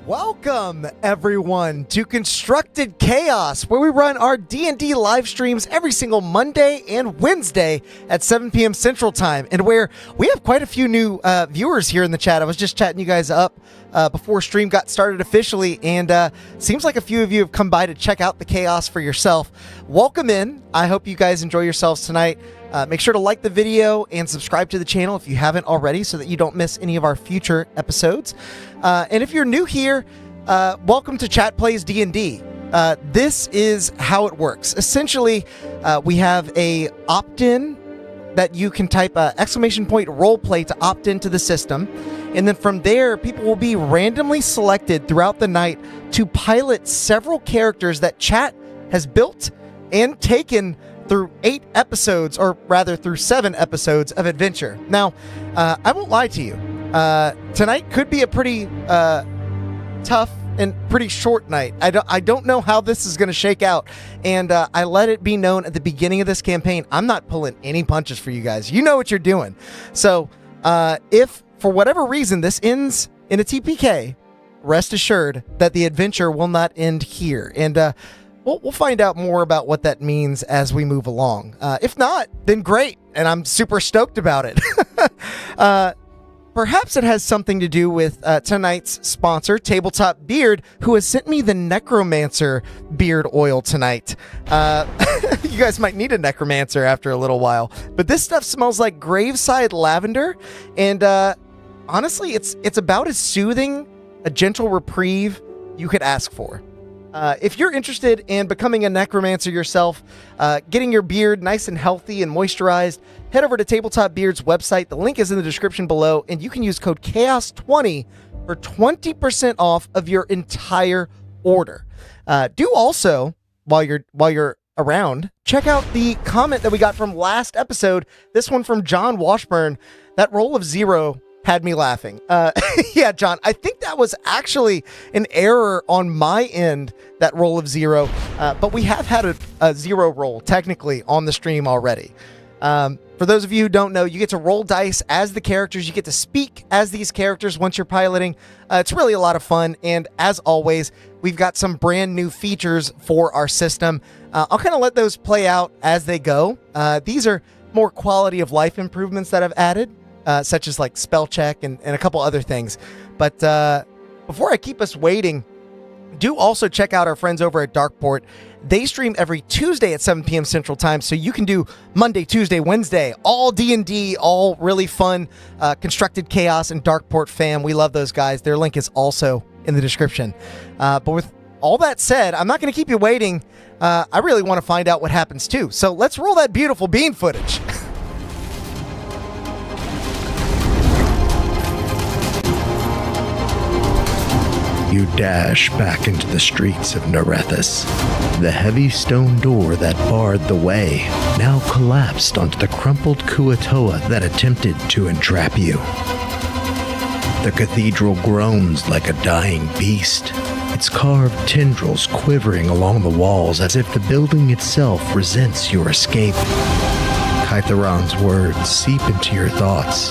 Welcome, everyone, to Constructed Chaos, where we run our D&D live streams every single Monday and Wednesday at 7 p.m. Central Time, and where we have quite a few new viewers here in the chat. I was just chatting you guys up before stream got started officially, and seems like a few of you have come by to check out the chaos for yourself. Welcome in. I hope you guys enjoy yourselves tonight. Make sure to like the video and subscribe to the channel if you haven't already so that you don't miss any of our future episodes. And if you're new here, welcome to Chat Plays D&D. This is how it works. Essentially, we have a opt-in that you can type exclamation point roleplay to opt into the system. And then from there, people will be randomly selected throughout the night to pilot several characters that Chat has built and taken through 8 episodes, or rather through 7 episodes of adventure. Now, I won't lie to you. Tonight could be a pretty tough and pretty short night. I don't know how this is going to shake out, and I let it be known at the beginning of this campaign, I'm not pulling any punches for you guys. You know what you're doing. So, if for whatever reason this ends in a TPK, rest assured that the adventure will not end here. And we'll find out more about what that means as we move along. If not, then great, and I'm super stoked about it. Perhaps it has something to do with tonight's sponsor, Tabletop Beard, who has sent me the Necromancer beard oil tonight. You guys might need a Necromancer after a little while, but this stuff smells like graveside lavender, and honestly, it's about as soothing a gentle reprieve you could ask for. If you're interested in becoming a necromancer yourself, getting your beard nice and healthy and moisturized, head over to Tabletop Beard's website. The link is in the description below, and you can use code CHAOS20 for 20% off of your entire order. Do also, while you're around, check out the comment that we got from last episode. This one from John Washburn. That roll of 0 had me laughing. Yeah, John, I think that was actually an error on my end, that roll of 0, but we have had a 0 roll technically on the stream already. For those of you who don't know, you get to roll dice as the characters. You get to speak as these characters once you're piloting. It's really a lot of fun, and as always, we've got some brand new features for our system. I'll kind of let those play out as they go. These are more quality of life improvements that I've added, such as like spell check and a couple other things. But before I keep us waiting, do also check out our friends over at Darkport. They stream every Tuesday at 7 p.m. Central Time, so you can do Monday, Tuesday, Wednesday, all D&D, all really fun, Constructed Chaos and Darkport fam. We love those guys. Their link is also in the description. But with all that said, I'm not going to keep you waiting. I really want to find out what happens too. So let's roll that beautiful bean footage. You dash back into the streets of Nerethys. The heavy stone door that barred the way now collapsed onto the crumpled Kuatoa that attempted to entrap you. The cathedral groans like a dying beast, its carved tendrils quivering along the walls as if the building itself resents your escape. Kytheron's words seep into your thoughts,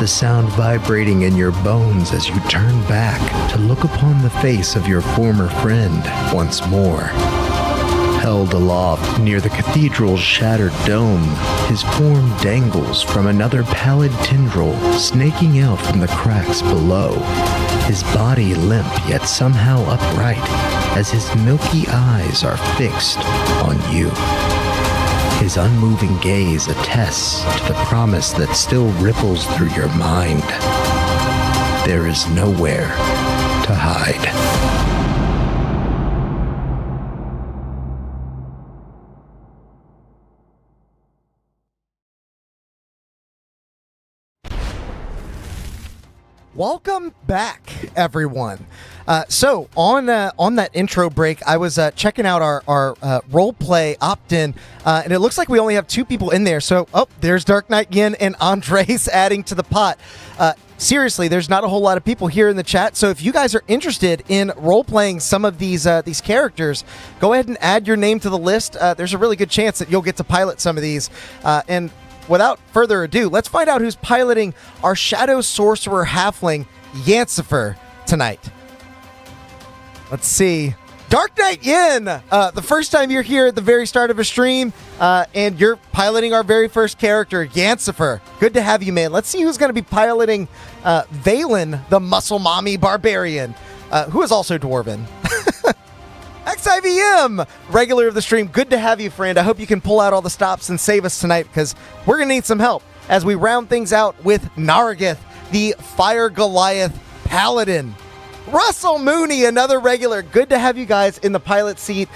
the sound vibrating in your bones as you turn back to look upon the face of your former friend once more. Held aloft near the cathedral's shattered dome, his form dangles from another pallid tendril snaking out from the cracks below, his body limp yet somehow upright as his milky eyes are fixed on you. His unmoving gaze attests to the promise that still ripples through your mind. There is nowhere to hide. Welcome back, everyone. So on that intro break, I was checking out our roleplay opt-in, and it looks like we only have 2 people in there. So, there's Dark Knight Yin and Andres adding to the pot. Seriously, there's not a whole lot of people here in the chat. So if you guys are interested in role-playing some of these characters, go ahead and add your name to the list. There's a really good chance that you'll get to pilot some of these. And without further ado, let's find out who's piloting our Shadow Sorcerer Halfling, Yancifer, tonight. Let's see. Dark Knight Yin, the first time you're here at the very start of a stream, and you're piloting our very first character, Yancifer. Good to have you, man. Let's see who's going to be piloting Valen, the Muscle Mommy Barbarian, who is also Dwarven. XIVM, regular of the stream. Good to have you, friend. I hope you can pull out all the stops and save us tonight, because we're going to need some help as we round things out with Nargith, the Fire Goliath Paladin. Russell Mooney, another regular. Good to have you guys in the pilot seat.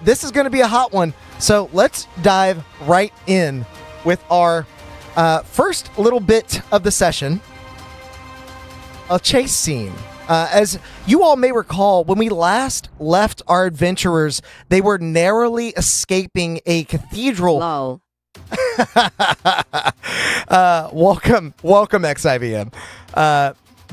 This is going to be a hot one. So let's dive right in with our first little bit of the session, a chase scene. As you all may recall, when we last left our adventurers, they were narrowly escaping a cathedral. Lol. Welcome, XIVM.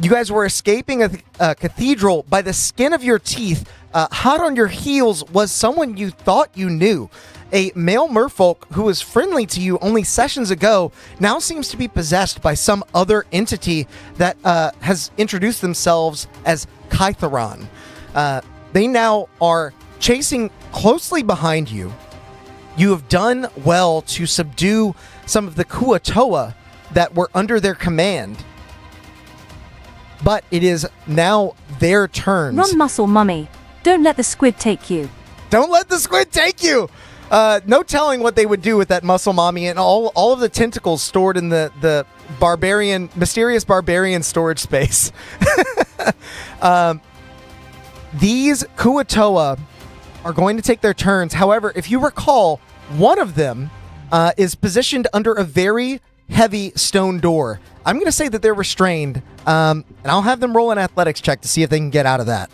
You guys were escaping a cathedral by the skin of your teeth. Hot on your heels was someone you thought you knew. A male merfolk who was friendly to you only sessions ago now seems to be possessed by some other entity that has introduced themselves as Kytheron. They now are chasing closely behind you. You have done well to subdue some of the Kuatoa that were under their command. But it is now their turns. Run, muscle mummy. Don't let the squid take you. Don't let the squid take you! No telling what they would do with that muscle mommy and all of the tentacles stored in the mysterious barbarian storage space. These Kuatoa are going to take their turns. However, if you recall, one of them is positioned under a very heavy stone door. I'm going to say that they're restrained, and I'll have them roll an athletics check to see if they can get out of that.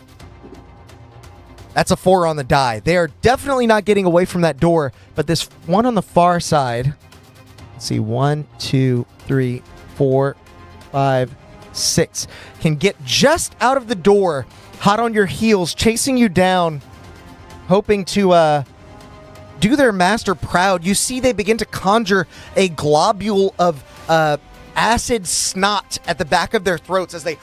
That's a 4 on the die. They are definitely not getting away from that door, but this one on the far side, let's see, 1, 2, 3, 4, 5, 6, can get just out of the door, hot on your heels, chasing you down, hoping to do their master proud. You see they begin to conjure a globule of acid snot at the back of their throats as they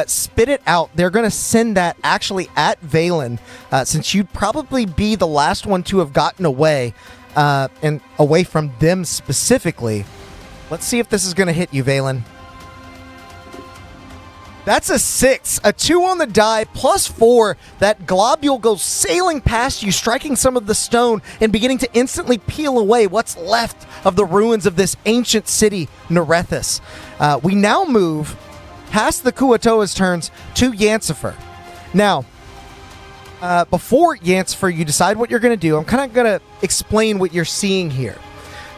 spit it out. They're going to send that actually at Valen, since you'd probably be the last one to have gotten away, and away from them specifically. Let's see if this is going to hit you, Valen. That's a 6. A 2 on the die, plus 4. That globule goes sailing past you, striking some of the stone and beginning to instantly peel away what's left of the ruins of this ancient city, Nerethys. We now move past the Kuatoa's turns to Yancifer. Now, before Yancifer, you decide what you're going to do. I'm kind of going to explain what you're seeing here.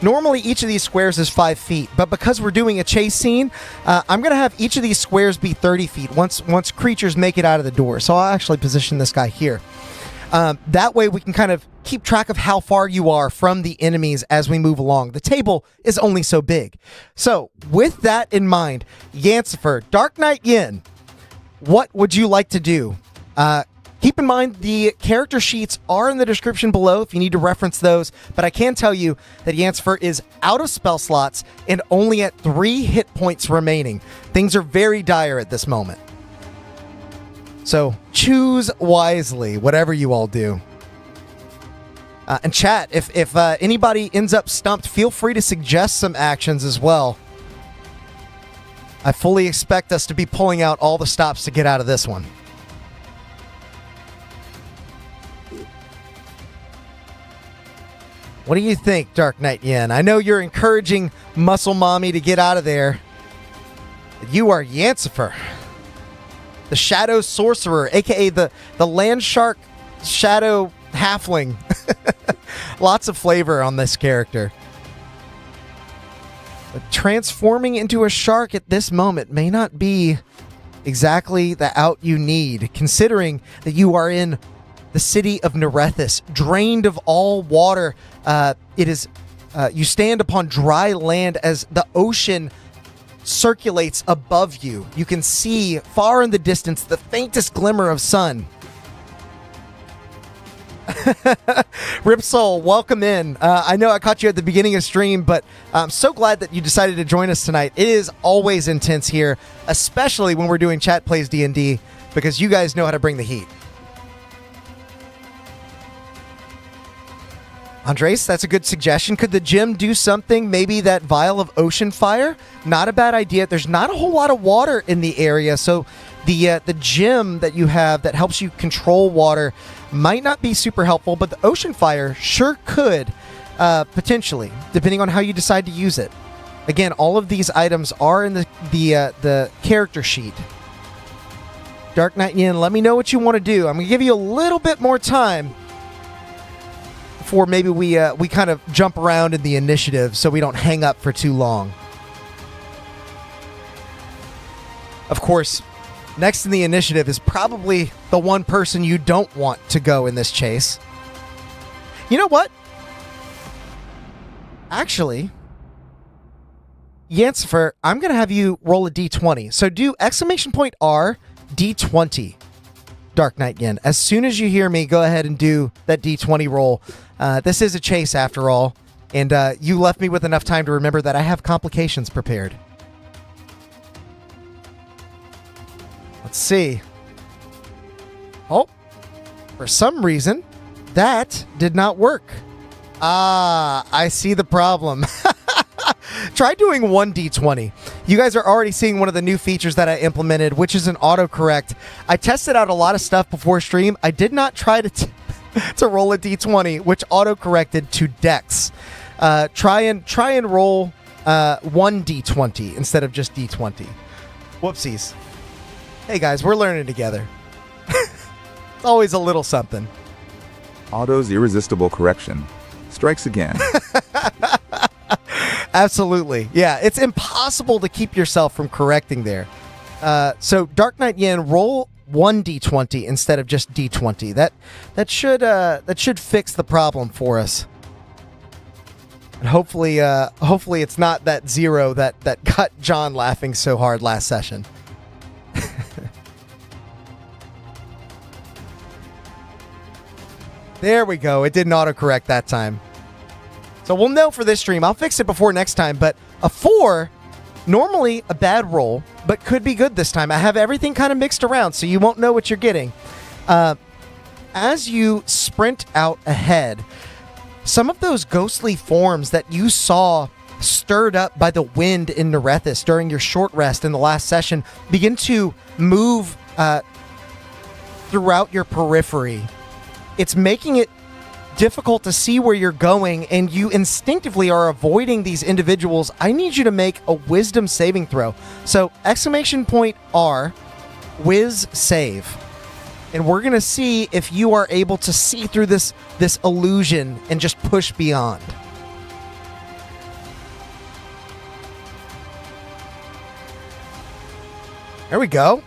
Normally, each of these squares is 5 feet, but because we're doing a chase scene, I'm going to have each of these squares be 30 feet once creatures make it out of the door. So I'll actually position this guy here. That way we can kind of keep track of how far you are from the enemies as we move along. The table is only so big. So with that in mind, Yancifer, Dark Knight Yin, what would you like to do? Keep in mind, the character sheets are in the description below if you need to reference those, but I can tell you that Yancifer is out of spell slots and only at 3 hit points remaining. Things are very dire at this moment. So choose wisely, whatever you all do. And chat, if anybody ends up stumped, feel free to suggest some actions as well. I fully expect us to be pulling out all the stops to get out of this one. What do you think, Dark Knight Yin? I know you're encouraging Muscle Mommy to get out of there. You are Yancifer, the Shadow Sorcerer, a.k.a. the Land Shark Shadow Halfling. Lots of flavor on this character. But transforming into a shark at this moment may not be exactly the out you need, considering that you are in the city of Nerethys, drained of all water. You stand upon dry land as the ocean circulates above you. You can see far in the distance the faintest glimmer of sun. Ripsoul, welcome in. I know I caught you at the beginning of stream, but I'm so glad that you decided to join us tonight. It is always intense here, especially when we're doing Chat Plays D&D. because you guys know how to bring the heat. Andres, that's a good suggestion. Could the gym do something? Maybe that vial of ocean fire? Not a bad idea. There's not a whole lot of water in the area, so the gym that you have that helps you control water might not be super helpful, but the ocean fire sure could, potentially, depending on how you decide to use it. Again, all of these items are in the character sheet. Dark Knight Yin, let me know what you want to do. I'm going to give you a little bit more time before maybe we kind of jump around in the initiative so we don't hang up for too long. Of course, next in the initiative is probably the one person you don't want to go in this chase. You know what? Actually, Yancifer, I'm going to have you roll a d20. So do !R d20. Dark Knight Yin. As soon as you hear me, go ahead and do that d20 roll. This is a chase after all, and you left me with enough time to remember that I have complications prepared. Let's see. Oh, for some reason, that did not work. Ah, I see the problem. Try doing 1d20. You guys are already seeing one of the new features that I implemented, which is an autocorrect. I tested out a lot of stuff before stream. I did not try to roll a d20, which autocorrected to dex. Try and roll 1d20 instead of just d20. Whoopsies. Hey guys, we're learning together. It's always a little something. Otto's irresistible correction strikes again. Absolutely. Yeah, it's impossible to keep yourself from correcting there. So Dark Knight Yin, roll 1d20 instead of just d20. That should fix the problem for us. And hopefully it's not that 0 that got John laughing so hard last session. There we go. It didn't autocorrect that time. So we'll know for this stream. I'll fix it before next time, but a 4, normally a bad roll, but could be good this time. I have everything kind of mixed around, so you won't know what you're getting. As you sprint out ahead, some of those ghostly forms that you saw stirred up by the wind in Nerethys during your short rest in the last session begin to move throughout your periphery. It's making it difficult to see where you're going, and you instinctively are avoiding these individuals. I need you to make a wisdom saving throw. So !R, whiz save. And we're going to see if you are able to see through this illusion and just push beyond. There we go.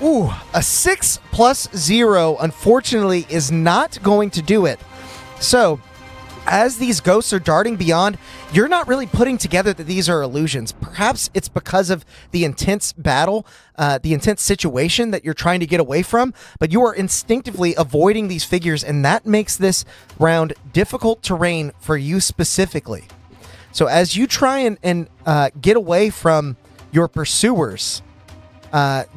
Ooh, a 6 plus 0, unfortunately, is not going to do it. So, as these ghosts are darting beyond, you're not really putting together that these are illusions. Perhaps it's because of the intense battle, the intense situation that you're trying to get away from, but you are instinctively avoiding these figures, and that makes this round difficult terrain for you specifically. So, as you try and get away from your pursuers,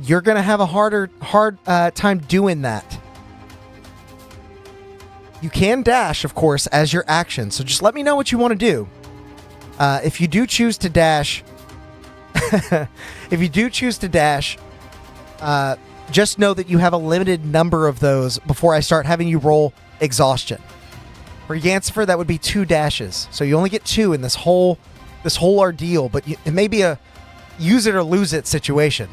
you're going to have a hard time doing that. You can dash, of course, as your action, so just let me know what you want to do. If you do choose to dash, just know that you have a limited number of those before I start having you roll exhaustion. For Yancifer, that would be 2 dashes, so you only get 2 in this whole ordeal, but it may be a use it or lose it situation.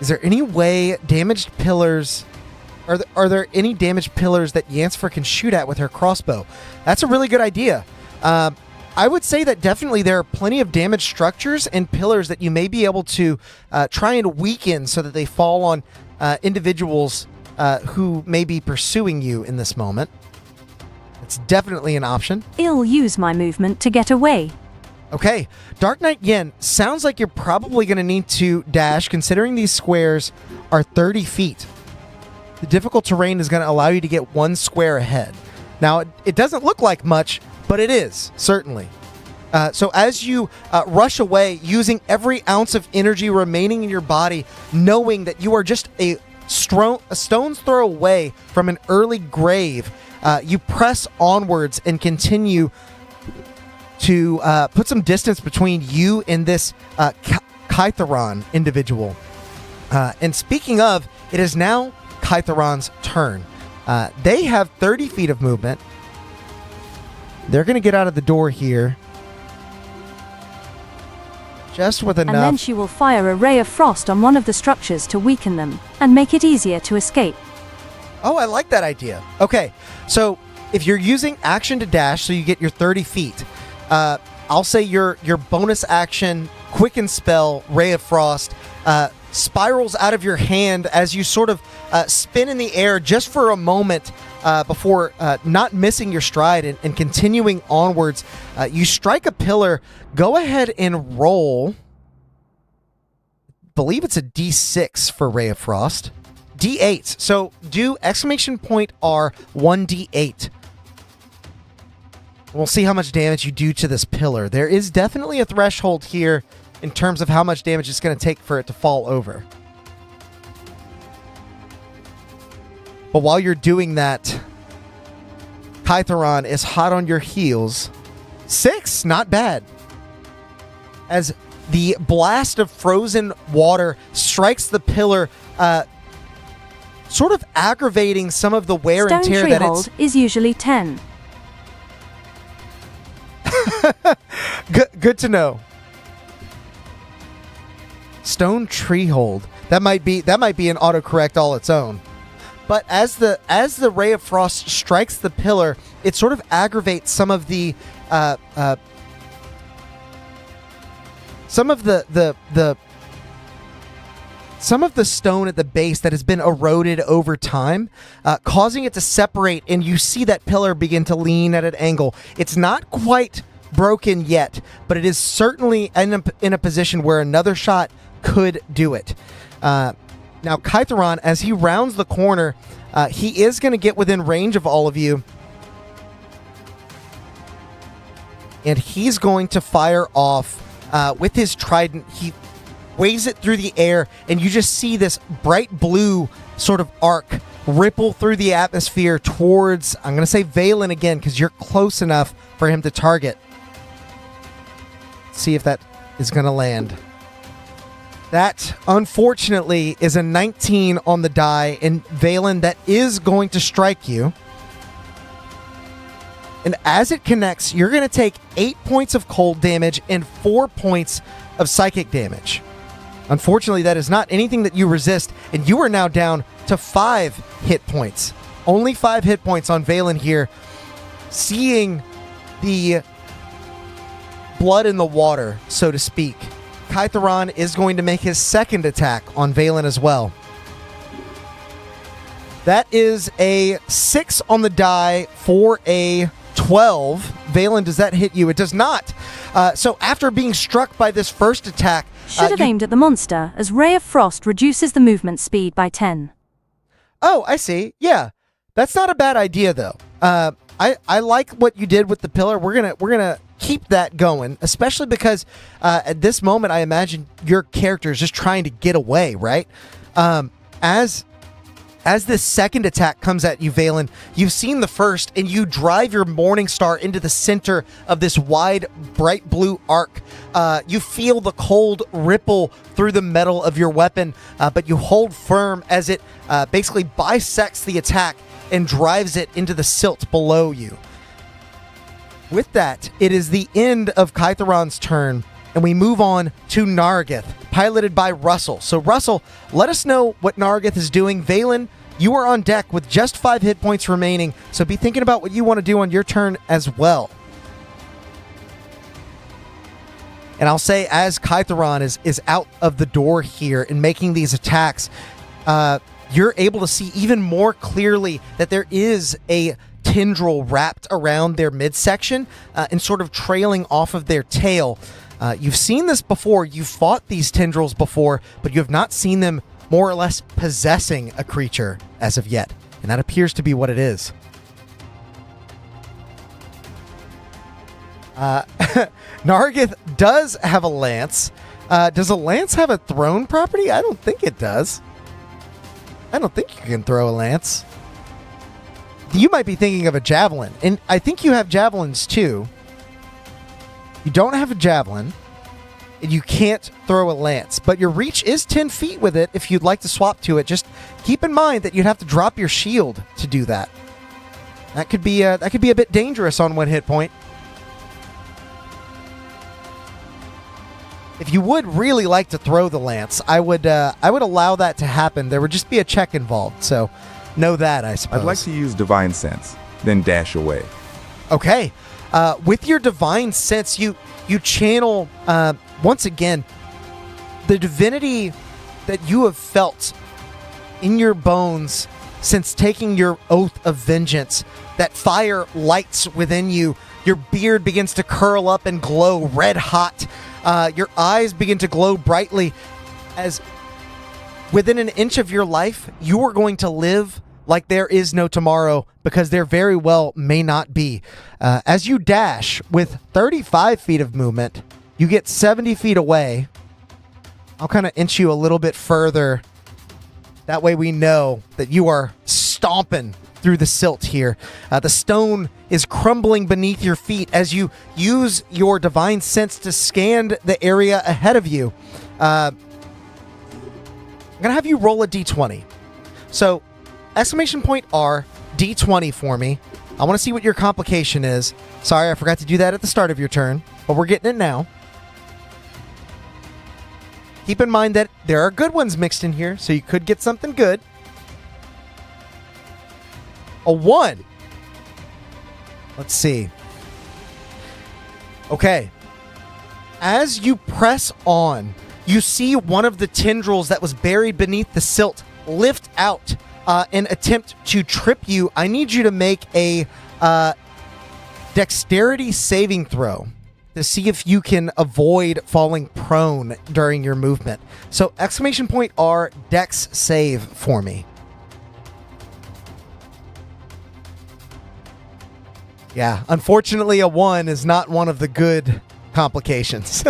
Is there any way damaged pillars... Are there any damaged pillars that Yancifer can shoot at with her crossbow? That's a really good idea. I would say that definitely there are plenty of damaged structures and pillars that you may be able to try and weaken so that they fall on individuals who may be pursuing you in this moment. It's definitely an option. I'll use my movement to get away. Okay, Dark Knight Yin, sounds like you're probably going to need to dash, considering these squares are 30 feet. The difficult terrain is going to allow you to get 1 square ahead. Now, it doesn't look like much, but it is, certainly. So as you rush away, using every ounce of energy remaining in your body, knowing that you are just a stone's throw away from an early grave, you press onwards and continue to put some distance between you and this Kytheron individual. And speaking of, it is now Kytheron's turn. They have 30 feet of movement. They're going to get out of the door here. Just with enough. And then she will fire a ray of frost on one of the structures to weaken them and make it easier to escape. Oh, I like that idea. Okay, so if you're using action to dash, so you get your 30 feet, I'll say your bonus action, quicken spell, Ray of Frost, spirals out of your hand as you sort of spin in the air just for a moment before not missing your stride and continuing onwards. You strike a pillar. Go ahead and roll. I believe it's a D6 for Ray of Frost. D8. So do exclamation point R 1D8. We'll see how much damage you do to this pillar. There is definitely a threshold here in terms of how much damage it's going to take for it to fall over. But while you're doing that, Kytheron is hot on your heels. 6, not bad. As the blast of frozen water strikes the pillar, sort of aggravating some of the wear and tear that it's... is usually 10. Good to know. Stone tree hold. That might be an autocorrect all its own. But as the ray of frost strikes the pillar, it sort of aggravates some of the stone at the base that has been eroded over time, causing it to separate, and you see that pillar begin to lean at an angle. It's not quite broken yet, but it is certainly in a position where another shot could do it. Now, Kytheron, as he rounds the corner, he is going to get within range of all of you. And he's going to fire off with his trident. He waves it through the air, and you just see this bright blue sort of arc ripple through the atmosphere towards, I'm going to say Valen again, because you're close enough for him to target. See if that is going to land. That, unfortunately, is a 19 on the die, and Valen, that is going to strike you. And as it connects, you're going to take 8 points of cold damage and 4 points of psychic damage. Unfortunately, that is not anything that you resist, and you are now down to 5 hit points. Only 5 hit points on Valen here. Seeing the blood in the water, so to speak, Kytheron is going to make his second attack on Valen as well. That is a 6 on the die for a 12. Valen, does that hit you? It does not. So after being struck by this first attack... Should have aimed at the monster, as Ray of Frost reduces the movement speed by 10. Oh, I see. Yeah. That's not a bad idea, though. I like what you did with the pillar. We're gonna keep that going, especially because at this moment, I imagine your character is just trying to get away, right? As this second attack comes at you, Valen, you've seen the first, and you drive your Morning Star into the center of this wide, bright blue arc. You feel the cold ripple through the metal of your weapon, but you hold firm as it basically bisects the attack and drives it into the silt below you. With that, it is the end of Kytheron's turn, and we move on to Nargith, piloted by Russell. So, Russell, let us know what Nargith is doing. Valen, you are on deck with just 5 hit points remaining, so be thinking about what you want to do on your turn as well. And I'll say, as Kytheron is out of the door here and making these attacks, you're able to see even more clearly that there is a tendril wrapped around their midsection and sort of trailing off of their tail. You've seen this before. You've fought these tendrils before, but you have not seen them more or less possessing a creature as of yet. And that appears to be what it is. Nargith does have a lance. Does a lance have a thrown property? I don't think it does. I don't think you can throw a lance. You might be thinking of a javelin, and I think you have javelins too. You don't have a javelin, and you can't throw a lance, but your reach is 10 feet with it if you'd like to swap to it. Just keep in mind that you'd have to drop your shield to do that. That could be a bit dangerous on one hit point. If you would really like to throw the lance, I would allow that to happen. There would just be a check involved, so know that, I suppose. I'd like to use Divine Sense, then dash away. Okay. With your Divine Sense, you channel, once again, the divinity that you have felt in your bones since taking your oath of vengeance. That fire lights within you. Your beard begins to curl up and glow red hot. Your eyes begin to glow brightly as within an inch of your life, you are going to live like there is no tomorrow, because there very well may not be. As you dash with 35 feet of movement, you get 70 feet away. I'll kind of inch you a little bit further. That way we know that you are stomping through the silt here. The stone is crumbling beneath your feet as you use your Divine Sense to scan the area ahead of you. I'm going to have you roll a d20. So, exclamation point R, d20 for me. I want to see what your complication is. Sorry, I forgot to do that at the start of your turn, but we're getting it now. Keep in mind that there are good ones mixed in here, so you could get something good. A 1. Let's see. Okay. As you press on, you see one of the tendrils that was buried beneath the silt lift out and attempt to trip you. I need you to make a dexterity saving throw to see if you can avoid falling prone during your movement. So exclamation point R, dex save for me. Yeah, unfortunately a 1 is not one of the good complications.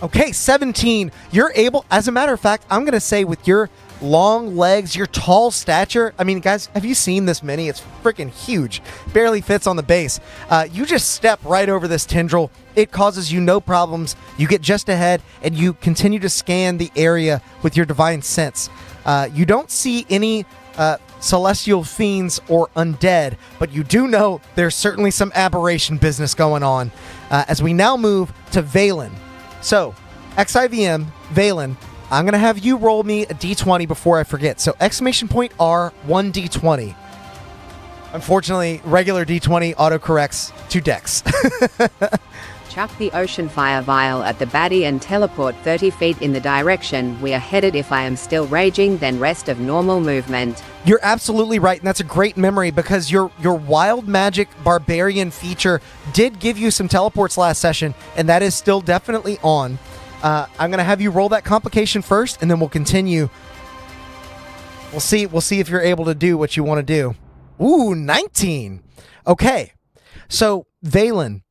Okay, 17. You're able, as a matter of fact, I'm going to say with your long legs, your tall stature. I mean, guys, have you seen this mini? It's freaking huge. Barely fits on the base. You just step right over this tendril. It causes you no problems. You get just ahead, and you continue to scan the area with your Divine Sense. You don't see any celestial fiends or undead, but you do know there's certainly some aberration business going on. As we now move to Valen. So, XIVM, Valen, I'm going to have you roll me a d20 before I forget. So, exclamation point R, 1d20. Unfortunately, regular d20 autocorrects to dex. Chuck the ocean fire vial at the baddie and teleport 30 feet in the direction we are headed. If I am still raging, then rest of normal movement. You're absolutely right, and that's a great memory because your wild magic barbarian feature did give you some teleports last session, and that is still definitely on. I'm going to have you roll that complication first, and then we'll continue. We'll see if you're able to do what you want to do. Ooh, 19. Okay, so Valen,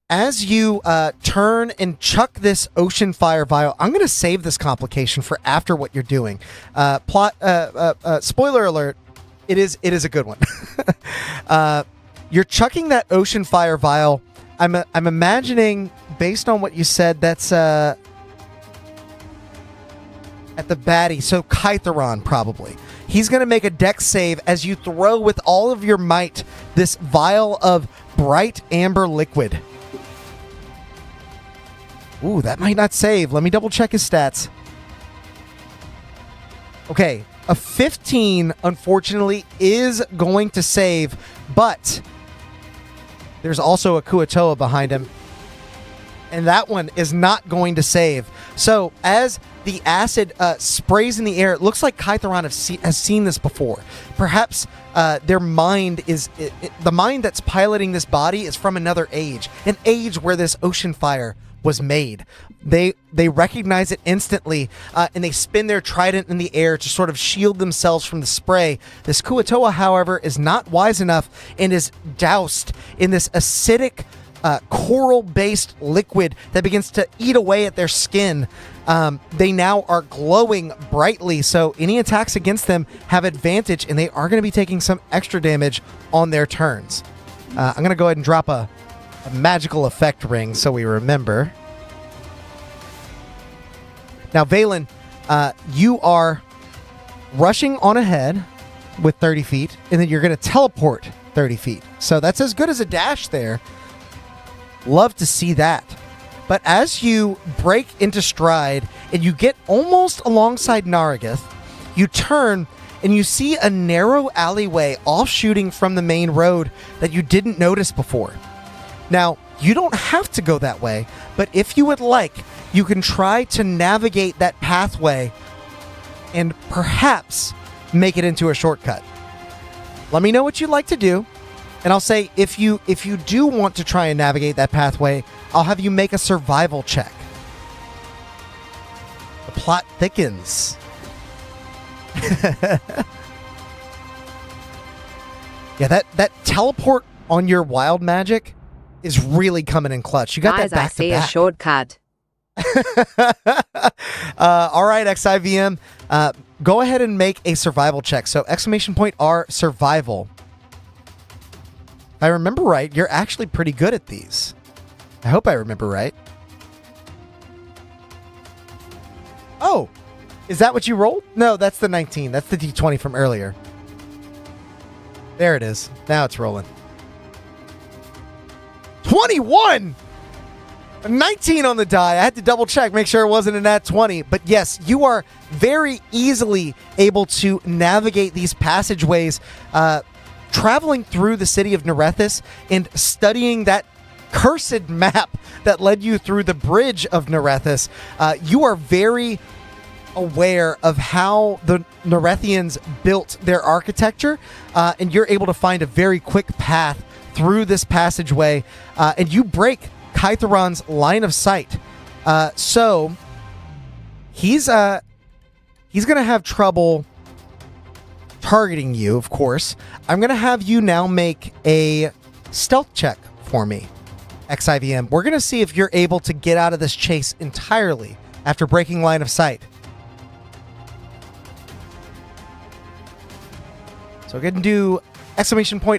as you turn and chuck this ocean fire vial, I'm going to save this complication for after what you're doing. Spoiler alert, it is a good one. You're chucking that ocean fire vial. I'm imagining, based on what you said, that's at the baddie, so Kytheron probably. He's going to make a dex save as you throw with all of your might this vial of bright amber liquid. Ooh, that might not save. Let me double check his stats. Okay, a 15, unfortunately, is going to save, but there's also a Kuatoa behind him, and that one is not going to save. So, as the acid sprays in the air, it looks like Kytheron has seen this before. Perhaps their mind is... the mind that's piloting this body is from another age, an age where this ocean fire was made. They recognize it instantly, and they spin their trident in the air to sort of shield themselves from the spray. This Kuatoa, however, is not wise enough and is doused in this acidic, coral-based liquid that begins to eat away at their skin. They now are glowing brightly, so any attacks against them have advantage, and they are going to be taking some extra damage on their turns. I'm going to go ahead and drop a magical effect ring so we remember. Now, Valen, you are rushing on ahead with 30 feet, and then you're going to teleport 30 feet. So that's as good as a dash there. Love to see that. But as you break into stride and you get almost alongside Naragath, you turn and you see a narrow alleyway offshooting from the main road that you didn't notice before. Now, you don't have to go that way, but if you would like, you can try to navigate that pathway and perhaps make it into a shortcut. Let me know what you'd like to do, and I'll say if you do want to try and navigate that pathway, I'll have you make a survival check. The plot thickens. Yeah, that teleport on your wild magic is really coming in clutch. You got Guys, that back I see to back. a shortcut. All right, XIVM, go ahead and make a survival check. So !R survival. If I remember right, you're actually pretty good at these. I hope I remember right. Oh, is that what you rolled? No, that's the 19. That's the D20 from earlier. There it is. Now it's rolling. 21! A 19 on the die. I had to double check, make sure it wasn't a nat 20. But yes, you are very easily able to navigate these passageways, traveling through the city of Nerethys and studying that cursed map that led you through the bridge of Nerethys. You are very aware of how the Nerethians built their architecture, and you're able to find a very quick path through this passageway, and you break Kytheron's line of sight. So he's going to have trouble targeting you, of course. I'm going to have you now make a stealth check for me, XIVM. We're going to see if you're able to get out of this chase entirely after breaking line of sight. So go ahead and do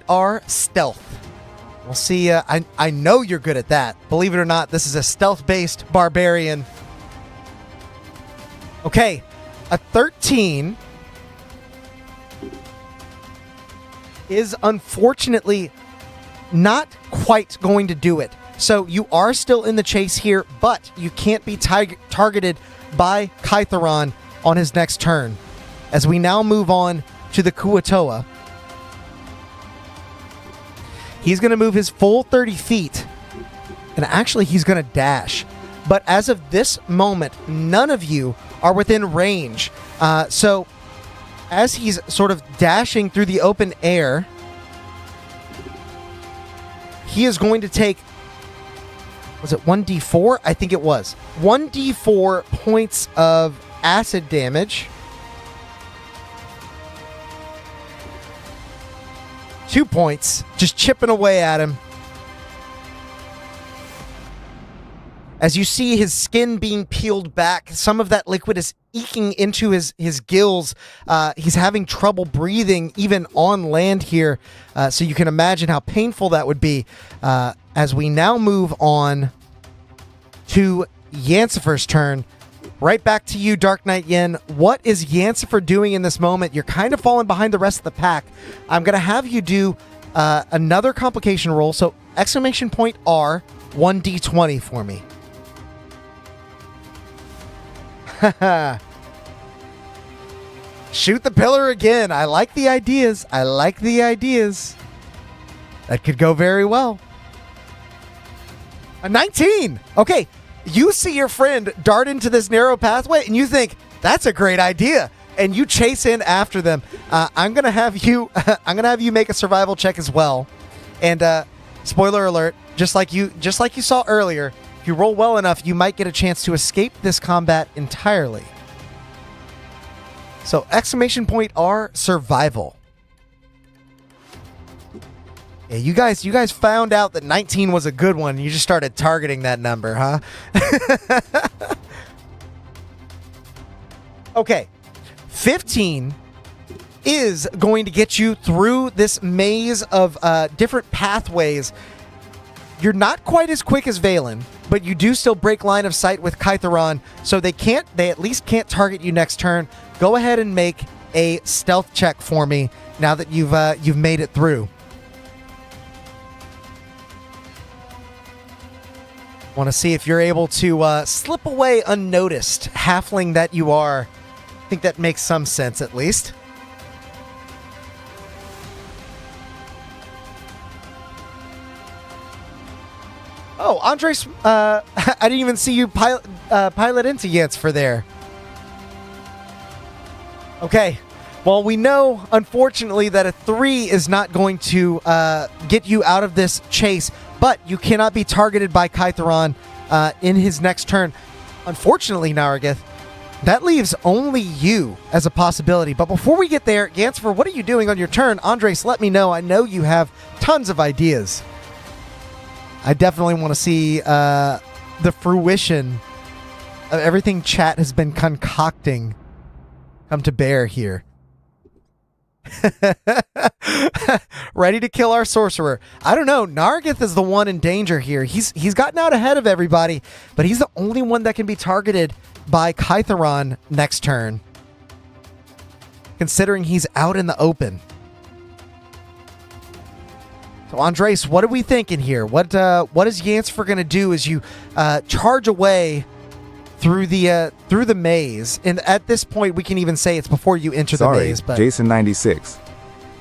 !R stealth. We'll see. I know you're good at that. Believe it or not, this is a stealth-based barbarian. Okay, a 13 is unfortunately not quite going to do it. So you are still in the chase here, but you can't be targeted by Kytheron on his next turn. As we now move on to the Kuatoa. He's going to move his full 30 feet, and actually he's going to dash. But as of this moment, none of you are within range. So as he's sort of dashing through the open air, he is going to take, was it 1d4? I think it was. 1d4 points of acid damage. 2 points, just chipping away at him. As you see his skin being peeled back, some of that liquid is eking into his gills. He's having trouble breathing even on land here. So you can imagine how painful that would be. As we now move on to Yancifer's turn. Right back to you, Dark Knight Yin. What is Yancifer doing in this moment? You're kind of falling behind the rest of the pack. I'm going to have you do another complication roll. So !R 1d20 for me. Shoot the pillar again. I like the ideas. That could go very well. A 19. Okay. You see your friend dart into this narrow pathway and you think that's a great idea, and you chase in after them. I'm going to have you make a survival check as well. And spoiler alert, just like you saw earlier, if If you roll well enough, you might get a chance to escape this combat entirely. So, exclamation point R, survival. Yeah, you guys found out that 19 was a good one. You just started targeting that number, huh? Okay. 15 is going to get you through this maze of different pathways. You're not quite as quick as Valen, but you do still break line of sight with Kytheron, so they at least can't target you next turn. Go ahead and make a stealth check for me now that you've made it through. Want to see if you're able to slip away unnoticed, halfling that you are. I think that makes some sense, at least. Oh, Andres, I didn't even see you pilot into Yansfer there. Okay. Well, we know, unfortunately, that a 3 is not going to get you out of this chase, but you cannot be targeted by Kytheron in his next turn. Unfortunately, Nargith, that leaves only you as a possibility. But before we get there, Yansfer, what are you doing on your turn? Andres, let me know. I know you have tons of ideas. I definitely want to see the fruition of everything Chat has been concocting come to bear here. Ready to kill our sorcerer. I don't know. Nargith is the one in danger here. He's gotten out ahead of everybody, but he's the only one that can be targeted by Kytheron next turn, considering he's out in the open. So, Andres, what are we thinking here? What is Yansfer going to do as you charge away through the maze? And at this point, we can even say it's before you enter the maze. But Jason 96.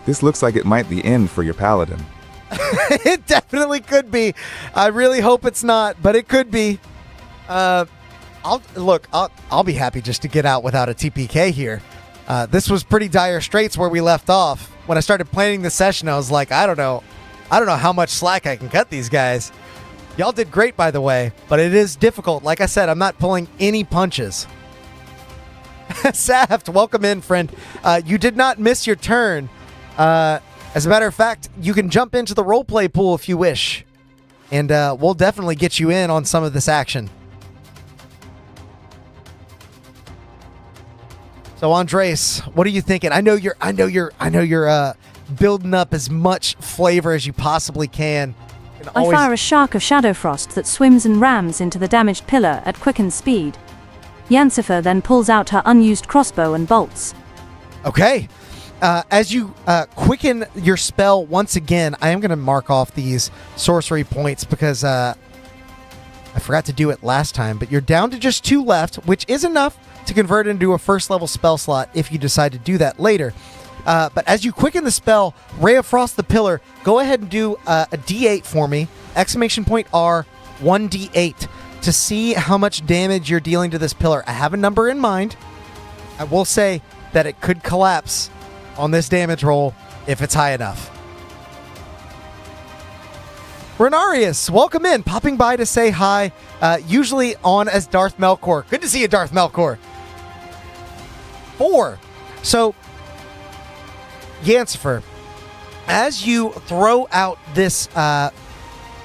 This looks like it might be end for your paladin. It definitely could be. I really hope it's not, but it could be. I'll be happy just to get out without a TPK here. This was pretty dire straits where we left off. When I started planning the session, I was like, I don't know how much slack I can cut these guys. Y'all did great, by the way, but it is difficult. Like I said, I'm not pulling any punches. Saft, welcome in, friend. You did not miss your turn. As a matter of fact, you can jump into the roleplay pool if you wish, and we'll definitely get you in on some of this action. So, Andres, what are you thinking? I know you're building up as much flavor as you possibly can. I fire a shark of Shadowfrost that swims and rams into the damaged pillar at quickened speed. Yansfer then pulls out her unused crossbow and bolts. Okay. As you quicken your spell once again, I am going to mark off these sorcery points because I forgot to do it last time, but you're down to just 2 left, which is enough to convert into a first level spell slot if you decide to do that later. But as you quicken the spell, Ray of Frost the Pillar, go ahead and do a D8 for me. Exclamation point R, 1D8, to see how much damage you're dealing to this pillar. I have a number in mind. I will say that it could collapse on this damage roll if it's high enough. Renarius, welcome in, popping by to say hi, usually on as Darth Melkor. Good to see you, Darth Melkor. 4. So, Yansfer, as you throw out this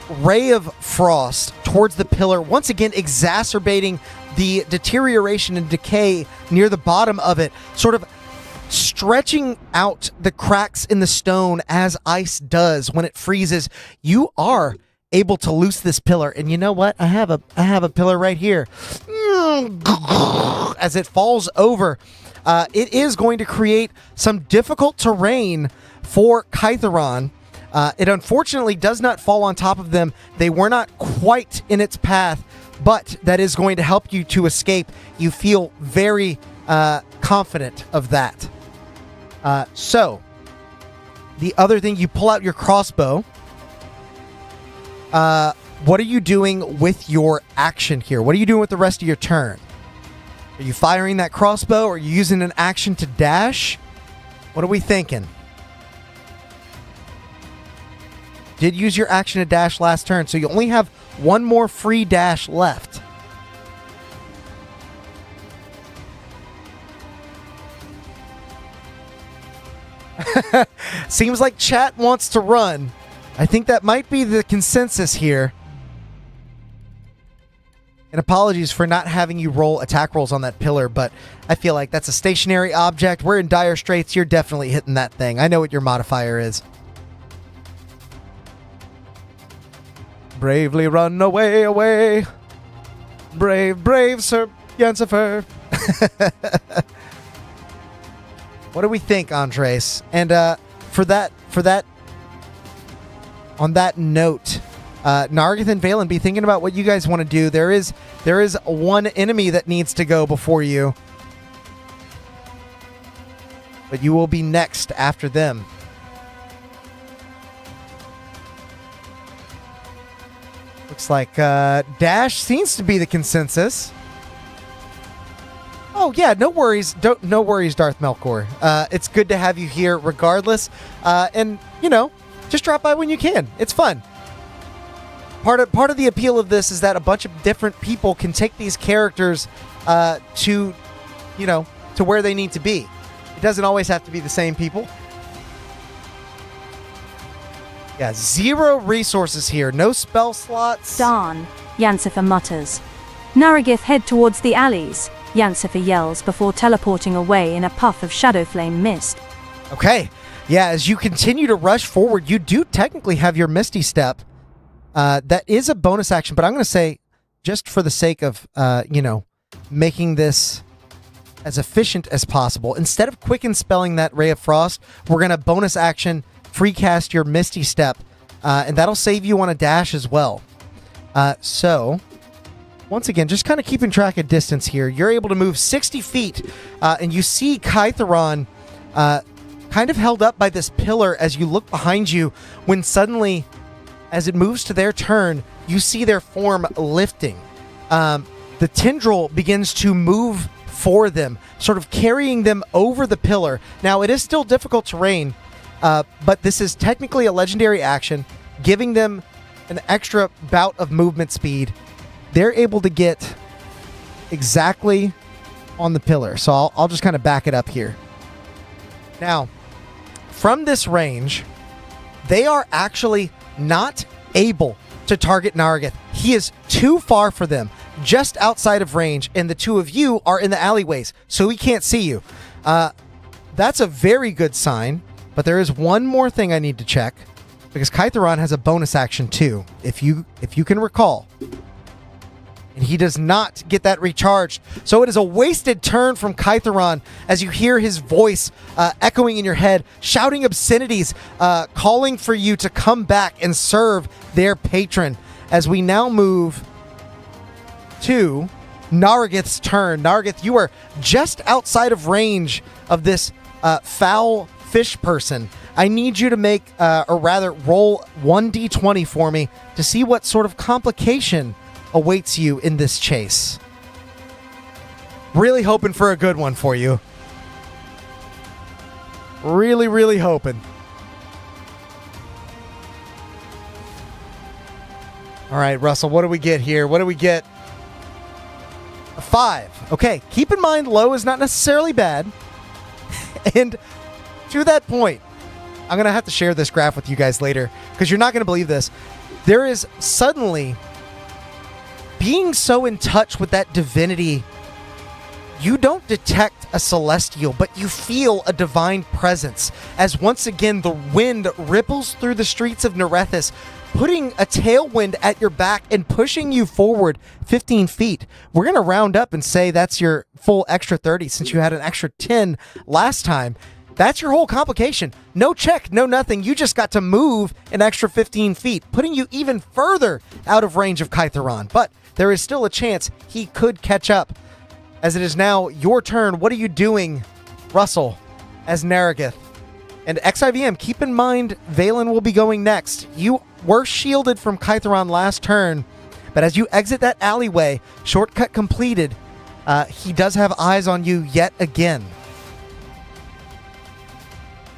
ray of frost towards the pillar, once again exacerbating the deterioration and decay near the bottom of it, sort of stretching out the cracks in the stone as ice does when it freezes, you are able to loose this pillar. And you know what? I have a pillar right here. As it falls over, it is going to create some difficult terrain for Kytheron. It unfortunately does not fall on top of them. They were not quite in its path, but that is going to help you to escape. You feel very confident of that. So, the other thing, you pull out your crossbow. What are you doing with your action here? What are you doing with the rest of your turn? Are you firing that crossbow? Or are you using an action to dash? What are we thinking? Did use your action to dash last turn, so you only have one more free dash left. Seems like chat wants to run. I think that might be the consensus here. And apologies for not having you roll attack rolls on that pillar, but I feel like that's a stationary object. We're in dire straits. You're definitely hitting that thing. I know what your modifier is. Bravely run away, away. Brave, brave Sir Yansifer. What do we think, Andres? And for that, on that note, Nargith and Valen, be thinking about what you guys want to do. There is one enemy that needs to go before you, but you will be next after them. Looks like Dash seems to be the consensus. Oh yeah, no worries. No worries, Darth Melkor. It's good to have you here, regardless. And just drop by when you can. It's fun. Part of the appeal of this is that a bunch of different people can take these characters to where they need to be. It doesn't always have to be the same people. Yeah, 0 resources here. No spell slots. Darn, Yansifer mutters. Naragith head towards the alleys, Yansifer yells before teleporting away in a puff of shadow flame mist. Okay. Yeah, as you continue to rush forward, you do technically have your Misty Step. That is a bonus action, but I'm going to say, just for the sake of, making this as efficient as possible, instead of quicken spelling that Ray of Frost, we're going to bonus action free cast your Misty Step, and that'll save you on a dash as well. So, once again, just kind of keeping track of distance here, you're able to move 60 feet, and you see Kytheron kind of held up by this pillar as you look behind you, when suddenly, as it moves to their turn, you see their form lifting. The tendril begins to move for them, sort of carrying them over the pillar. Now, it is still difficult terrain, but this is technically a legendary action, giving them an extra bout of movement speed. They're able to get exactly on the pillar. So I'll just kind of back it up here. Now, from this range, they are actually not able to target Nargith. He is too far for them, just outside of range, and the two of you are in the alleyways, so he can't see you. That's a very good sign, but there is one more thing I need to check, because Kytheron has a bonus action too, if you can recall. And he does not get that recharged. So it is a wasted turn from Kytheron as you hear his voice echoing in your head, shouting obscenities, calling for you to come back and serve their patron. As we now move to Nargith's turn. Nargith, you are just outside of range of this foul fish person. I need you to make, or rather roll 1d20 for me to see what sort of complication awaits you in this chase. Really hoping for a good one for you. Really, really hoping. All right, Russell, what do we get here? What do we get? A 5. Okay, keep in mind low is not necessarily bad. And to that point, I'm going to have to share this graph with you guys later because you're not going to believe this. There is suddenly, being so in touch with that divinity, you don't detect a celestial, but you feel a divine presence as once again the wind ripples through the streets of Nerethys, putting a tailwind at your back and pushing you forward 15 feet. We're going to round up and say that's your full extra 30 since you had an extra 10 last time. That's your whole complication. No check, no nothing. You just got to move an extra 15 feet, putting you even further out of range of Kytheron. But there is still a chance he could catch up. As it is now your turn, what are you doing, Russell, as Naragith? And XIVM, keep in mind, Valen will be going next. You were shielded from Kytheron last turn, but as you exit that alleyway, shortcut completed, he does have eyes on you yet again.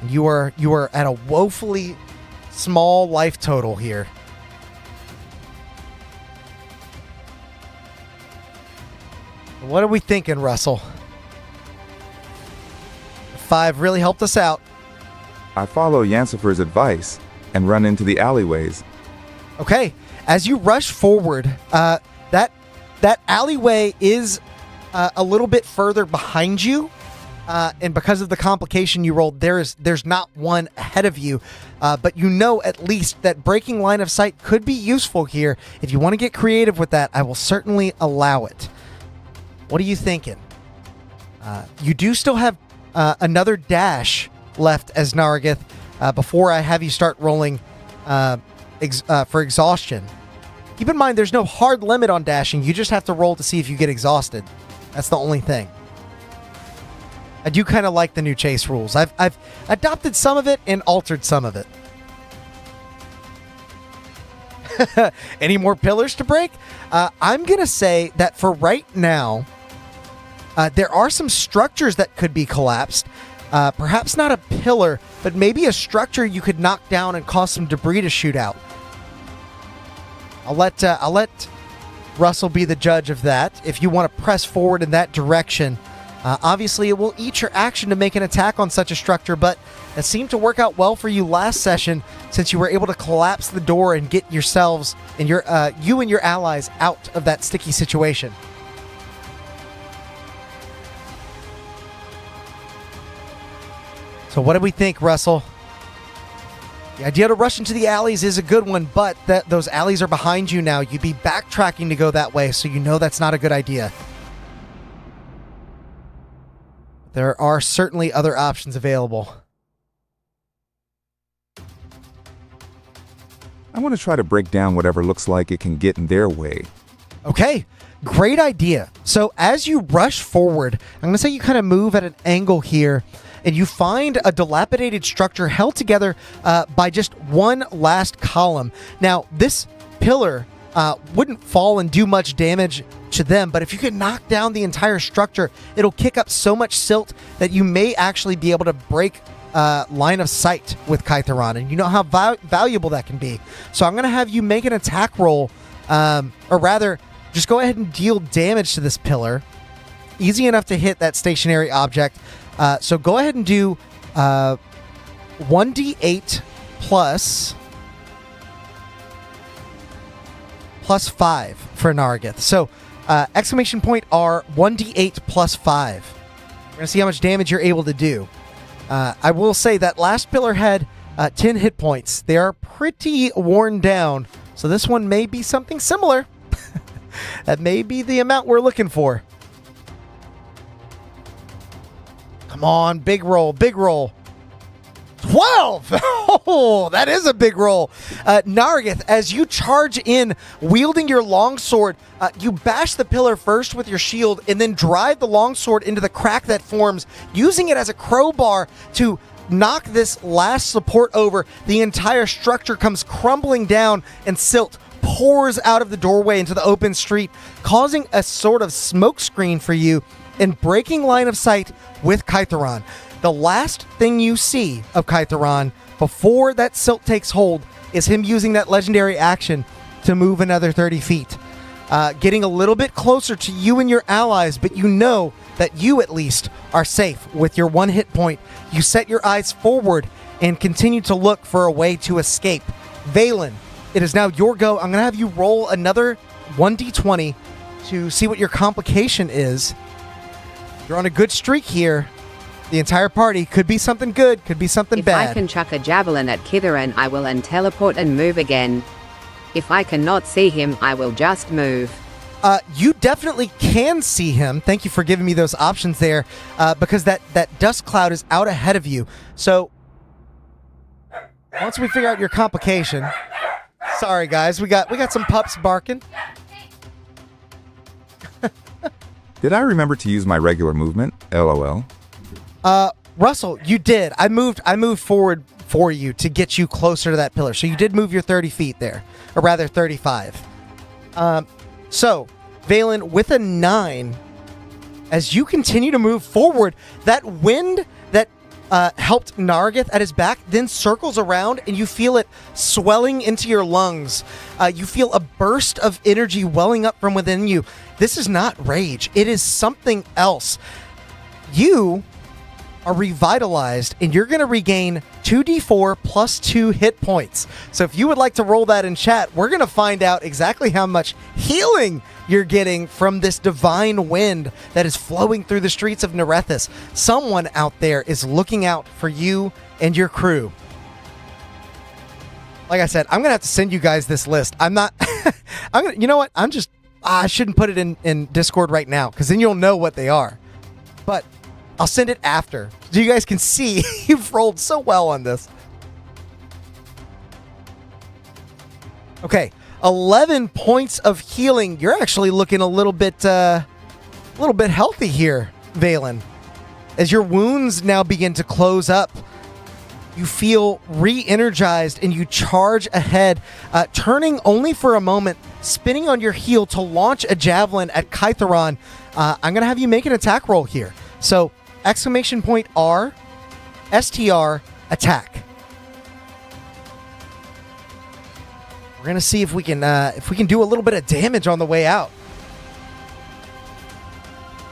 You are at a woefully small life total here. What are we thinking, Russell? 5 really helped us out. I follow Yancifer's advice and run into the alleyways. Okay, as you rush forward, that alleyway is a little bit further behind you, and because of the complication you rolled, there's not one ahead of you, but you know at least that breaking line of sight could be useful here. If you want to get creative with that, I will certainly allow it. What are you thinking? You do still have another dash left as Nargith before I have you start rolling for exhaustion. Keep in mind, there's no hard limit on dashing. You just have to roll to see if you get exhausted. That's the only thing. I do kind of like the new chase rules. I've adopted some of it and altered some of it. Any more pillars to break? I'm going to say that for right now, there are some structures that could be collapsed. Perhaps not a pillar, but maybe a structure you could knock down and cause some debris to shoot out. I'll let Russell be the judge of that. If you want to press forward in that direction, obviously it will eat your action to make an attack on such a structure, but it seemed to work out well for you last session since you were able to collapse the door and get yourselves and you and your allies out of that sticky situation. So what do we think, Russell? The idea to rush into the alleys is a good one, but those alleys are behind you now. You'd be backtracking to go that way, so you know that's not a good idea. There are certainly other options available. I want to try to break down whatever looks like it can get in their way. Okay, great idea. So as you rush forward, I'm going to say you kind of move at an angle here, and you find a dilapidated structure held together by just one last column. Now, this pillar wouldn't fall and do much damage to them, but if you can knock down the entire structure, it'll kick up so much silt that you may actually be able to break line of sight with Kytheron, and you know how valuable that can be. So I'm going to have you make an attack roll, or rather, just go ahead and deal damage to this pillar. Easy enough to hit that stationary object. So go ahead and do 1d8 plus 5 for Nargith. So exclamation point R 1d8 plus 5. We're going to see how much damage you're able to do. I will say that last pillar had 10 hit points. They are pretty worn down, so this one may be something similar. That may be the amount we're looking for. Come on, big roll, big roll. 12! Oh, that is a big roll. Nargith, as you charge in, wielding your longsword, you bash the pillar first with your shield and then drive the longsword into the crack that forms, using it as a crowbar to knock this last support over. The entire structure comes crumbling down and silt pours out of the doorway into the open street, causing a sort of smoke screen for you and breaking line of sight with Kytheron. The last thing you see of Kytheron before that silt takes hold is him using that legendary action to move another 30 feet. Getting a little bit closer to you and your allies, but you know that you at least are safe with your 1 hit point. You set your eyes forward and continue to look for a way to escape. Valen, it is now your go. I'm going to have you roll another 1d20 to see what your complication is. You're on a good streak here. The entire party could be something good, could be something bad. If I can chuck a javelin at Kytheron, I will and teleport and move again. If I cannot see him, I will just move. You definitely can see him. Thank you for giving me those options there, because that dust cloud is out ahead of you. So once we figure out your complication, sorry guys, we got some pups barking. Did I remember to use my regular movement? LOL. Russell, you did. I moved forward for you to get you closer to that pillar. So you did move your 30 feet there, or rather 35. So, Valen, with a 9, as you continue to move forward, that wind that helped Nargith at his back, then circles around and you feel it swelling into your lungs. You feel a burst of energy welling up from within you. This is not rage. It is something else. You are revitalized and you're going to regain 2d4 plus 2 hit points. So if you would like to roll that in chat, we're going to find out exactly how much healing you're getting from this divine wind that is flowing through the streets of Nerethys. Someone out there is looking out for you and your crew. Like I said, I'm going to have to send you guys this list. I'm not... you know what? I shouldn't put it in Discord right now because then you'll know what they are. But I'll send it after so you guys can see you've rolled so well on this. Okay, 11 points of healing. You're actually looking a little bit healthy here, Valen. As your wounds now begin to close up, you feel re-energized and you charge ahead, turning only for a moment, spinning on your heel to launch a javelin at Kytheron. I'm going to have you make an attack roll here. So, exclamation point R, STR, attack. We're going to see if we can do a little bit of damage on the way out.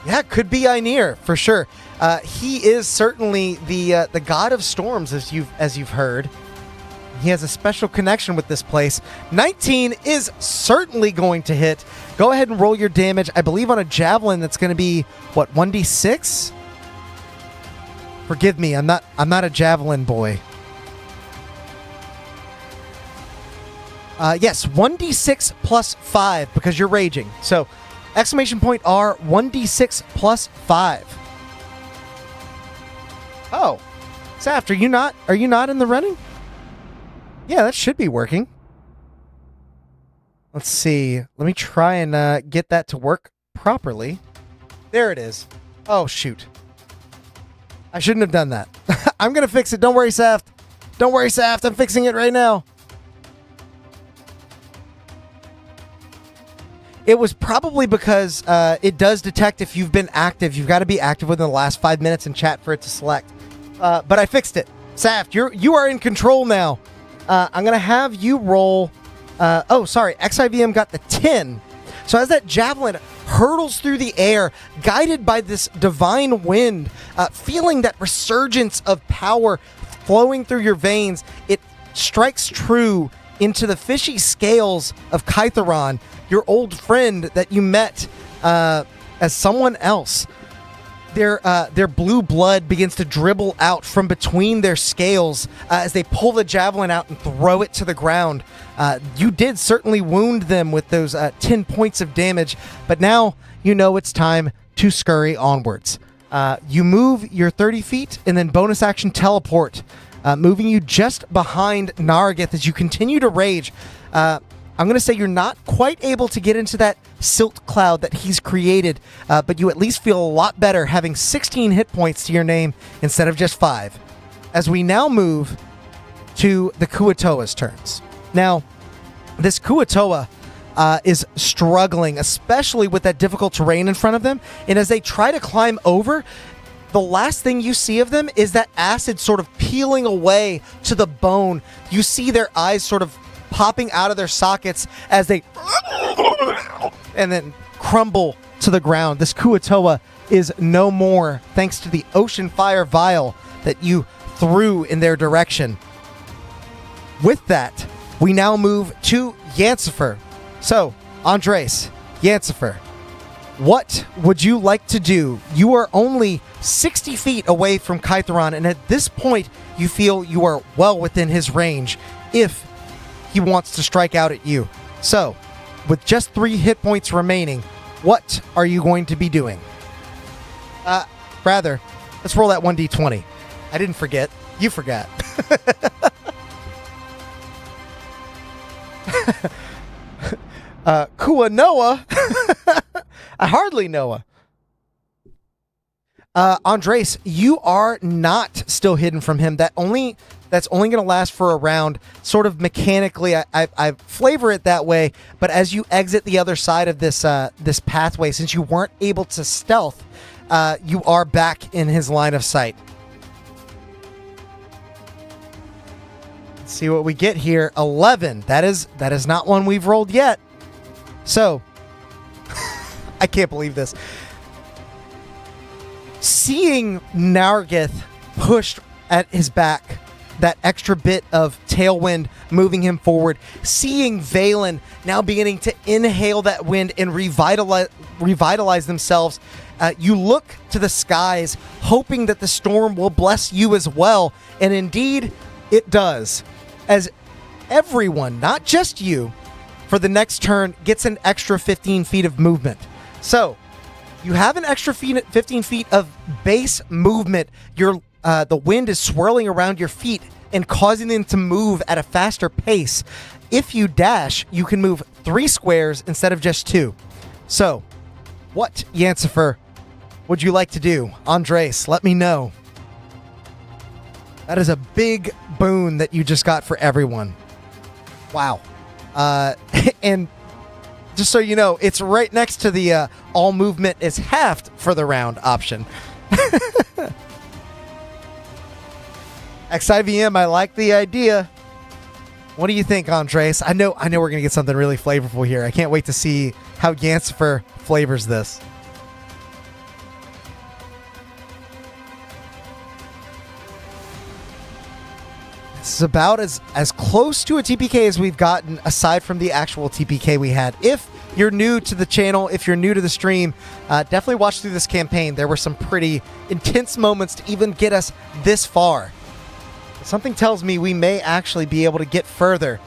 Yeah, it could be Einir for sure. He is certainly the god of storms, as you've heard. He has a special connection with this place. 19 is certainly going to hit. Go ahead and roll your damage. I believe on a javelin that's going to be what, 1d6? Forgive me, I'm not a javelin boy. Yes, 1d6 plus 5 because you're raging. So, exclamation point R, 1d6 plus 5. Oh, Saft, are you not in the running? Yeah, that should be working. Let's see. Let me try and get that to work properly. There it is. Oh, shoot. I shouldn't have done that. I'm going to fix it. Don't worry, Saft. Don't worry, Saft. I'm fixing it right now. It was probably because it does detect if you've been active. You've got to be active within the last 5 minutes in chat for it to select. But I fixed it. Saft, you are in control now. I'm going to have you roll... XIVM got the 10. So as that javelin hurtles through the air, guided by this divine wind, feeling that resurgence of power flowing through your veins, it strikes true into the fishy scales of Kytheron, your old friend that you met as someone else. Their blue blood begins to dribble out from between their scales as they pull the javelin out and throw it to the ground. You did certainly wound them with those 10 points of damage, but now you know it's time to scurry onwards. You move your 30 feet and then bonus action teleport, moving you just behind Nargith as you continue to rage. I'm going to say you're not quite able to get into that silt cloud that he's created, but you at least feel a lot better having 16 hit points to your name instead of just 5. As we now move to the Kuatoa's turns. Now, this Kuatoa is struggling, especially with that difficult terrain in front of them, and as they try to climb over, the last thing you see of them is that acid sort of peeling away to the bone. You see their eyes sort of popping out of their sockets as they and then crumble to the ground. This Kuatoa is no more thanks to the ocean fire vial that you threw in their direction. With that, we now move to Yancifer. So, Andres, Yancifer, what would you like to do? You are only 60 feet away from Kytheron, and at this point, you feel you are well within his range if he wants to strike out at you. So, with just 3 hit points remaining, what are you going to be doing? Let's roll that 1d20. I didn't forget. You forgot. Kua Noah. I hardly Noah. Andres, you are not still hidden from him. That's only going to last for a round. Sort of mechanically, I flavor it that way. But as you exit the other side of this pathway, since you weren't able to stealth, you are back in his line of sight. See what we get here. 11. That is not one we've rolled yet. So, I can't believe this. Seeing Nargith pushed at his back, that extra bit of tailwind moving him forward, seeing Valen now beginning to inhale that wind and revitalize themselves, you look to the skies, hoping that the storm will bless you as well, and indeed, it does. As everyone, not just you, for the next turn, gets an extra 15 feet of movement. So, you have an extra 15 feet of base movement. The wind is swirling around your feet and causing them to move at a faster pace. If you dash, you can move 3 squares instead of just 2. So, what, Yancifer, would you like to do? Andres, let me know. That is a big boon that you just got for everyone. Wow. And just so you know, it's right next to the all movement is halved for the round option. XIVM, I like the idea. What do you think, Andres? I know we're going to get something really flavorful here. I can't wait to see how Yancifer flavors this. This is about as close to a TPK as we've gotten, aside from the actual TPK we had. If you're new to the channel, if you're new to the stream, definitely watch through this campaign. There were some pretty intense moments to even get us this far. Something tells me we may actually be able to get further.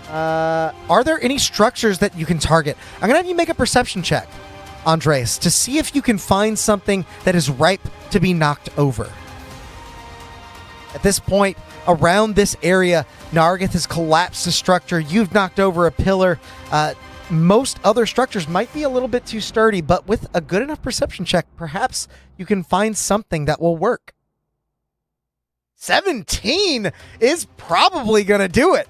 Are there any structures that you can target? I'm going to have you make a perception check, Andres, to see if you can find something that is ripe to be knocked over. At this point, around this area, Nargith has collapsed the structure. You've knocked over a pillar. Most other structures might be a little bit too sturdy, but with a good enough perception check, perhaps you can find something that will work. 17 is probably going to do it.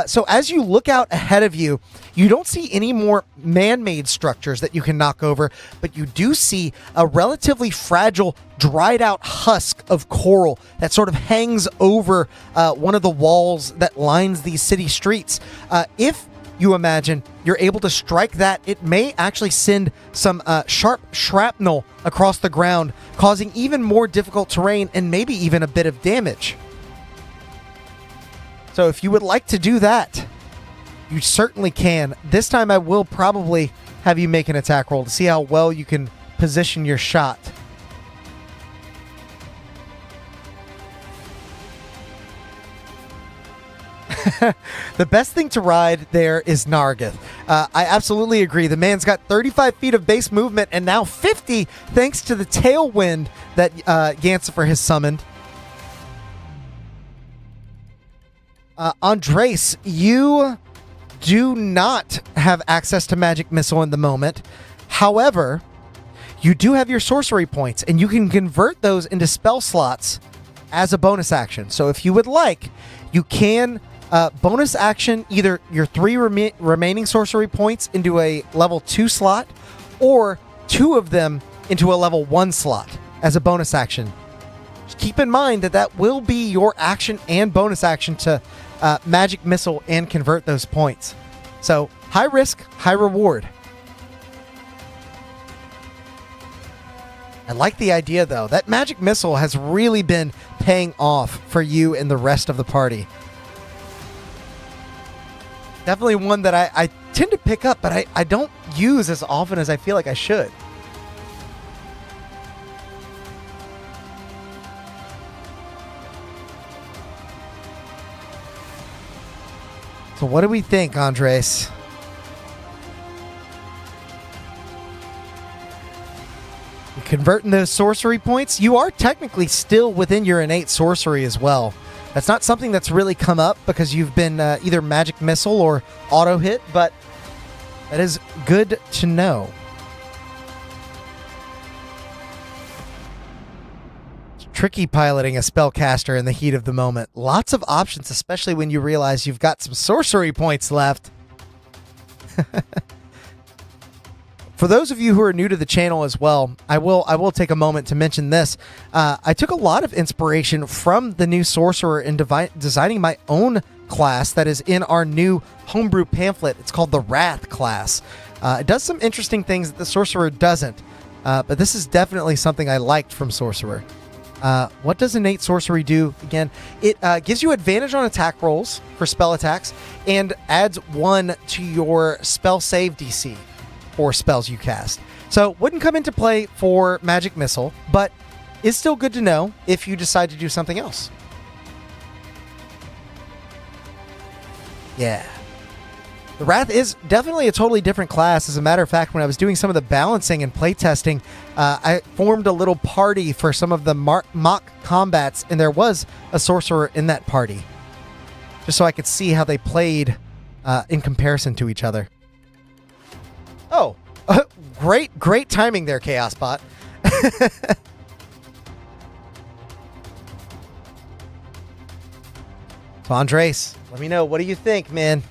So as you look out ahead of you, you don't see any more man-made structures that you can knock over, but you do see a relatively fragile, dried-out husk of coral that sort of hangs over one of the walls that lines these city streets. If you imagine you're able to strike that, it may actually send some sharp shrapnel across the ground, causing even more difficult terrain and maybe even a bit of damage. So if you would like to do that, you certainly can. This time I will probably have you make an attack roll to see how well you can position your shot. The best thing to ride there is Nargith. I absolutely agree. The man's got 35 feet of base movement and now 50 thanks to the tailwind that Yancifer has summoned. Andres, you do not have access to Magic Missile in the moment. However, you do have your sorcery points, and you can convert those into spell slots as a bonus action. So if you would like, you can bonus action either your 3 remaining sorcery points into a level 2 slot, or 2 of them into a level 1 slot as a bonus action. Just keep in mind that that will be your action and bonus action to Magic Missile and convert those points. So high risk, high reward. I like the idea, though. That Magic Missile has really been paying off for you and the rest of the party. Definitely one that I tend to pick up, but I don't use as often as I feel like I should. So what do we think, Andres? You're converting those sorcery points. You are technically still within your innate sorcery as well. That's not something that's really come up because you've been either Magic Missile or auto hit, but that is good to know. It's tricky piloting a spellcaster in the heat of the moment. Lots of options, especially when you realize you've got some sorcery points left. For those of you who are new to the channel as well, I will take a moment to mention this. I took a lot of inspiration from the new sorcerer in designing my own class that is in our new homebrew pamphlet. It's called the Wrath class. It does some interesting things that the sorcerer doesn't, but this is definitely something I liked from sorcerer. What does innate sorcery do again? It gives you advantage on attack rolls for spell attacks and adds 1 to your spell save DC for spells you cast. So wouldn't come into play for magic missile, but is still good to know if you decide to do something else. Yeah. The Wrath is definitely a totally different class. As a matter of fact, when I was doing some of the balancing and playtesting, I formed a little party for some of the mock combats, and there was a sorcerer in that party, just so I could see how they played in comparison to each other. Oh, great timing there, Chaosbot. So, Andres, let me know. What do you think, man?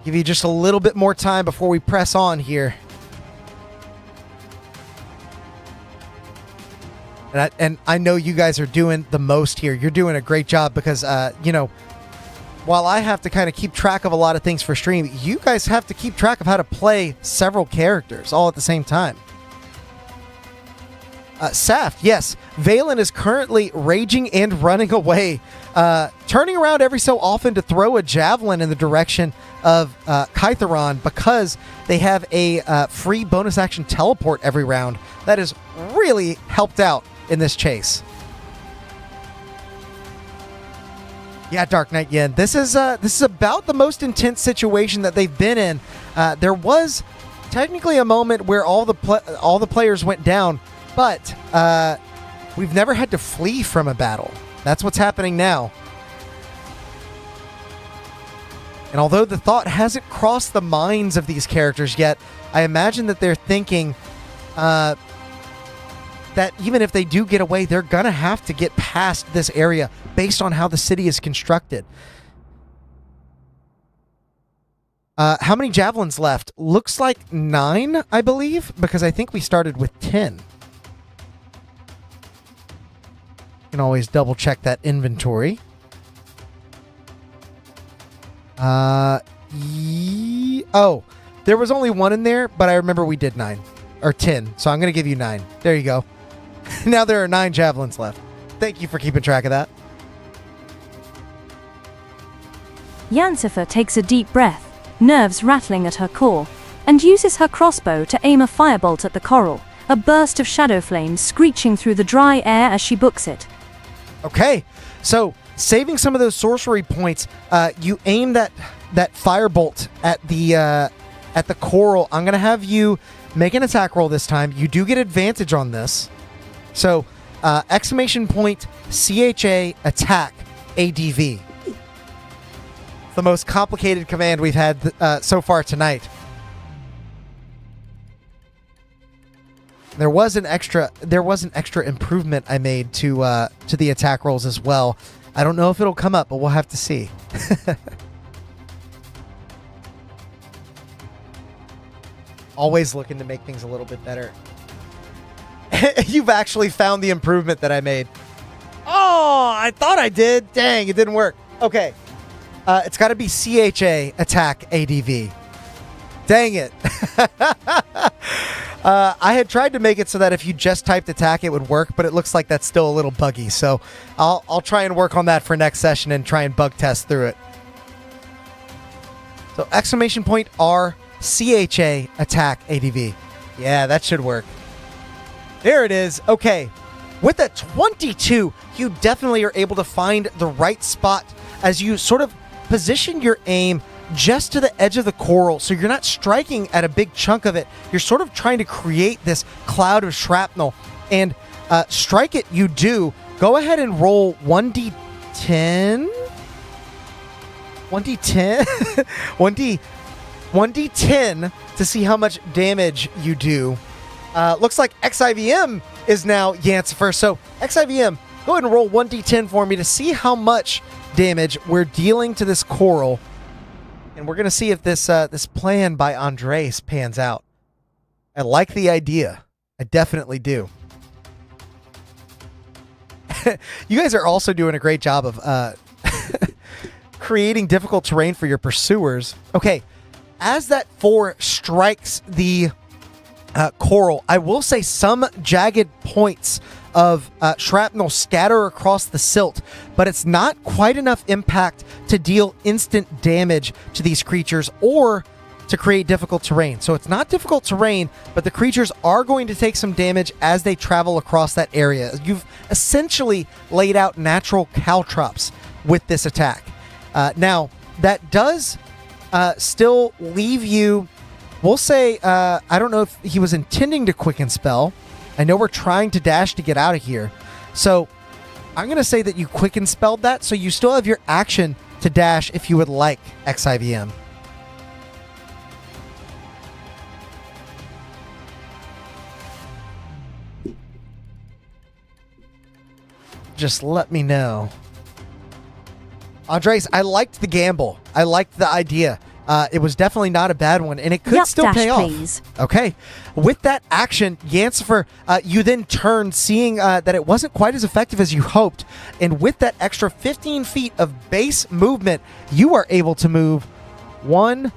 Give you just a little bit more time before we press on here. And I know you guys are doing the most here. You're doing a great job because, while I have to kind of keep track of a lot of things for stream, you guys have to keep track of how to play several characters all at the same time. Saft, yes. Valen is currently raging and running away, turning around every so often to throw a javelin in the direction of Kytheron because they have a free bonus action teleport every round. That has really helped out in this chase. Yeah, Dark Knight Yen. This is about the most intense situation that they've been in. There was technically a moment where all the players went down, but we've never had to flee from a battle. That's what's happening now. And although the thought hasn't crossed the minds of these characters yet, I imagine that they're thinking that even if they do get away, they're going to have to get past this area based on how the city is constructed. How many javelins left? Looks like 9, I believe, because I think we started with 10. You can always double check that inventory. Oh, there was only 1 in there, but I remember we did 9 or 10, so I'm going to give you 9. There you go. Now there are 9 javelins left. Thank you for keeping track of that. Yancifer takes a deep breath, nerves rattling at her core, and uses her crossbow to aim a firebolt at the coral, a burst of shadow flames screeching through the dry air as she books it. Okay, so saving some of those sorcery points, you aim that firebolt at the coral. I'm going to have you make an attack roll this time. You do get advantage on this. So, exclamation point, CHA, attack, ADV. The most complicated command we've had so far tonight. There was an extra improvement I made to the attack rolls as well. I don't know if it'll come up, but we'll have to see. Always looking to make things a little bit better. You've actually found the improvement that I made. Oh, I thought I did. Dang, it didn't work. Okay. It's got to be CHA, attack, ADV. Dang it. I had tried to make it so that if you just typed attack, it would work, but it looks like that's still a little buggy. So I'll try and work on that for next session and try and bug test through it. So exclamation point R, CHA, attack, ADV. Yeah, that should work. There it is. Okay. With a 22, you definitely are able to find the right spot as you sort of position your aim just to the edge of the coral, so you're not striking at a big chunk of it. You're sort of trying to create this cloud of shrapnel, and strike it you do. Go ahead and roll 1d10. 1d10? 1d10 to see how much damage you do. Looks like XIVM is now Yancifer. So XIVM, go ahead and roll 1d10 for me to see how much damage we're dealing to this coral. And we're going to see if this plan by Andres pans out. I like the idea. I definitely do. You guys are also doing a great job of creating difficult terrain for your pursuers. Okay, as that 4 strikes the coral, I will say some jagged points of shrapnel scatter across the silt, but it's not quite enough impact to deal instant damage to these creatures or to create difficult terrain. So it's not difficult terrain, but the creatures are going to take some damage as they travel across that area. You've essentially laid out natural caltrops with this attack. Now, that does still leave you, we'll say, I don't know if he was intending to quicken spell. I know we're trying to dash to get out of here. So I'm going to say that you quicken spelled that, so you still have your action to dash if you would like, XIVM. Just let me know. Andres, I liked the gamble. I liked the idea. It was definitely not a bad one, and it could still pay off. Please. Okay. With that action, Yancifer, you then turn, seeing that it wasn't quite as effective as you hoped, and with that extra 15 feet of base movement, you are able to move 1,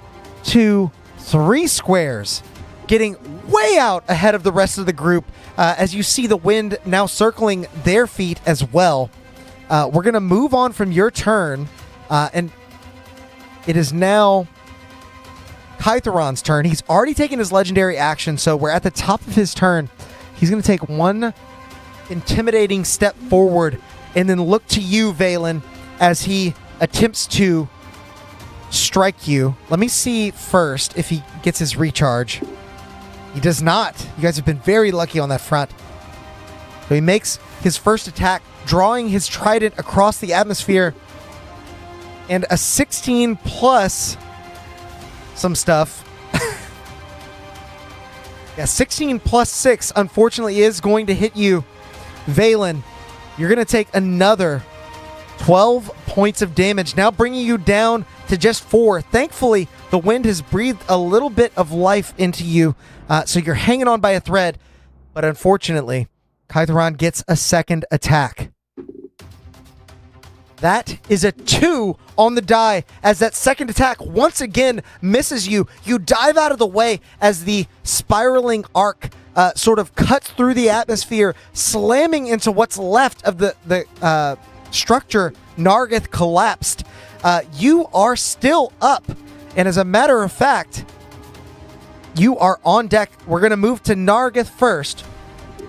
2, 3 squares, getting way out ahead of the rest of the group as you see the wind now circling their feet as well. We're going to move on from your turn, and it is now Kytheron's turn. He's already taken his legendary action, so we're at the top of his turn. He's going to take one intimidating step forward and then look to you, Valen, as he attempts to strike you. Let me see first if he gets his recharge. He does not. You guys have been very lucky on that front. So he makes his first attack, drawing his trident across the atmosphere, and a 16 plus some stuff. Yeah, 16 plus 6 unfortunately is going to hit you, Valen. You're going to take another 12 points of damage, now bringing you down to just 4. Thankfully, the wind has breathed a little bit of life into you, so you're hanging on by a thread, but unfortunately, Kytheron gets a second attack. That is a 2 on the die as that second attack once again misses you. You dive out of the way as the spiraling arc sort of cuts through the atmosphere, slamming into what's left of the structure. Nargith collapsed. You are still up, and as a matter of fact, you are on deck. We're going to move to Nargith first.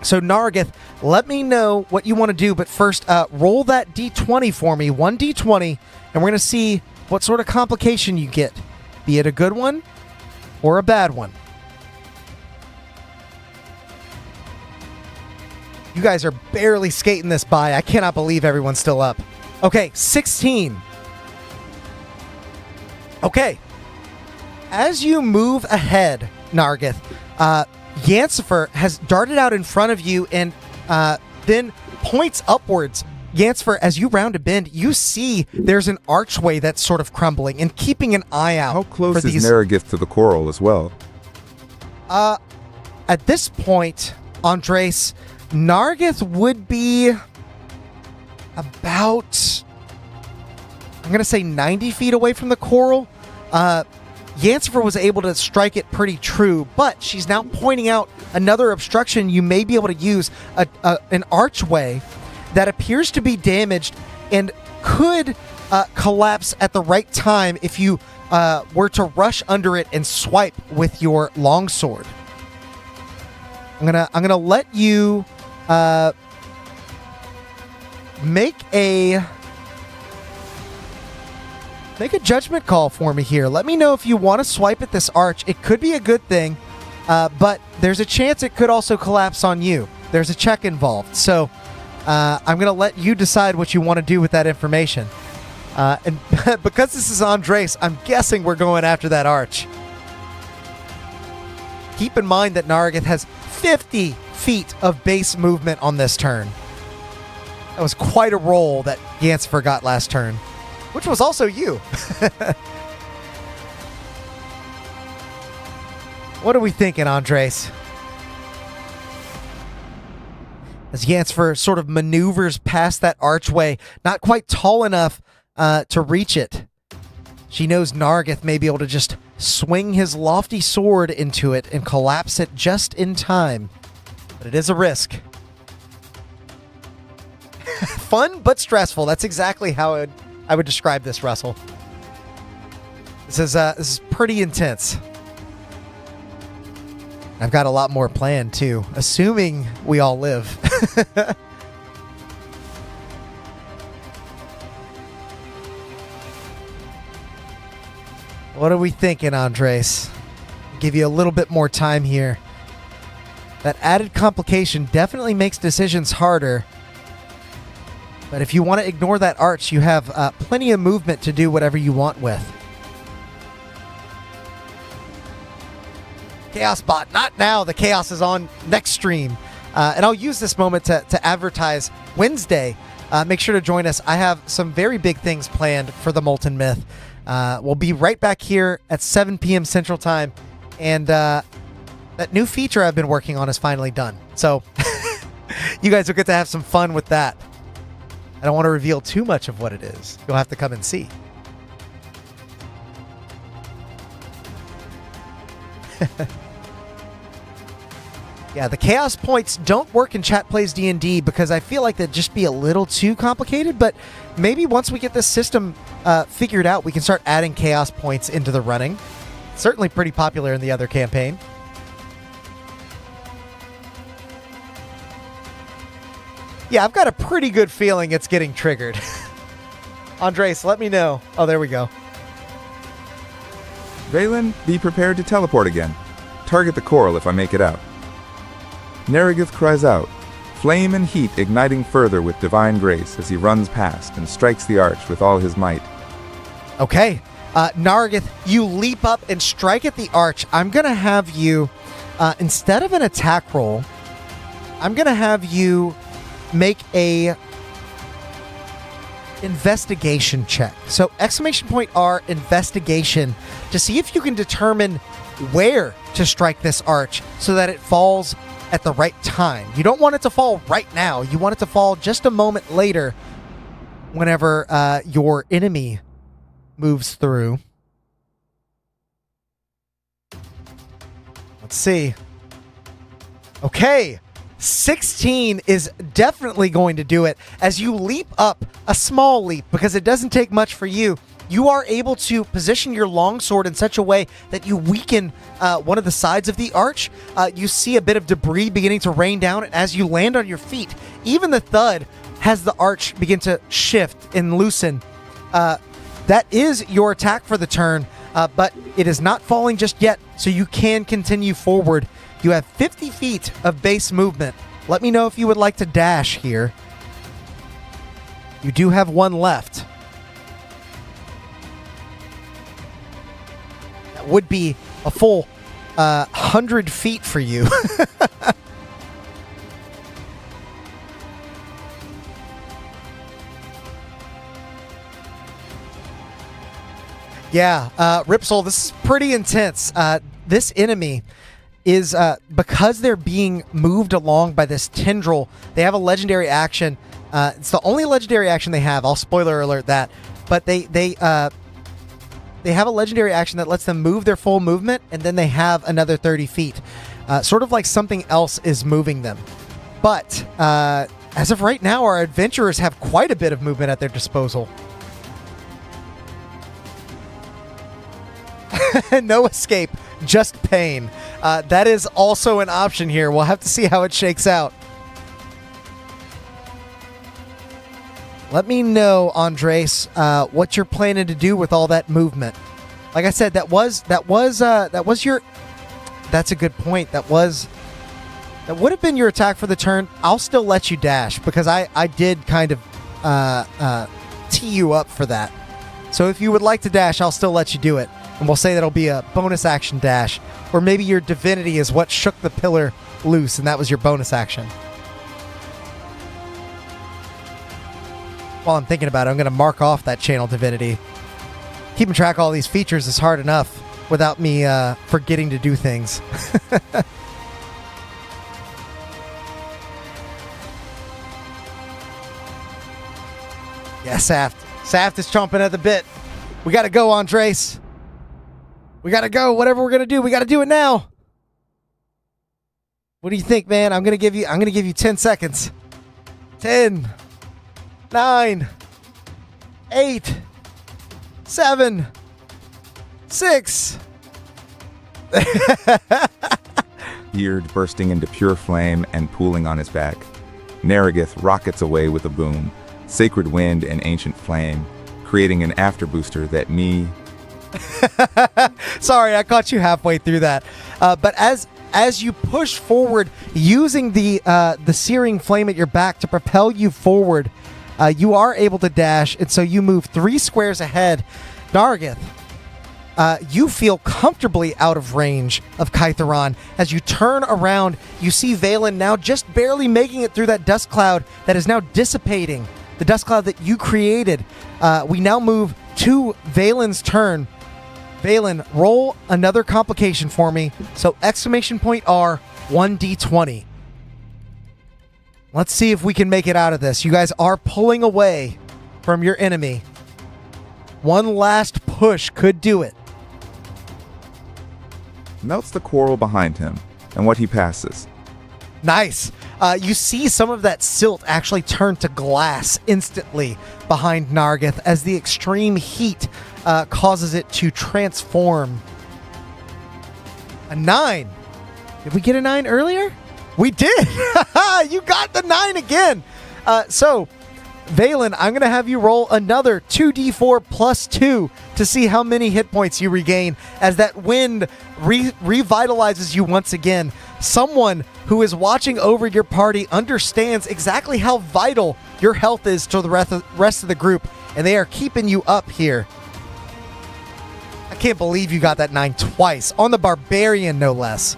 So Nargith, let me know what you want to do, but first, roll that d20 for me, 1 d20, and we're going to see what sort of complication you get, be it a good one or a bad one. You guys are barely skating this by. I cannot believe everyone's still up. Okay, 16. Okay. As you move ahead, Nargith, Yancifer has darted out in front of you and then points upwards. Yancifer, as you round a bend, you see there's an archway that's sort of crumbling, and keeping an eye out. How close for is these... Nerethys to the coral as well? At this point, Andres, Nargith would be about, I'm going to say 90 feet away from the coral. Yancifer was able to strike it pretty true, but she's now pointing out another obstruction you may be able to use, an archway that appears to be damaged and could collapse at the right time if you were to rush under it and swipe with your longsword. I'm gonna let you make a judgment call for me here. Let me know if you want to swipe at this arch. It could be a good thing, but there's a chance it could also collapse on you. There's a check involved. So I'm going to let you decide what you want to do with that information. And because this is Andres, I'm guessing we're going after that arch. Keep in mind that Nargith has 50 feet of base movement on this turn. That was quite a roll that Yancifer got last turn, which was also you. What are we thinking, Andres? as Yancfer sort of maneuvers past that archway, not quite tall enough to reach it. She knows Nargith may be able to just swing his lofty sword into it and collapse it just in time. But it is a risk. Fun, but stressful. That's exactly how I would describe this, Russell. This is pretty intense. I've got a lot more planned, too, assuming we all live. What are we thinking, Andres? Give you a little bit more time here. That added complication definitely makes decisions harder. But if you want to ignore that arch, you have plenty of movement to do whatever you want with. Chaos bot, not now. The chaos is on next stream. And I'll use this moment to advertise Wednesday. Make sure to join us. I have some very big things planned for the Molten Myth. We'll be right back here at 7 p.m. Central Time. And that new feature I've been working on is finally done. So you guys will get to have some fun with that. I don't want to reveal too much of what it is. You'll have to come and see. Yeah, the chaos points don't work in Chat Plays D&D because I feel like that'd just be a little too complicated, but maybe once we get this system figured out, we can start adding chaos points into the running. Certainly pretty popular in the other campaign. Yeah, I've got a pretty good feeling it's getting triggered. Andres, let me know. Oh, there we go. Valen, be prepared to teleport again. Target the coral if I make it out. Nerethys cries out, flame and heat igniting further with divine grace as he runs past and strikes the arch with all his might. Okay. Nargith, you leap up and strike at the arch. I'm going to have you, instead of an attack roll, I'm going to have you make a investigation check. So !R investigation to see if you can determine where to strike this arch so that it falls at the right time. You don't want it to fall right now. You want it to fall just a moment later whenever your enemy moves through. Let's see. Okay. 16 is definitely going to do it. As you leap up, a small leap, because it doesn't take much for you, you are able to position your longsword in such a way that you weaken one of the sides of the arch. You see a bit of debris beginning to rain down, and as you land on your feet, even the thud has the arch begin to shift and loosen. That is your attack for the turn, but it is not falling just yet, so you can continue forward. You have 50 feet of base movement. Let me know if you would like to dash here. You do have one left. That would be a full 100 feet for you. Yeah, Ripsol, this is pretty intense. This enemy is, because they're being moved along by this tendril, they have a legendary action. It's the only legendary action they have. I'll spoiler alert that. But they have a legendary action that lets them move their full movement, and then they have another 30 feet. Sort of like something else is moving them. But as of right now, our adventurers have quite a bit of movement at their disposal. No escape, just pain. That is also an option here. We'll have to see how it shakes out. Let me know, Andres, what you're planning to do with all that movement. Like I said, that was your. That's a good point. That would have been your attack for the turn. I'll still let you dash because I did kind of tee you up for that. So if you would like to dash, I'll still let you do it. And we'll say that'll be a bonus action dash. Or maybe your divinity is what shook the pillar loose, and that was your bonus action. While I'm thinking about it, I'm going to mark off that channel divinity. Keeping track of all these features is hard enough without me forgetting to do things. Yeah, Saft. Saft is chomping at the bit. We got to go, Andres. We got to go. Whatever we're going to do, we got to do it now. What do you think, man? I'm going to give you 10 seconds. 10, 9, 8, 7, 6. Beard bursting into pure flame and pooling on his back. Nerethys rockets away with a boom, sacred wind and ancient flame, creating an after booster that me... Sorry, I caught you halfway through that. But as you push forward, using the searing flame at your back to propel you forward, you are able to dash, and so you move 3 squares ahead. Nerethys, you feel comfortably out of range of Kytheron. As you turn around, you see Valen now just barely making it through that dust cloud that is now dissipating. The dust cloud that you created. We now move to Valen's turn. Valen, roll another complication for me. So exclamation point R, 1d20. Let's see if we can make it out of this. You guys are pulling away from your enemy. One last push could do it. Melts the coral behind him and what he passes. Nice. You see some of that silt actually turn to glass instantly behind Nerethys as the extreme heat causes it to transform. A 9. Did we get a 9 earlier? We did. You got the 9 again. So, Valen, I'm going to have you roll another 2d4 plus 2 to see how many hit points you regain as that wind revitalizes you once again. Someone who is watching over your party understands exactly how vital your health is to the rest of the group, and they are keeping you up here. I can't believe you got that 9 twice, on the Barbarian no less.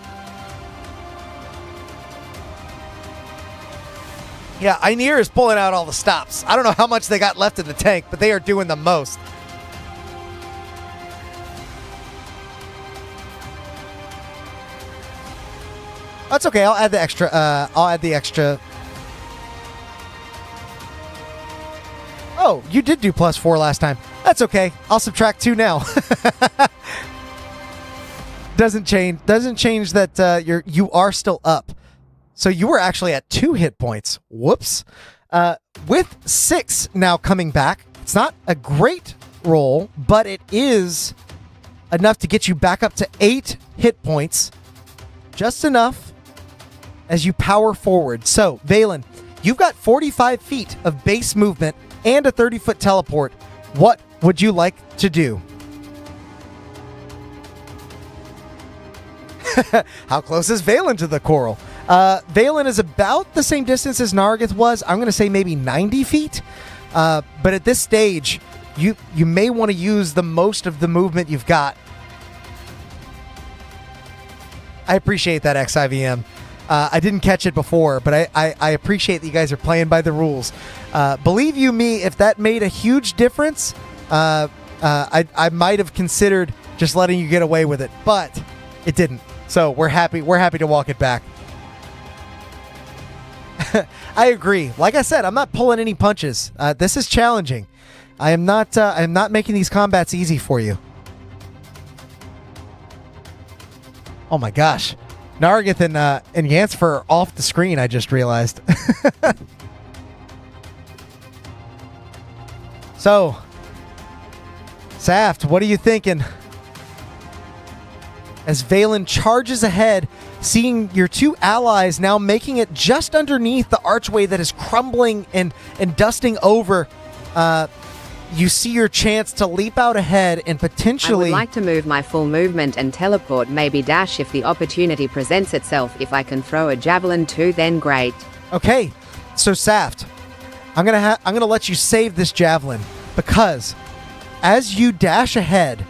Yeah, Einir is pulling out all the stops. I don't know how much they got left in the tank, but they are doing the most. That's okay. I'll add the extra. Oh, you did do +4 last time. That's okay. I'll subtract 2 now. Doesn't change that you are still up. So you were actually at 2 hit points. Whoops. With 6 now coming back, it's not a great roll, but it is enough to get you back up to 8 hit points. Just enough as you power forward. So, Valen, you've got 45 feet of base movement and a 30-foot teleport. What would you like to do? How close is Valen to the coral? Valen is about the same distance as Nerethys was. I'm going to say maybe 90 feet. But at this stage, you may want to use the most of the movement you've got. I appreciate that, XIVM. I didn't catch it before, but I appreciate that you guys are playing by the rules. Believe you me, if that made a huge difference, I might have considered just letting you get away with it, but it didn't. So we're happy to walk it back. I agree. Like I said, I'm not pulling any punches. This is challenging. I'm not making these combats easy for you. Oh my gosh. Nerethys and Yancfer are off the screen, I just realized. So, Saft, what are you thinking? As Valen charges ahead, seeing your 2 allies now making it just underneath the archway that is crumbling and dusting over, you see your chance to leap out ahead and potentially... I would like to move my full movement and teleport, maybe dash if the opportunity presents itself. If I can throw a javelin too, then great. Okay, so Saft, I'm gonna let you save this javelin, because as you dash ahead,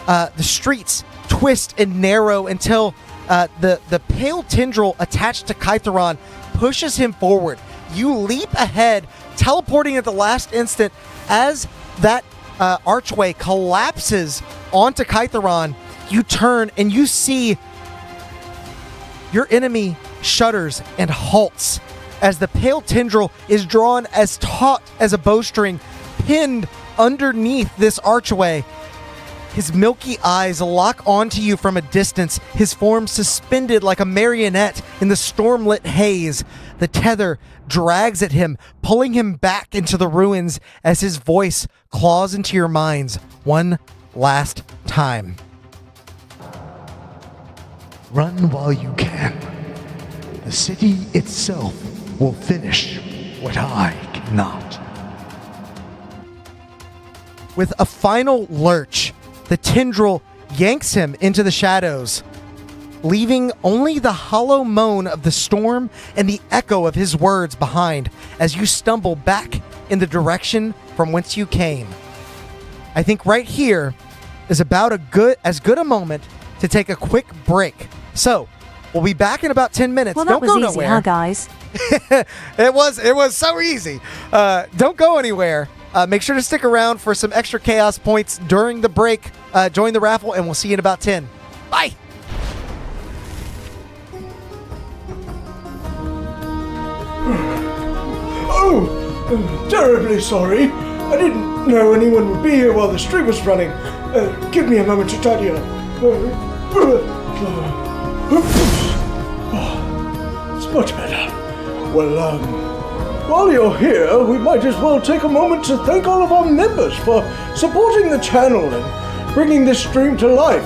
the streets twist and narrow until the pale tendril attached to Kytheron pushes him forward. You leap ahead, teleporting at the last instant as that archway collapses onto Kytheron. You turn and you see your enemy shudders and halts as the pale tendril is drawn as taut as a bowstring, pinned underneath this archway. His milky eyes lock onto you from a distance, his form suspended like a marionette in the stormlit haze. The tether drags at him, pulling him back into the ruins as his voice claws into your minds one last time. Run while you can. The city itself will finish what I cannot. With a final lurch, the tendril yanks him into the shadows, leaving only the hollow moan of the storm and the echo of his words behind as you stumble back in the direction from whence you came. I think right here is about as good a moment to take a quick break. So, we'll be back in about 10 minutes. Well, Don't that was go easy, nowhere. huh, guys? It was so easy. Don't go anywhere. Make sure to stick around for some extra chaos points during the break. Join the raffle, and we'll see you in about 10. Bye. Oh, terribly sorry. I didn't know anyone would be here while the stream was running. Give me a moment to tidy up. It's much better. Well, while you're here, we might as well take a moment to thank all of our members for supporting the channel and bringing this stream to life.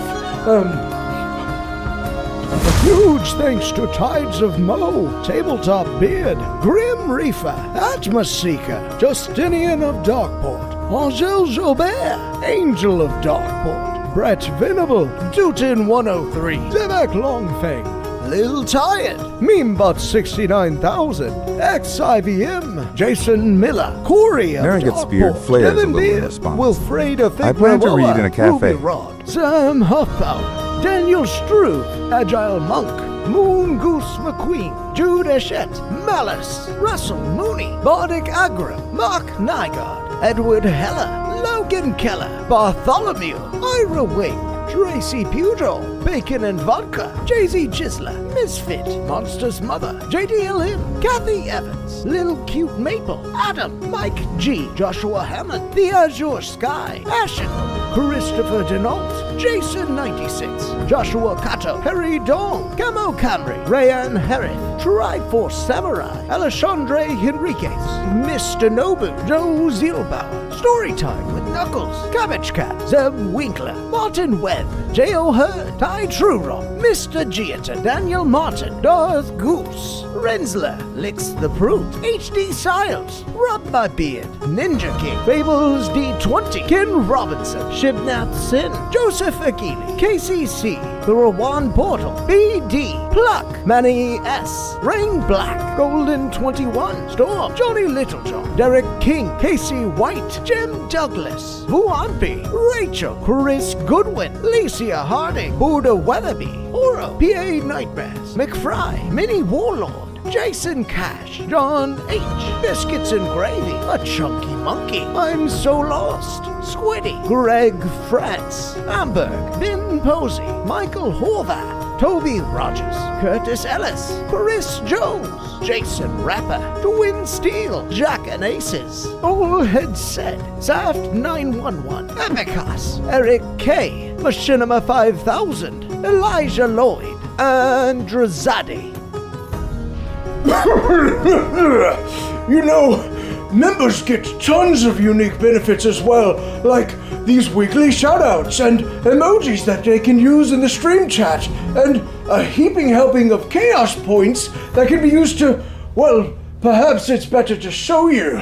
A huge thanks to Tides of Mo, Tabletop Beard, Grim Reaper, Atmos Seeker, Justinian of Darkport, Angel Jobert, Angel of Darkport, Brett Venable, Dutin 103, Zebek Longfang, Lil Tired, Memebot 69000, XIVM, Jason Miller, Corey of Nerethys' Darkport, beard flares a Devin little in Beard, response. Wilfreda I plan to read in a cafe. Ruby Rod, Sam Huffpower, Daniel Struve, Agile Monk, Moon Goose McQueen, Jude Eshett, Malice, Russell Mooney, Bardic Agra, Mark Nygaard, Edward Heller, Logan Keller, Bartholomew, Ira Wing, Tracy Pudol, Bacon and Vodka, Jay-Z Chisler, Misfit, Monster's Mother, JDLM, Kathy Evans, Lil Cute Maple, Adam, Mike G, Joshua Hammond, The Azure Sky, Ashen, Christopher Denault, Jason 96, Joshua Kato, Harry Dong, Camo Camry, Rayan Harris, Triforce Samurai, Alexandre Henriquez, Mr. Nobu, Joe Zielbauer, Storytime with Knuckles, Cabbage Cat, Zeb Winkler, Martin Webb, J.O. Hurd, Ty Truerock, Mr. Giata, Daniel Martin, Darth Goose, Rensler, Licks the Prute, H.D. Siles, Rub My Beard, Ninja King, Fables D20, Ken Robinson, Shibnath Sin, Joseph Akili, KCC, The Rawan Portal, B.D., Pluck, Manny S., Rain Black, Golden 21, Storm, Johnny Littlejohn, Derek King, Casey White, Jim Douglas, Vuampi, Rachel, Chris Goodwin, Licia Harding, Buddha Weatherby, Oro, P.A. Nightmares, McFry, Mini Warlord, Jason Cash, John H., Biscuits and Gravy, A Chunky Monkey, I'm So Lost, Squiddy, Greg Frantz, Amberg, Ben Posey, Michael Horvath, Toby Rogers, Curtis Ellis, Chris Jones, Jason Rapper, Twin Steel, Jack and Aces, Allhead Said, Saft 911, Epicos, Eric K, Machinima 5000, Elijah Lloyd, and Drazadi. You know, members get tons of unique benefits as well, like these weekly shoutouts and emojis that they can use in the stream chat, and a heaping helping of chaos points that can be used to, well, perhaps it's better to show you.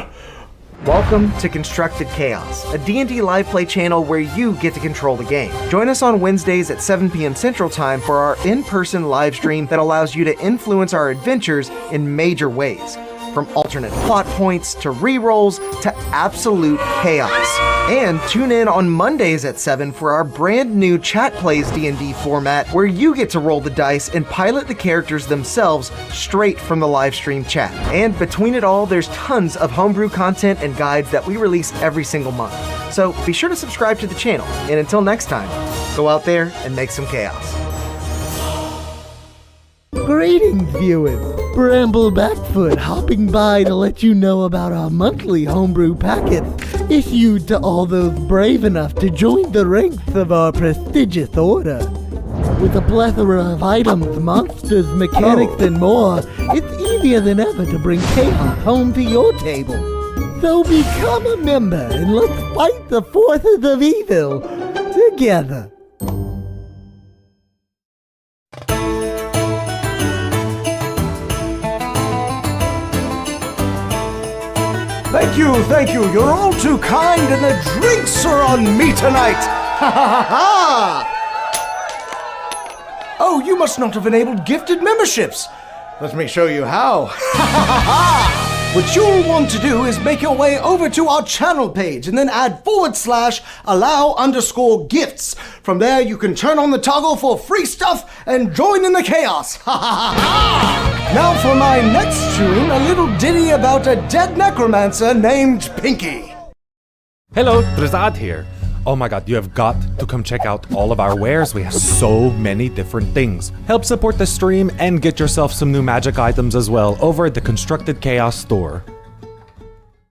Welcome to Constructed Chaos, a D&D live play channel where you get to control the game. Join us on Wednesdays at 7 p.m. Central Time for our in-person live stream that allows you to influence our adventures in major ways, from alternate plot points to rerolls to absolute chaos. And tune in on Mondays at 7 for our brand new Chat Plays D&D format where you get to roll the dice and pilot the characters themselves straight from the live stream chat. And between it all, there's tons of homebrew content and guides that we release every single month. So be sure to subscribe to the channel. And until next time, go out there and make some chaos. Greetings, viewers. Bramble Backfoot hopping by to let you know about our monthly homebrew packets issued to all those brave enough to join the ranks of our prestigious order. With a plethora of items, monsters, mechanics, and more, it's easier than ever to bring chaos home to your table. So become a member and let's fight the forces of evil together. Thank you. You're all too kind, and the drinks are on me tonight. Ha ha ha ha! Oh, you must not have enabled gifted memberships. Let me show you how. Ha ha ha ha! What you'll want to do is make your way over to our channel page and then add /allow_gifts. From there, you can turn on the toggle for free stuff and join in the chaos. Ha ha ha ha! Now for my next tune, a little ditty about a dead necromancer named Pinky. Hello, Drazad here. Oh my god, you have got to come check out all of our wares. We have so many different things. Help support the stream and get yourself some new magic items as well over at the Constructed Chaos store.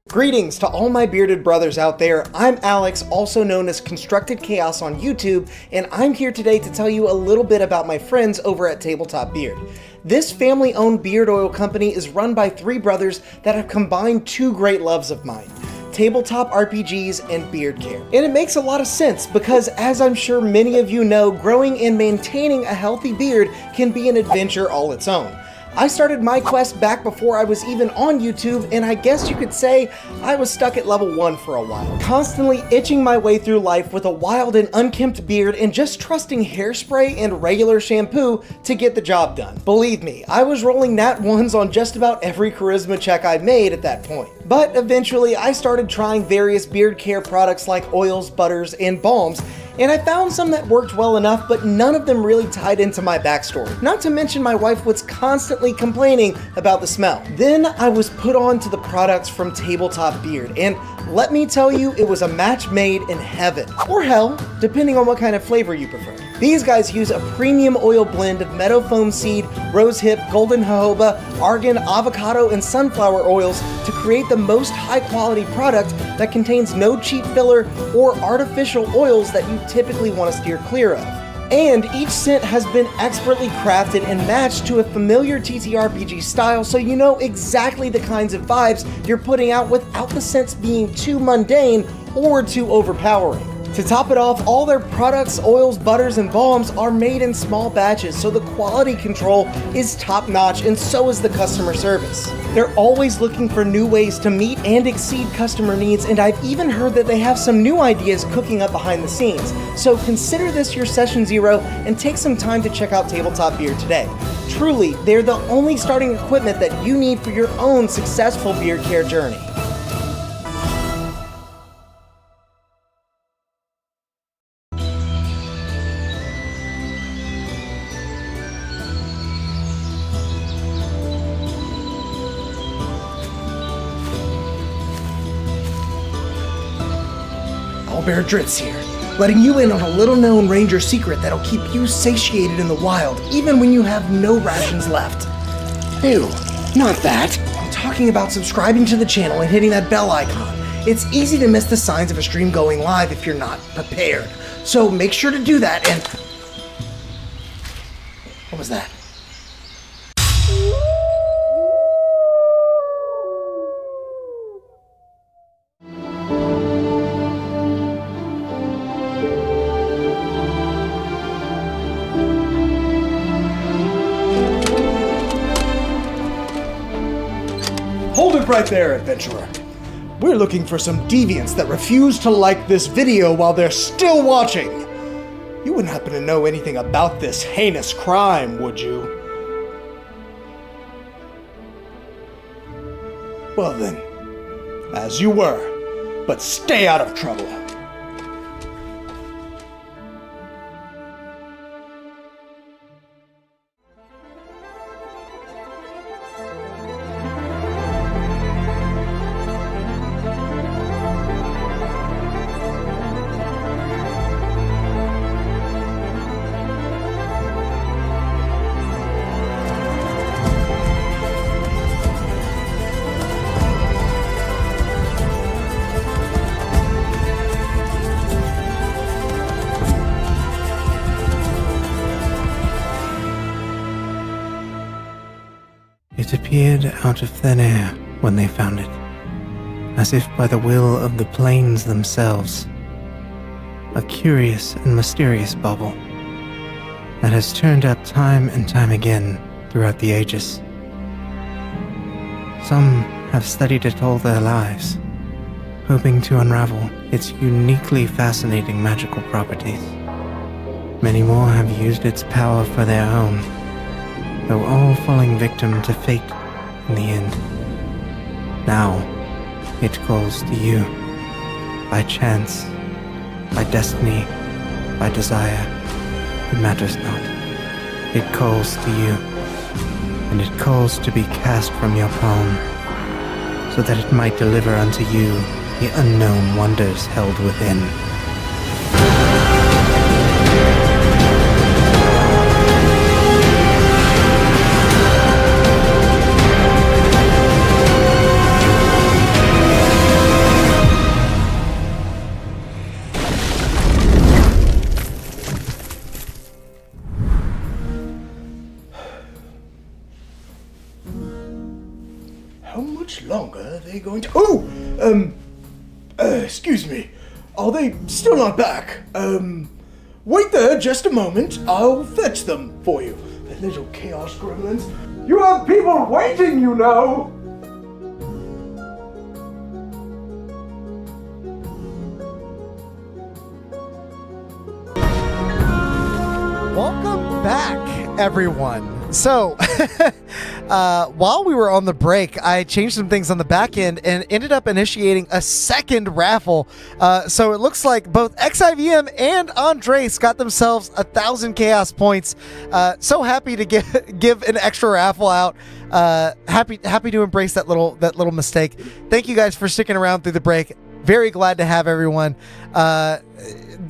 Greetings to all my bearded brothers out there. I'm Alex, also known as Constructed Chaos on YouTube, and I'm here today to tell you a little bit about my friends over at Tabletop Beard. This family-owned beard oil company is run by three brothers that have combined two great loves of mine: tabletop RPGs and beard care. And it makes a lot of sense because, as I'm sure many of you know, growing and maintaining a healthy beard can be an adventure all its own. I started my quest back before I was even on YouTube, and I guess you could say I was stuck at level 1 for a while, constantly itching my way through life with a wild and unkempt beard and just trusting hairspray and regular shampoo to get the job done. Believe me, I was rolling nat 1s on just about every charisma check I made at that point. But eventually I started trying various beard care products like oils, butters, and balms, and I found some that worked well enough, but none of them really tied into my backstory. Not to mention my wife was constantly complaining about the smell. Then I was put on to the products from Tabletop Beard, and let me tell you, it was a match made in heaven. Or hell, depending on what kind of flavor you prefer. These guys use a premium oil blend of meadow foam seed, rosehip, golden jojoba, argan, avocado, and sunflower oils to create the most high-quality product that contains no cheap filler or artificial oils that you typically want to steer clear of. And each scent has been expertly crafted and matched to a familiar TTRPG style, so you know exactly the kinds of vibes you're putting out without the scents being too mundane or too overpowering. To top it off, all their products, oils, butters, and balms are made in small batches, so the quality control is top-notch, and so is the customer service. They're always looking for new ways to meet and exceed customer needs, and I've even heard that they have some new ideas cooking up behind the scenes. So consider this your session 0 and take some time to check out Tabletop Beard today. Truly, they're the only starting equipment that you need for your own successful beard care journey. Owlbear Dritz here, letting you in on a little-known ranger secret that'll keep you satiated in the wild, even when you have no rations left. Ew, not that. I'm talking about subscribing to the channel and hitting that bell icon. It's easy to miss the signs of a stream going live if you're not prepared. So make sure to do that and... What was that? Hold it right there, adventurer. We're looking for some deviants that refuse to like this video while they're still watching. You wouldn't happen to know anything about this heinous crime, would you? Well then, as you were, but stay out of trouble. It appeared out of thin air when they found it, as if by the will of the plains themselves. A curious and mysterious bauble that has turned up time and time again throughout the ages. Some have studied it all their lives, hoping to unravel its uniquely fascinating magical properties. Many more have used its power for their own, though all falling victim to fate in the end. Now, it calls to you, by chance, by destiny, by desire, it matters not. It calls to you, and it calls to be cast from your palm, so that it might deliver unto you the unknown wonders held within. How much longer are they going to... excuse me. Are they still not back? Wait there just a moment. I'll fetch them for you. The little chaos gremlins. You have people waiting, you know! Welcome back, everyone. So, while we were on the break, I changed some things on the back end and ended up initiating a second raffle. So it looks like both XIVM and Andres got themselves 1,000 chaos points. So happy to give an extra raffle out. Happy to embrace that little mistake. Thank you guys for sticking around through the break. Very glad to have everyone.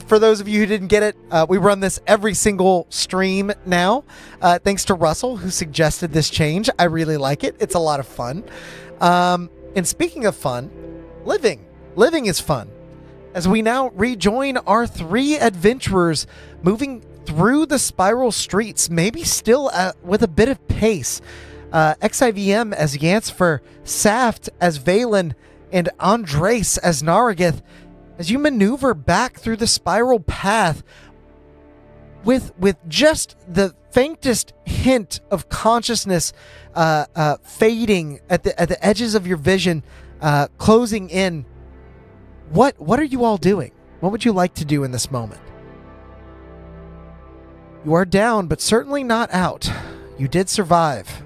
For those of you who didn't get it, we run this every single stream now. Thanks to Russell, who suggested this change. I really like it. It's a lot of fun. And speaking of fun, living is fun. As we now rejoin our 3 adventurers moving through the spiral streets, maybe still with a bit of pace. XIVM as Yansfer, Saft as Valen, and Andres as Naragith, as you maneuver back through the spiral path with just the faintest hint of consciousness fading at the edges of your vision, closing in. What are you all doing? What would you like to do in this moment? You are down, but certainly not out. You did survive.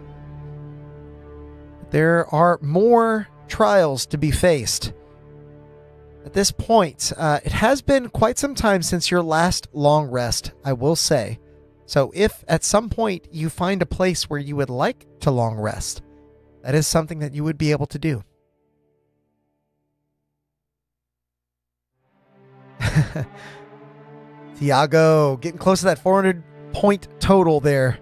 There are more trials to be faced. At this point, it has been quite some time since your last long rest, I will say. So if at some point you find a place where you would like to long rest, that is something that you would be able to do. Tiago, getting close to that 400 point total there.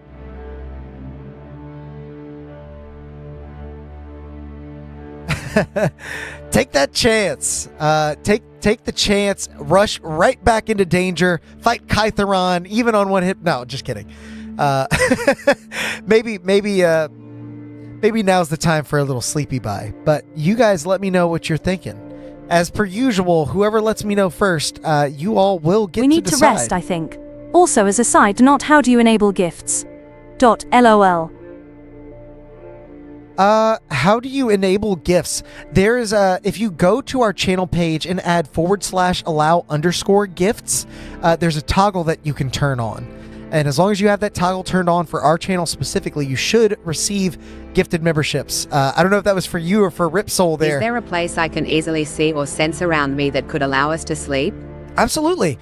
Take that chance. Take the chance. Rush right back into danger. Fight Kytheron, even on one hit. No, just kidding. Maybe now's the time for a little sleepy bye. But you guys let me know what you're thinking. As per usual, whoever lets me know first, you all will get to decide. We need to rest, I think. Also, as a side note, how do you enable gifts? .lol. How do you enable gifts? There's if you go to our channel page and add /allow_gifts, there's a toggle that you can turn on. And as long as you have that toggle turned on for our channel specifically, you should receive gifted memberships. I don't know if that was for you or for Ripsoul there. Is there a place I can easily see or sense around me that could allow us to sleep? Absolutely.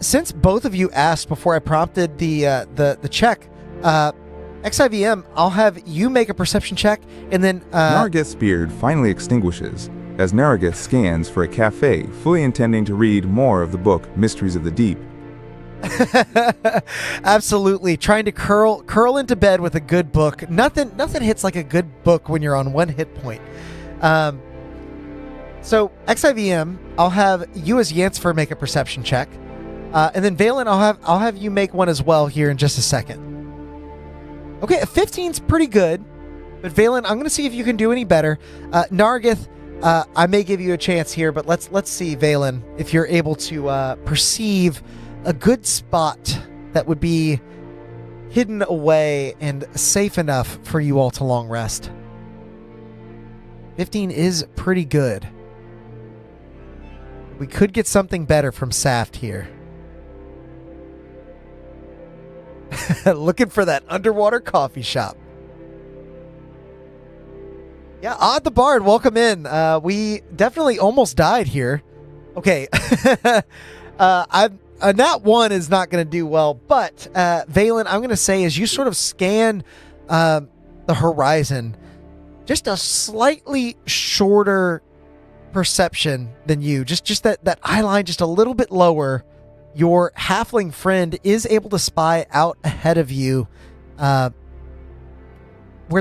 Since both of you asked before I prompted the check, XIVM, I'll have you make a perception check, and then... Nargith's beard finally extinguishes as Nerethys scans for a cafe, fully intending to read more of the book Mysteries of the Deep. Absolutely. Trying to curl into bed with a good book. Nothing hits like a good book when you're on 1 hit point. So, XIVM, I'll have you as Yansfer make a perception check. And then Valen, I'll have you make one as well here in just a second. Okay, a 15's pretty good. But Valen, I'm going to see if you can do any better. Nargith, I may give you a chance here, but let's see, Valen, if you're able to perceive a good spot that would be hidden away and safe enough for you all to long rest. 15 is pretty good. We could get something better from Saft here. Looking for that underwater coffee shop. Yeah, Odd the Bard, welcome in. We definitely almost died here. Okay. A nat 1 is not going to do well, but Valen, I'm going to say as you sort of scan the horizon, just a slightly shorter perception than you, just that eye line just a little bit lower, your halfling friend is able to spy out ahead of you where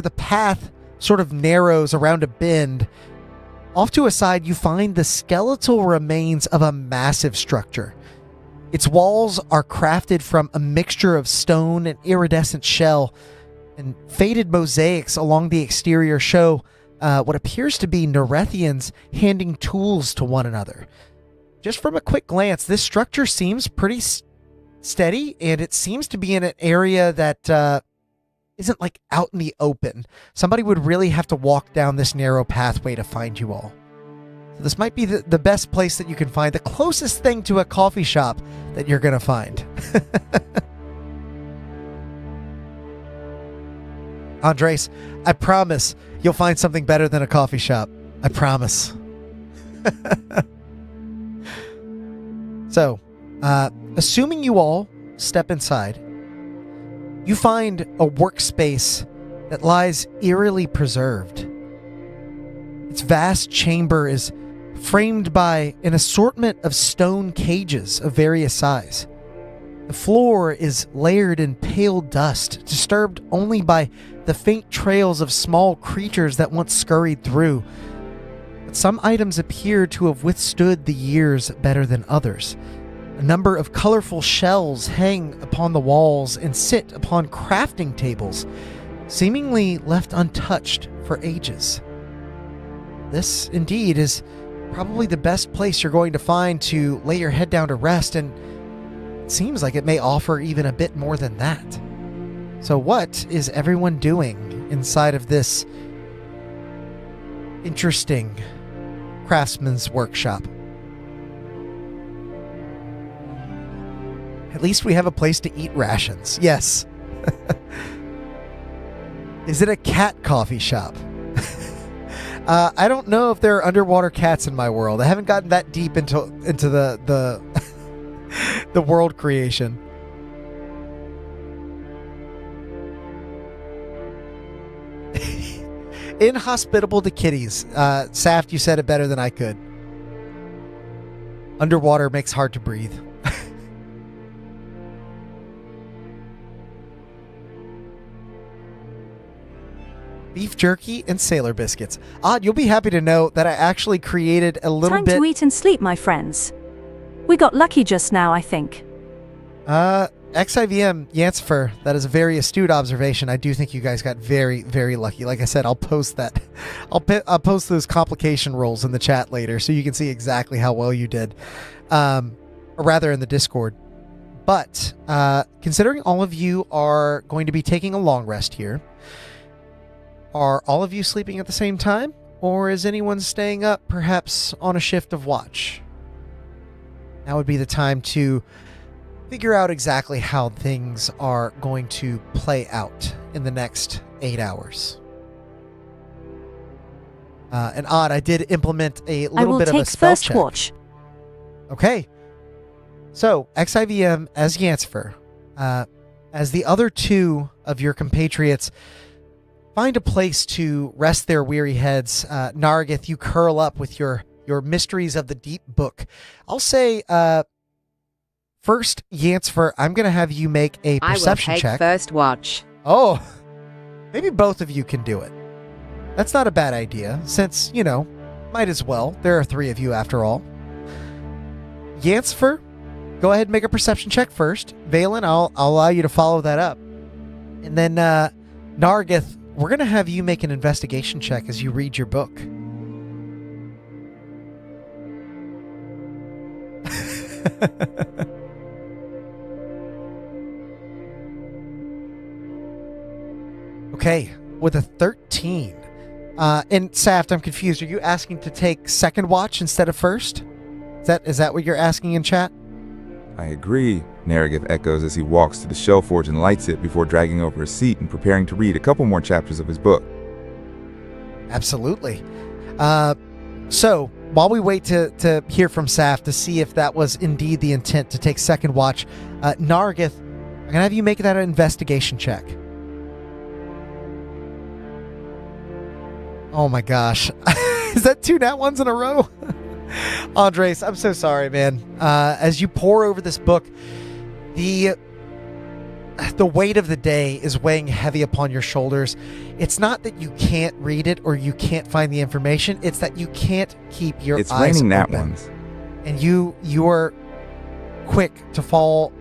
the path sort of narrows around a bend. Off to a side, you find the skeletal remains of a massive structure. Its walls are crafted from a mixture of stone and iridescent shell, and faded mosaics along the exterior show what appears to be Nerethians handing tools to one another. Just from a quick glance, this structure seems pretty steady, and it seems to be in an area that isn't like out in the open. Somebody would really have to walk down this narrow pathway to find you all. So this might be the best place that you can find, the closest thing to a coffee shop that you're going to find. Andres, I promise you'll find something better than a coffee shop. I promise. So, assuming you all step inside, you find a workspace that lies eerily preserved. Its vast chamber is framed by an assortment of stone cages of various size. The floor is layered in pale dust, disturbed only by the faint trails of small creatures that once scurried through. But some items appear to have withstood the years better than others. A number of colorful shells hang upon the walls and sit upon crafting tables, seemingly left untouched for ages. This, indeed, is probably the best place you're going to find to lay your head down to rest, and it seems like it may offer even a bit more than that. So what is everyone doing inside of this interesting craftsman's workshop? At least we have a place to eat rations. Yes. Is it a cat coffee shop? I don't know if there are underwater cats in my world. I haven't gotten that deep into the the world creation. Inhospitable to kitties. Saft, you said it better than I could. Underwater makes hard to breathe. Beef jerky and sailor biscuits. Odd, you'll be happy to know that I actually created a little Time bit... to eat and sleep, my friends. We got lucky just now, I think. XIVM Yansfer, that is a very astute observation. I do think you guys got very, very lucky. Like I said, I'll post that. I'll post those complication rolls in the chat later so you can see exactly how well you did. Or rather in the Discord. But considering all of you are going to be taking a long rest here, are all of you sleeping at the same time? Or is anyone staying up, perhaps on a shift of watch? Now would be the time to figure out exactly how things are going to play out in the next 8 hours. And Odd, I did implement a little bit of a spell check. I will take first watch. Okay. So, XIVM as Yansfer, as the other two of your compatriots find a place to rest their weary heads, Nargith, you curl up with your Mysteries of the Deep book. I'll say, first, Yansfer, I'm going to have you make a perception check. I will take first watch. Oh, maybe both of you can do it. That's not a bad idea, since, might as well. There are 3 of you after all. Yansfer, go ahead and make a perception check first. Valen, I'll allow you to follow that up. And then, Nargith, we're going to have you make an investigation check as you read your book. Okay, with a 13. And Saft, I'm confused. Are you asking to take second watch instead of first? Is that what you're asking in chat? I agree, Nerethys echoes as he walks to the shell forge and lights it before dragging over a seat and preparing to read a couple more chapters of his book. Absolutely. So, while we wait to hear from Saft to see if that was indeed the intent to take second watch, Nerethys, I'm going to have you make that an investigation check. Oh my gosh. Is that 2 nat ones in a row? Andres, I'm so sorry, man. As you pore over this book, the weight of the day is weighing heavy upon your shoulders. It's not that you can't read it or you can't find the information. It's that you can't keep your eyes open. It's raining nat ones. And you are quick to fall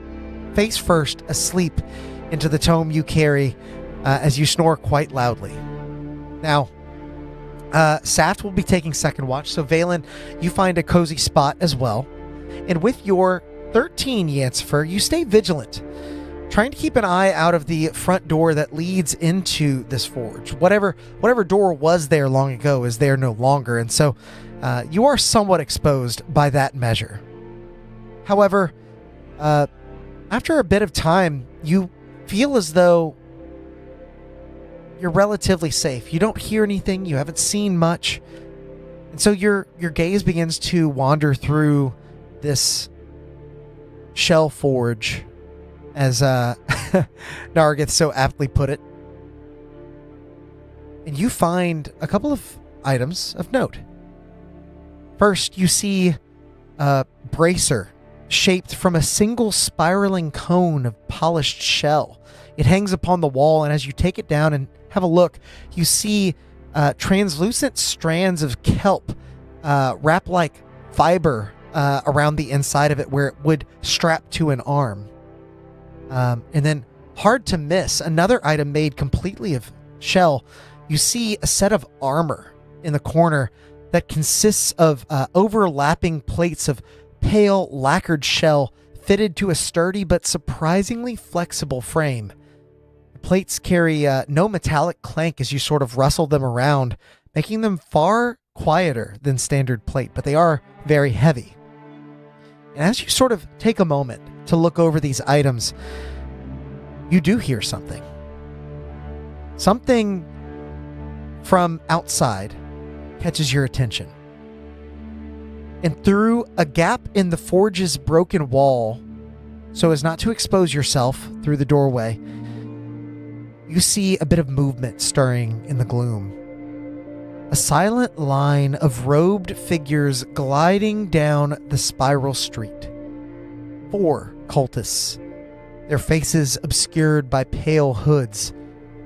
face first asleep into the tome you carry as you snore quite loudly. Now, Saft will be taking second watch, so Valen, you find a cozy spot as well. And with your 13, Yancifer, you stay vigilant, trying to keep an eye out of the front door that leads into this forge. Whatever door was there long ago is there no longer, and so you are somewhat exposed by that measure. However, after a bit of time, you feel as though you're relatively safe. You don't hear anything. You haven't seen much. And so your gaze begins to wander through this shell forge, as Nerethys so aptly put it. And you find a couple of items of note. First, you see a bracer shaped from a single spiraling cone of polished shell. It hangs upon the wall, and as you take it down and have a look, you see translucent strands of kelp wrap like fiber around the inside of it where it would strap to an arm. And then, hard to miss, another item made completely of shell. You see a set of armor in the corner that consists of overlapping plates of pale lacquered shell fitted to a sturdy but surprisingly flexible frame. Plates carry no metallic clank as you sort of rustle them around, making them far quieter than standard plate, but they are very heavy. And as you sort of take a moment to look over these items, you do hear something. Something from outside catches your attention. And through a gap in the forge's broken wall, so as not to expose yourself through the doorway, you see a bit of movement stirring in the gloom. A silent line of robed figures gliding down the spiral street. 4 cultists, their faces obscured by pale hoods,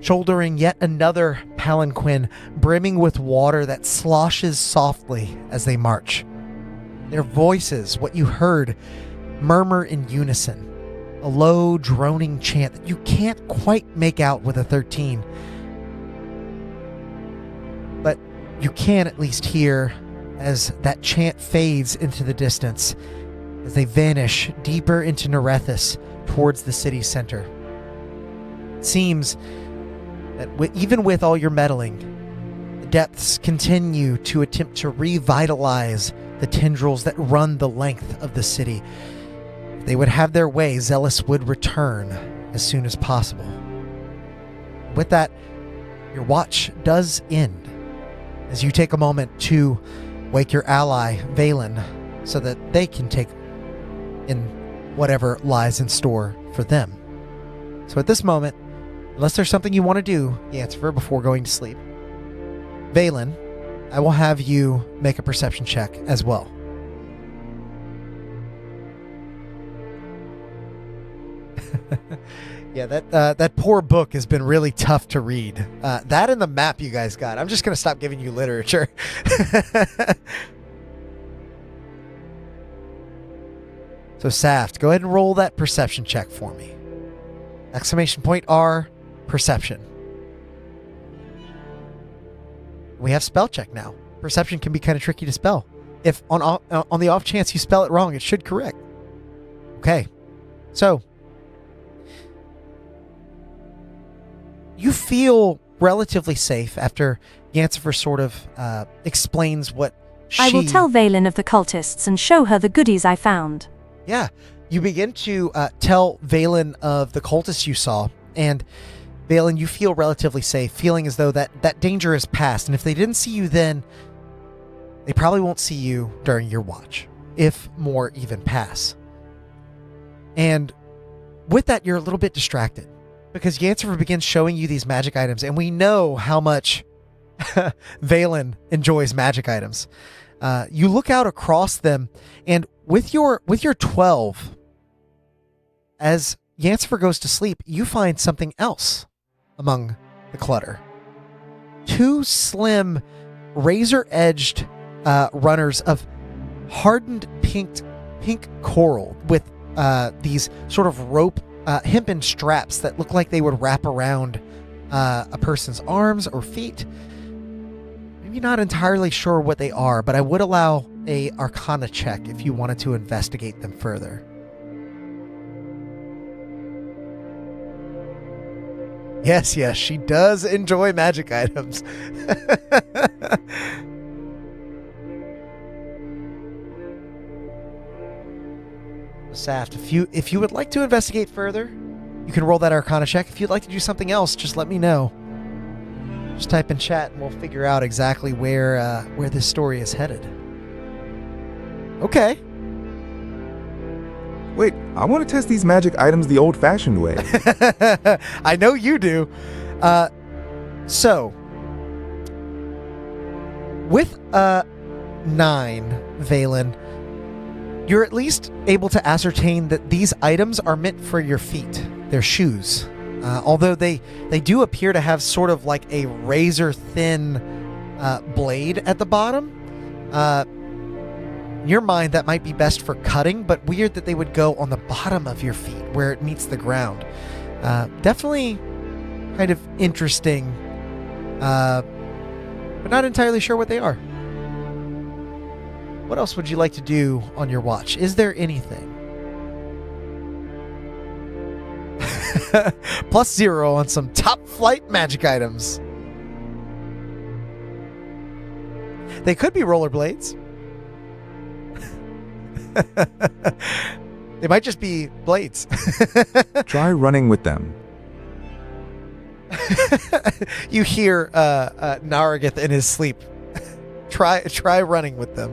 shouldering yet another palanquin brimming with water that sloshes softly as they march. Their voices, what you heard, murmur in unison. A low, droning chant that you can't quite make out with a 13. But you can at least hear as that chant fades into the distance, as they vanish deeper into Nerethys towards the city center. It seems that even with all your meddling, the depths continue to attempt to revitalize the tendrils that run the length of the city. If they would have their way, Zealous would return as soon as possible. With that, your watch does end as you take a moment to wake your ally, Valen, so that they can take in whatever lies in store for them. So at this moment, unless there's something you want to do, Yancifer, before going to sleep, Valen, I will have you make a perception check as well. Yeah, that poor book has been really tough to read. That and the map you guys got. I'm just going to stop giving you literature. So Saft, go ahead and roll that perception check for me. ! R, perception. We have spell check now. Perception can be kind of tricky to spell. If on the off chance you spell it wrong, it should correct. Okay. So, you feel relatively safe after Yancifer sort of explains what I will tell Valen of the cultists and show her the goodies I found. Yeah. You begin to tell Valen of the cultists you saw, and Valen, you feel relatively safe, feeling as though that danger is past, and if they didn't see you then, they probably won't see you during your watch, if more even pass. And with that, you're a little bit distracted, because Yancifer begins showing you these magic items, and we know how much Valen enjoys magic items. You look out across them, and with your 12, as Yancifer goes to sleep, you find something else among the clutter. 2 slim, razor-edged runners of hardened pink coral with these sort of rope hempen straps that look like they would wrap around a person's arms or feet. Maybe not entirely sure what they are, but I would allow a Arcana check if you wanted to investigate them further. Yes, she does enjoy magic items. Saft, if you would like to investigate further, you can roll that Arcana check. If you'd like to do something else, just let me know. Just type in chat and we'll figure out exactly where this story is headed. Okay. Wait, I want to test these magic items the old-fashioned way. I know you do. So, with 9, Valen, you're at least able to ascertain that these items are meant for your feet. They're shoes. Although they do appear to have sort of like a razor-thin blade at the bottom. In your mind, that might be best for cutting, but weird that they would go on the bottom of your feet where it meets the ground. Definitely kind of interesting, but not entirely sure what they are. What else would you like to do on your watch? Is there anything? +0 on some top flight magic items. They could be rollerblades. They might just be blades. Try running with them. You hear Naragith in his sleep. Try running with them.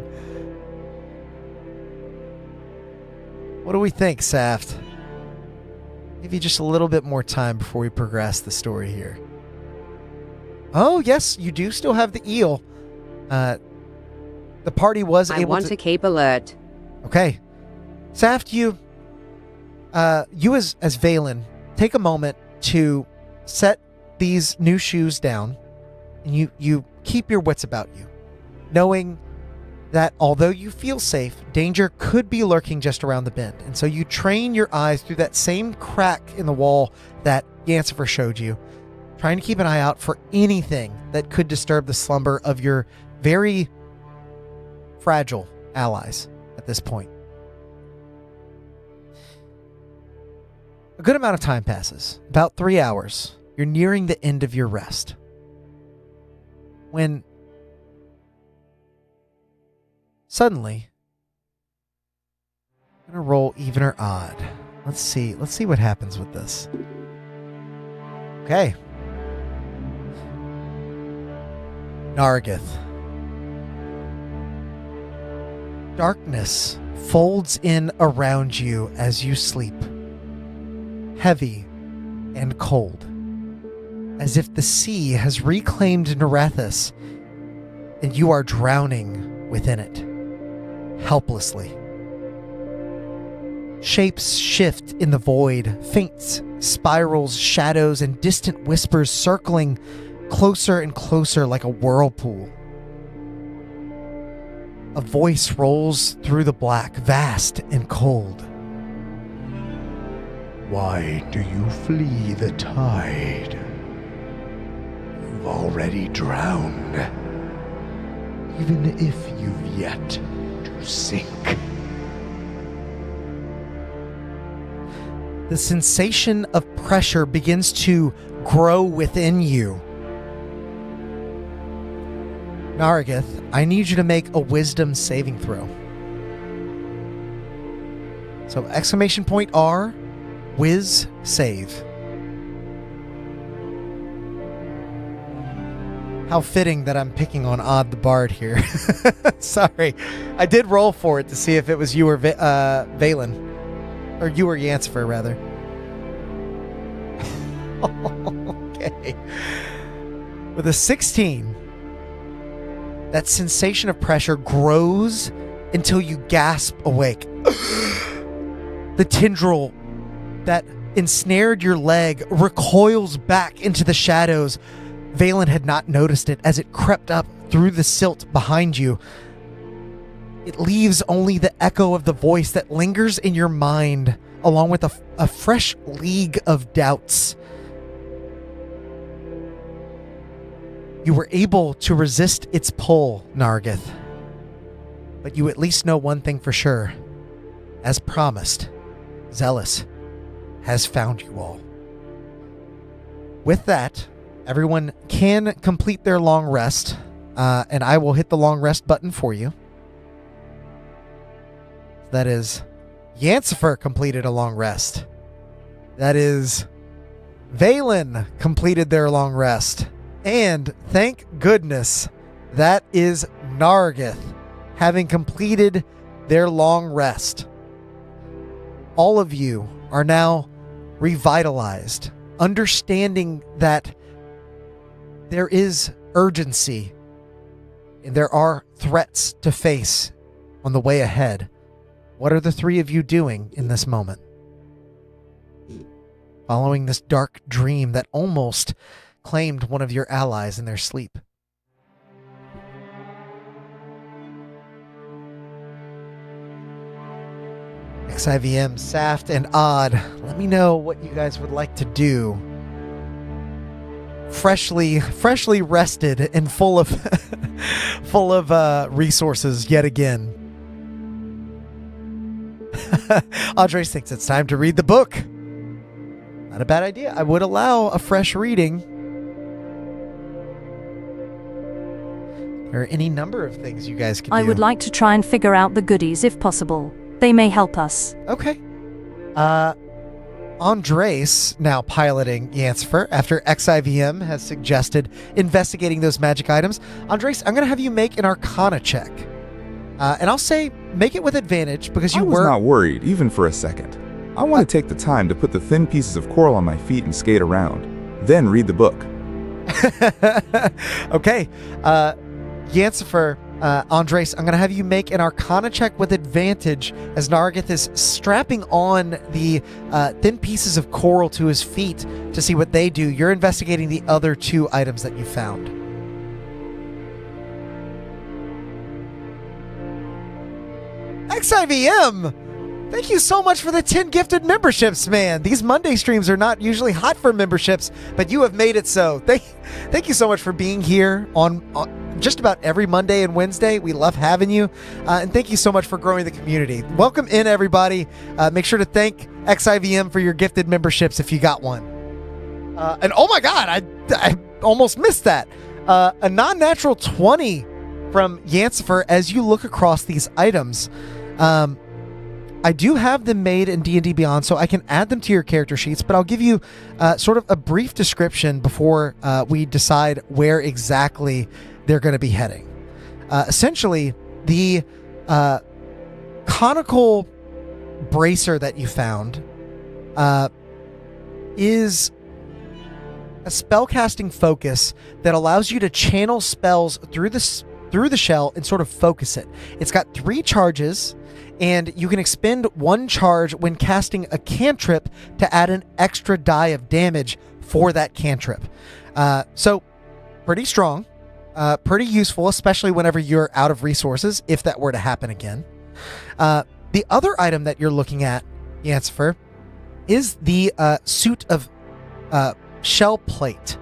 What do we think, Saft? Give you just a little bit more time before we progress the story here. Oh, yes, you do still have the eel. The party was able to... I want to keep alert. Okay. Saft, you as Valen, take a moment to set these new shoes down, and you keep your wits about you, knowing that although you feel safe, danger could be lurking just around the bend. And so you train your eyes through that same crack in the wall that Yancifer showed you, trying to keep an eye out for anything that could disturb the slumber of your very fragile allies at this point. A good amount of time passes, about 3 hours. You're nearing the end of your rest, when suddenly, I'm gonna roll even or odd. Let's see what happens with this. Okay. Naragith. Darkness folds in around you as you sleep, heavy and cold, as if the sea has reclaimed Nerethys and you are drowning within it, helplessly. Shapes shift in the void, faint spirals, shadows, and distant whispers circling closer and closer like a whirlpool. A voice rolls through the black, vast and cold. Why do you flee the tide? You've already drowned. even if you've yet to sink. The sensation of pressure begins to grow within you. Nargith, I need you to make a wisdom saving throw. So exclamation point R, whiz, save. How fitting that I'm picking on Odd the Bard here. Sorry. I did roll for it to see if it was you or Valen. Or you or Yancifer, rather. Okay. With a 16, that sensation of pressure grows until you gasp awake. The tendril that ensnared your leg recoils back into the shadows. Valen had not noticed it as it crept up through the silt behind you. It leaves only the echo of the voice that lingers in your mind, along with a fresh league of doubts. You were able to resist its pull, Nargith. But you at least know one thing for sure. As promised, Zealous has found you all. With that, everyone can complete their long rest, and I will hit the long rest button for you. That is, Yancifer completed a long rest. That is, Valen completed their long rest. And thank goodness, that is Nargith having completed their long rest. All of you are now revitalized, understanding that there is urgency and there are threats to face on the way ahead. What are the three of you doing in this moment? Following this dark dream that almost claimed one of your allies in their sleep. XIVM, Saft, and Odd, let me know what you guys would like to do. Freshly rested and full of full of resources yet again. Andres thinks it's time to read the book. Not a bad idea. I would allow a fresh reading. There are any number of things you guys can do. I would like to try and figure out the goodies if possible. They may help us. Okay. Andres, now piloting Yancifer, after XIVM has suggested investigating those magic items. Andres, I'm going to have you make an Arcana check. And I'll say, make it with advantage because you I was not worried, even for a second. I want to take the time to put the thin pieces of coral on my feet and skate around. Then read the book. Okay. Yancifer, Andres, I'm going to have you make an Arcana check with advantage as Nargith is strapping on the thin pieces of coral to his feet to see what they do. You're investigating the other two items that you found. XIVM! Thank you so much for the 10 gifted memberships, man. These Monday streams are not usually hot for memberships, but you have made it so. Thank you so much for being here on just about every Monday and Wednesday. We love having you. And thank you so much for growing the community. Welcome in, everybody. Make sure to thank XIVM for your gifted memberships if you got one. And oh my God, I almost missed that. A non-natural 20 from Yancifer as you look across these items. I do have them made in D&D Beyond, so I can add them to your character sheets, but I'll give you sort of a brief description before we decide where exactly they're going to be heading. Essentially, the conical bracer that you found is a spellcasting focus that allows you to channel spells through the shell and sort of focus it. It's got 3 charges, and you can expend 1 charge when casting a cantrip to add an extra die of damage for that cantrip. So, pretty strong, pretty useful, especially whenever you're out of resources, if that were to happen again. The other item that you're looking at, Yancifer, is the suit of shell plate.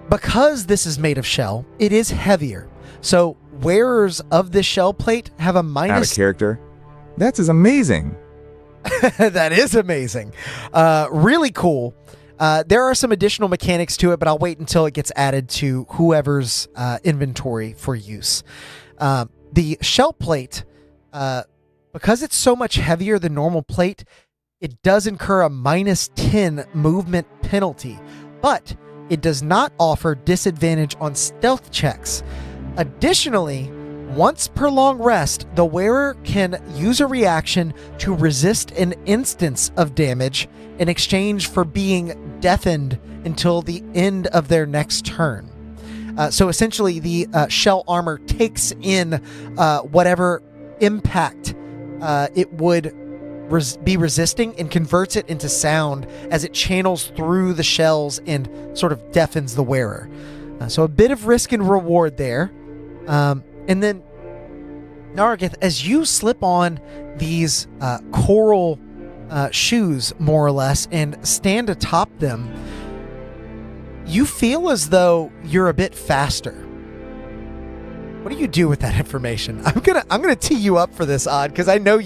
Because this is made of shell, it is heavier, So wearers of this shell plate have a Out of minus. character. That's amazing. That is amazing. Really cool. There are some additional mechanics to it, but I'll wait until it gets added to whoever's inventory for use. The shell plate, because it's so much heavier than normal plate, it does incur a minus 10 movement penalty, but it does not offer disadvantage on stealth checks. Additionally, once per long rest, the wearer can use a reaction to resist an instance of damage in exchange for being deafened until the end of their next turn. So essentially, the shell armor takes in whatever impact it would be resisting and converts it into sound as it channels through the shells and sort of deafens the wearer. So a bit of risk and reward there. And then, Nargith, as you slip on these coral shoes, more or less, and stand atop them, you feel as though you're a bit faster. What do you do with that information? I'm gonna tee you up for this, Odd, because I know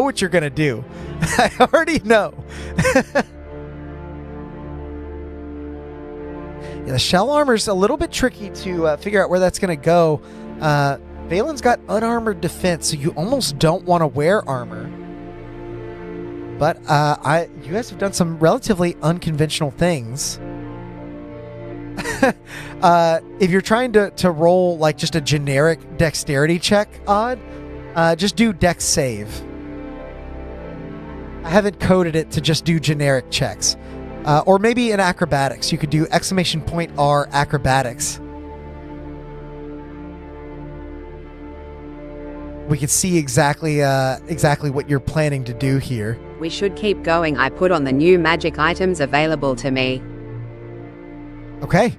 what you're gonna do. I already know. Yeah, the shell armor's a little bit tricky to figure out where that's gonna go. Valen's got unarmored defense, so you almost don't want to wear armor. But you guys have done some relatively unconventional things. If you're trying to roll like just a generic dexterity check, Odd, just do dex save. I haven't coded it to just do generic checks. Or maybe in acrobatics, you could do !R acrobatics. We can see exactly what you're planning to do here. We should keep going. I put on the new magic items available to me. Okay.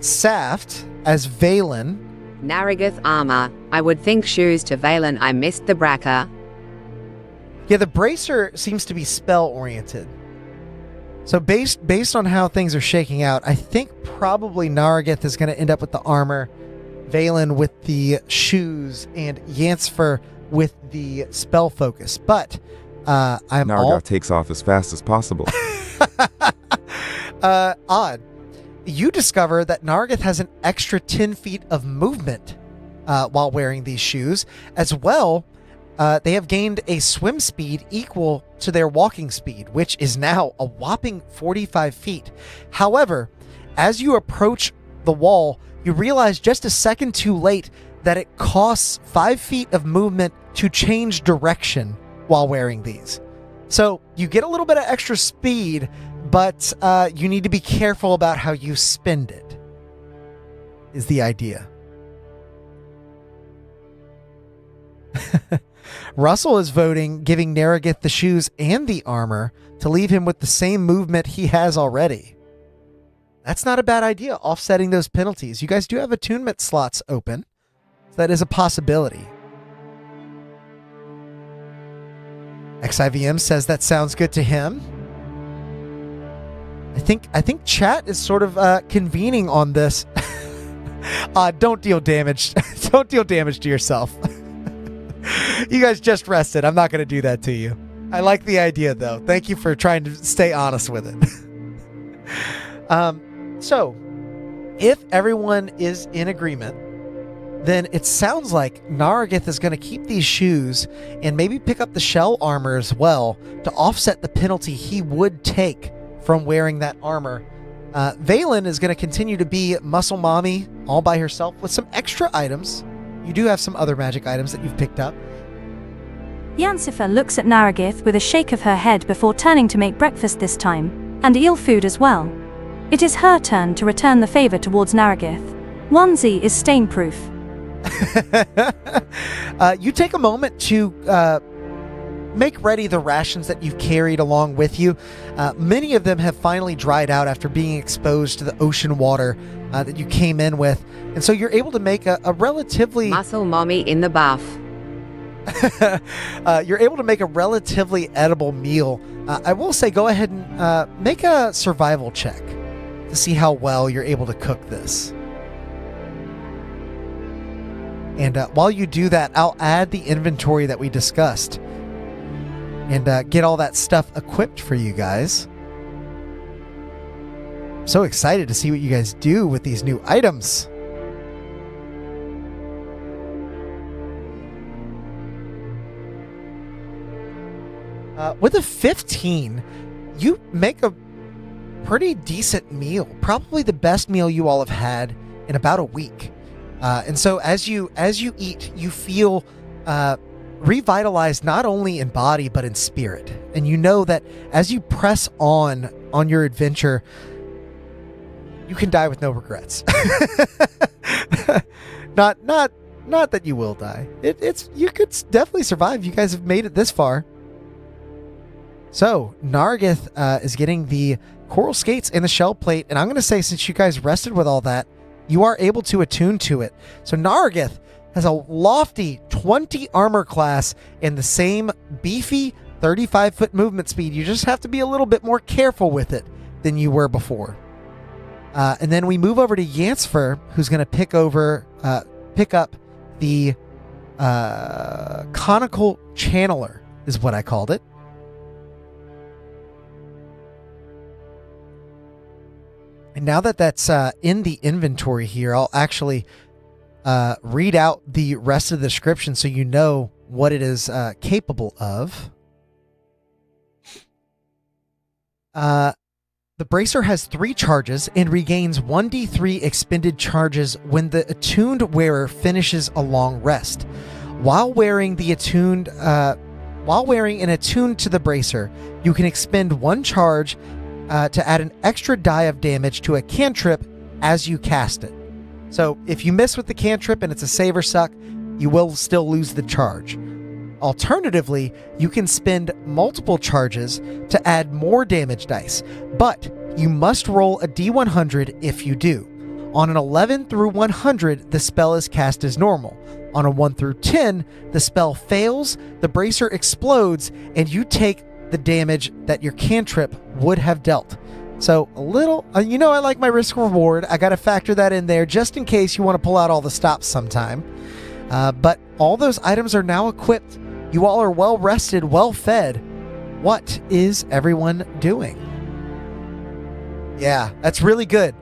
Saft as Valen. Narragath armor. I would think shoes to Valen. I missed the bracker. Yeah, the bracer seems to be spell oriented. So based on how things are shaking out, I think probably Nargith is going to end up with the armor, Valen with the shoes, and Yansfer with the spell focus. But Nargith takes off as fast as possible. Odd. You discover that Nargith has an extra 10 feet of movement while wearing these shoes. As well, they have gained a swim speed equal to their walking speed, which is now a whopping 45 feet. However, as you approach the wall, you realize just a second too late that it costs 5 feet of movement to change direction while wearing these. So you get a little bit of extra speed, but you need to be careful about how you spend it, is the idea. Russell is voting giving Nerethys the shoes and the armor to leave him with the same movement he has already. That's not a bad idea, offsetting those penalties. You guys do have attunement slots open, so that is a possibility. XIVM says that sounds good to him. I think chat is sort of convening on this. Don't deal damage. Don't deal damage to yourself. You guys just rested. I'm not going to do that to you. I like the idea, though. Thank you for trying to stay honest with it. So, if everyone is in agreement, then it sounds like Nargith is going to keep these shoes and maybe pick up the shell armor as well to offset the penalty he would take from wearing that armor. Valen is going to continue to be muscle mommy all by herself with some extra items. You do have some other magic items that you've picked up. Yansfer looks at Nargith with a shake of her head before turning to make breakfast this time, and eel food as well. It is her turn to return the favor towards Nargith. Onesie is stain-proof. You take a moment to make ready the rations that you've carried along with you. Many of them have finally dried out after being exposed to the ocean water that you came in with. And so you're able to make a relatively... Muscle mommy in the buff. You're able to make a relatively edible meal. I will say go ahead and make a survival check to see how well you're able to cook this. And while you do that, I'll add the inventory that we discussed and get all that stuff equipped for you guys. I'm so excited to see what you guys do with these new items. With a 15, you make a pretty decent meal. Probably the best meal you all have had in about a week. And so as you eat, you feel revitalized not only in body but in spirit. And you know that as you press on your adventure, you can die with no regrets. not that you will die. It's you could definitely survive. You guys have made it this far. So, Nerethys is getting the coral skates and the shell plate, and I'm going to say since you guys rested with all that, you are able to attune to it. So, Nerethys has a lofty 20 armor class and the same beefy 35-foot movement speed. You just have to be a little bit more careful with it than you were before. And then we move over to Yancfer, who's going to pick up the conical channeler, is what I called it. And now that that's in the inventory here, I'll actually read out the rest of the description so you know what it is capable of. The bracer has 3 charges and regains 1d3 expended charges when the attuned wearer finishes a long rest. While wearing an attuned to the bracer, you can expend 1 charge to add an extra die of damage to a cantrip as you cast it. So if you miss with the cantrip and it's a save or suck, you will still lose the charge. Alternatively, you can spend multiple charges to add more damage dice, but you must roll a d100 if you do. On an 11 through 100, the spell is cast as normal. On a 1 through 10, the spell fails, the bracer explodes, and you take the damage that your cantrip would have dealt. So a little, I like my risk reward. I got to factor that in there just in case you want to pull out all the stops sometime. But all those items are now equipped. You all are well rested, well fed. What is everyone doing? Yeah, that's really good.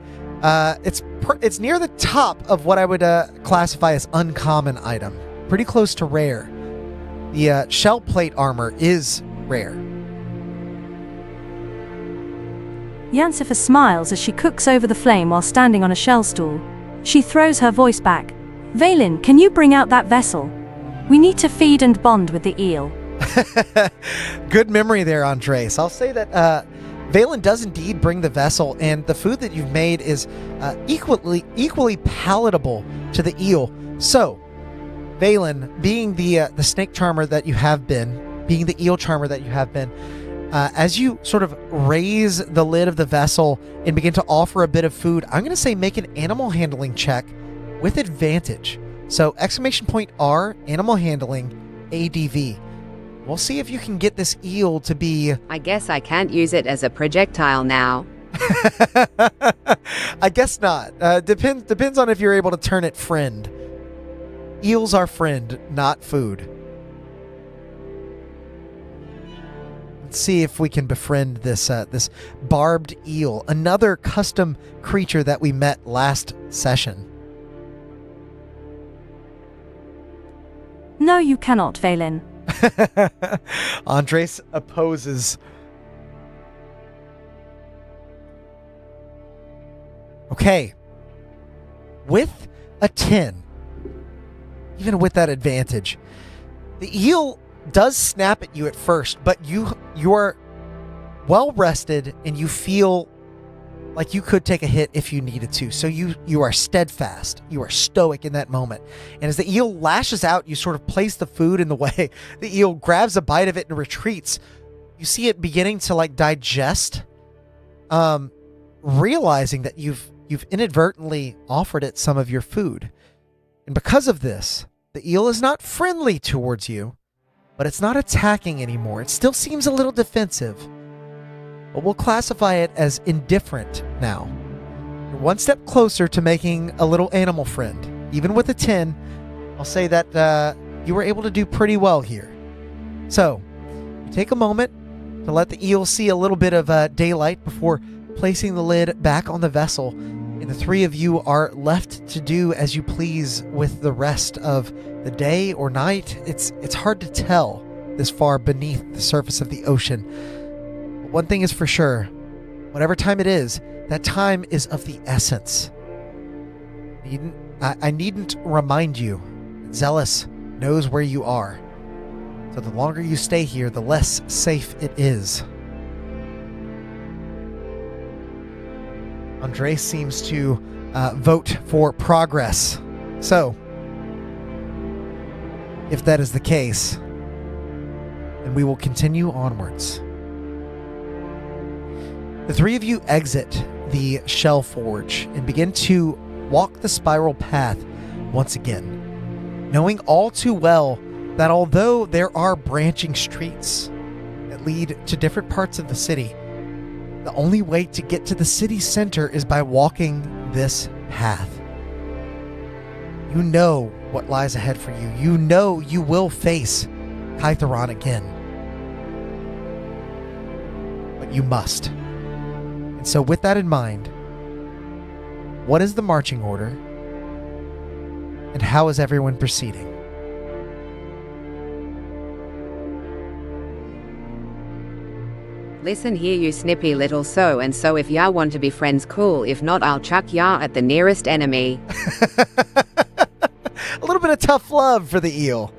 It's near the top of what I would classify as uncommon item. Pretty close to rare. The shell plate armor is rare. Yancfer smiles as she cooks over the flame while standing on a shell stool. She throws her voice back. Valen, can you bring out that vessel? We need to feed and bond with the eel. Good memory there, Andres. I'll say that Valen does indeed bring the vessel, and the food that you've made is equally palatable to the eel. So, Valen, being the snake charmer that you have been, being the eel charmer that you have been, as you sort of raise the lid of the vessel and begin to offer a bit of food, I'm going to say make an animal handling check with advantage. So !R, animal handling, ADV. We'll see if you can get this eel to be... I guess I can't use it as a projectile now. I guess not. Depends on if you're able to turn it friend. Eels are friend, not food. Let's see if we can befriend this barbed eel, another custom creature that we met last session. No, you cannot, Valen. Andres opposes. Okay. With a 10, even with that advantage, the eel does snap at you at first, but you are well rested and you feel like you could take a hit if you needed to. So you are steadfast. You are stoic in that moment. And as the eel lashes out, you sort of place the food in the way. The eel grabs a bite of it and retreats. You see it beginning to like digest, realizing that you've inadvertently offered it some of your food. And because of this, the eel is not friendly towards you, but it's not attacking anymore. It still seems a little defensive. But we'll classify it as indifferent now. You're one step closer to making a little animal friend. Even with a 10, I'll say that you were able to do pretty well here. So, you take a moment to let the eel see a little bit of daylight before placing the lid back on the vessel, and the three of you are left to do as you please with the rest of the day or night. It's hard to tell this far beneath the surface of the ocean. But one thing is for sure, whatever time it is, that time is of the essence. I needn't remind you that Zealous knows where you are. So the longer you stay here, the less safe it is. Andres seems to vote for progress. So, if that is the case, then we will continue onwards. The three of you exit the Shell Forge and begin to walk the spiral path once again, knowing all too well that although there are branching streets that lead to different parts of the city, the only way to get to the city center is by walking this path. You know what lies ahead for you. You know you will face Kytheron again. But you must. And so with that in mind, what is the marching order? And how is everyone proceeding? Listen here, you snippy little so-and-so. If ya want to be friends, cool. If not, I'll chuck ya at the nearest enemy. A little bit of tough love for the eel.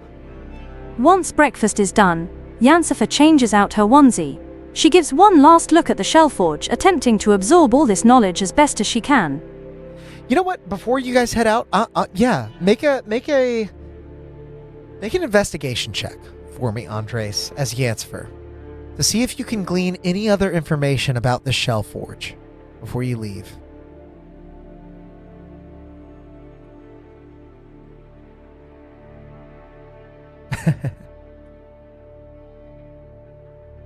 Once breakfast is done, Yansifer changes out her onesie. She gives one last look at the Shellforge, attempting to absorb all this knowledge as best as she can. You know what? Before you guys head out, make an investigation check for me, Andres, as Yansifer, to see if you can glean any other information about the Shellforge before you leave.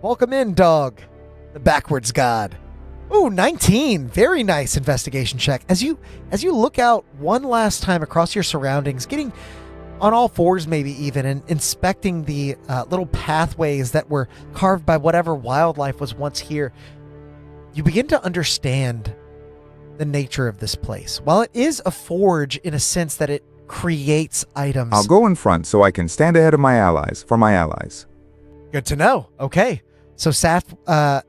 Welcome in, dog. The backwards god. Ooh, 19. Very nice investigation check. As you look out one last time across your surroundings, getting on all fours maybe even, and inspecting the little pathways that were carved by whatever wildlife was once here, you begin to understand the nature of this place. While it is a forge in a sense that it creates items. I'll go in front so I can stand ahead of my allies, for my allies. Good to know. Okay. So Saf,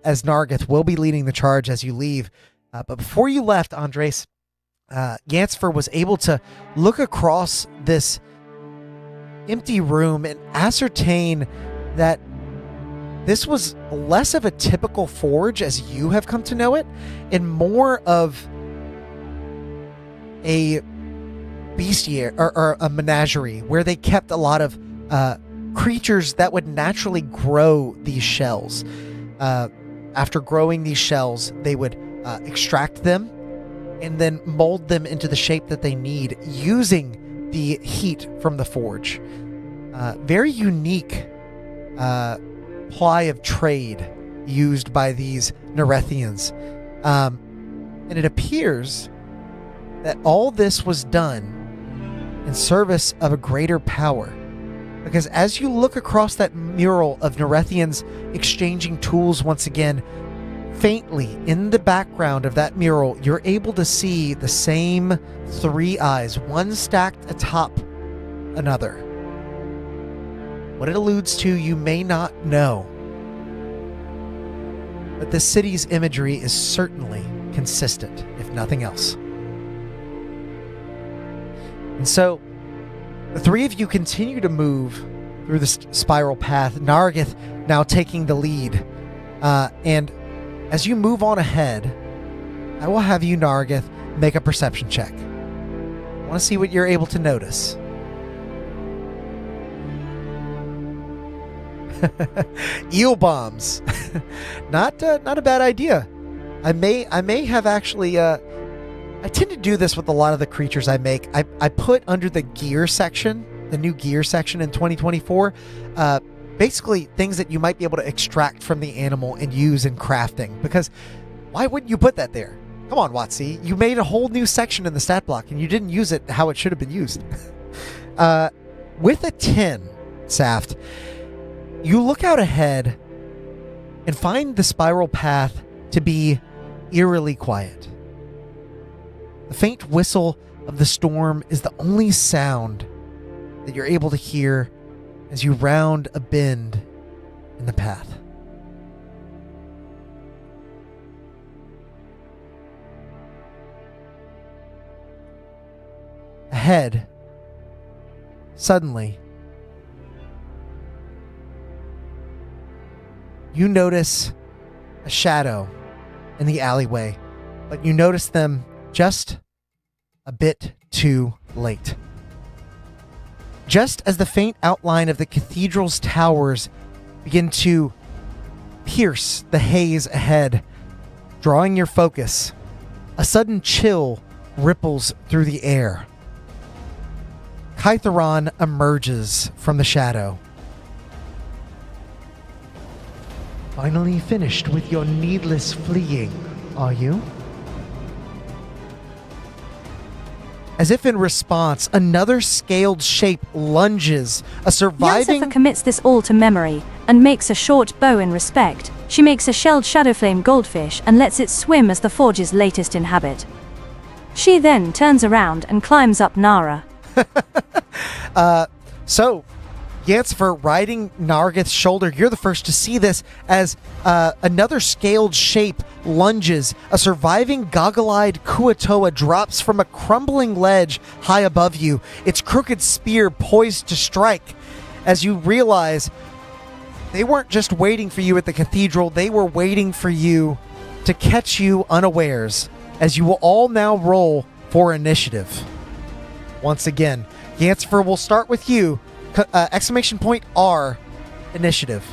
as Nargith, will be leading the charge as you leave. But before you left, Andres, Yansifer was able to look across this empty room and ascertain that this was less of a typical forge as you have come to know it, and more of a bestiary or a menagerie where they kept a lot of creatures that would naturally grow these shells. After growing these shells, they would extract them and then mold them into the shape that they need using the heat from the forge. Very unique ply of trade used by these Nerethians. And it appears that all this was done in service of a greater power. Because as you look across that mural of Nerethians exchanging tools once again, faintly in the background of that mural, you're able to see the same three eyes, one stacked atop another. What it alludes to, you may not know. But the city's imagery is certainly consistent, if nothing else. And so, the three of you continue to move through the spiral path, Nargith now taking the lead. And as you move on ahead, I will have you, Nargith, make a perception check. I want to see what you're able to notice. Eel bombs. Not a bad idea. I may have actually I tend to do this with a lot of the creatures I make. I put under the gear section, the new gear section in 2024, basically things that you might be able to extract from the animal and use in crafting. Because why wouldn't you put that there? Come on, Watsy. You made a whole new section in the stat block and you didn't use it how it should have been used. With a 10, Saft, you look out ahead and find the spiral path to be eerily quiet. The faint whistle of the storm is the only sound that you're able to hear as you round a bend in the path. Ahead, suddenly, you notice a shadow in the alleyway, but you notice them just a bit too late. Just as the faint outline of the cathedral's towers begin to pierce the haze ahead, drawing your focus, a sudden chill ripples through the air. Kytheron emerges from the shadow. Finally finished with your needless fleeing, are you? As if in response, another scaled shape lunges, a surviving... Yancifer commits this all to memory, and makes a short bow in respect. She makes a shelled shadowflame goldfish and lets it swim as the forge's latest inhabit. She then turns around and climbs up Nara. So, Yancifer riding Nargith's shoulder, you're the first to see this as another scaled shape lunges. A surviving goggle-eyed Kuatoa drops from a crumbling ledge high above you, its crooked spear poised to strike. As you realize, they weren't just waiting for you at the cathedral, they were waiting for you to catch you unawares, as you will all now roll for initiative. Once again, Yancifer, will start with you. Exclamation point R, initiative.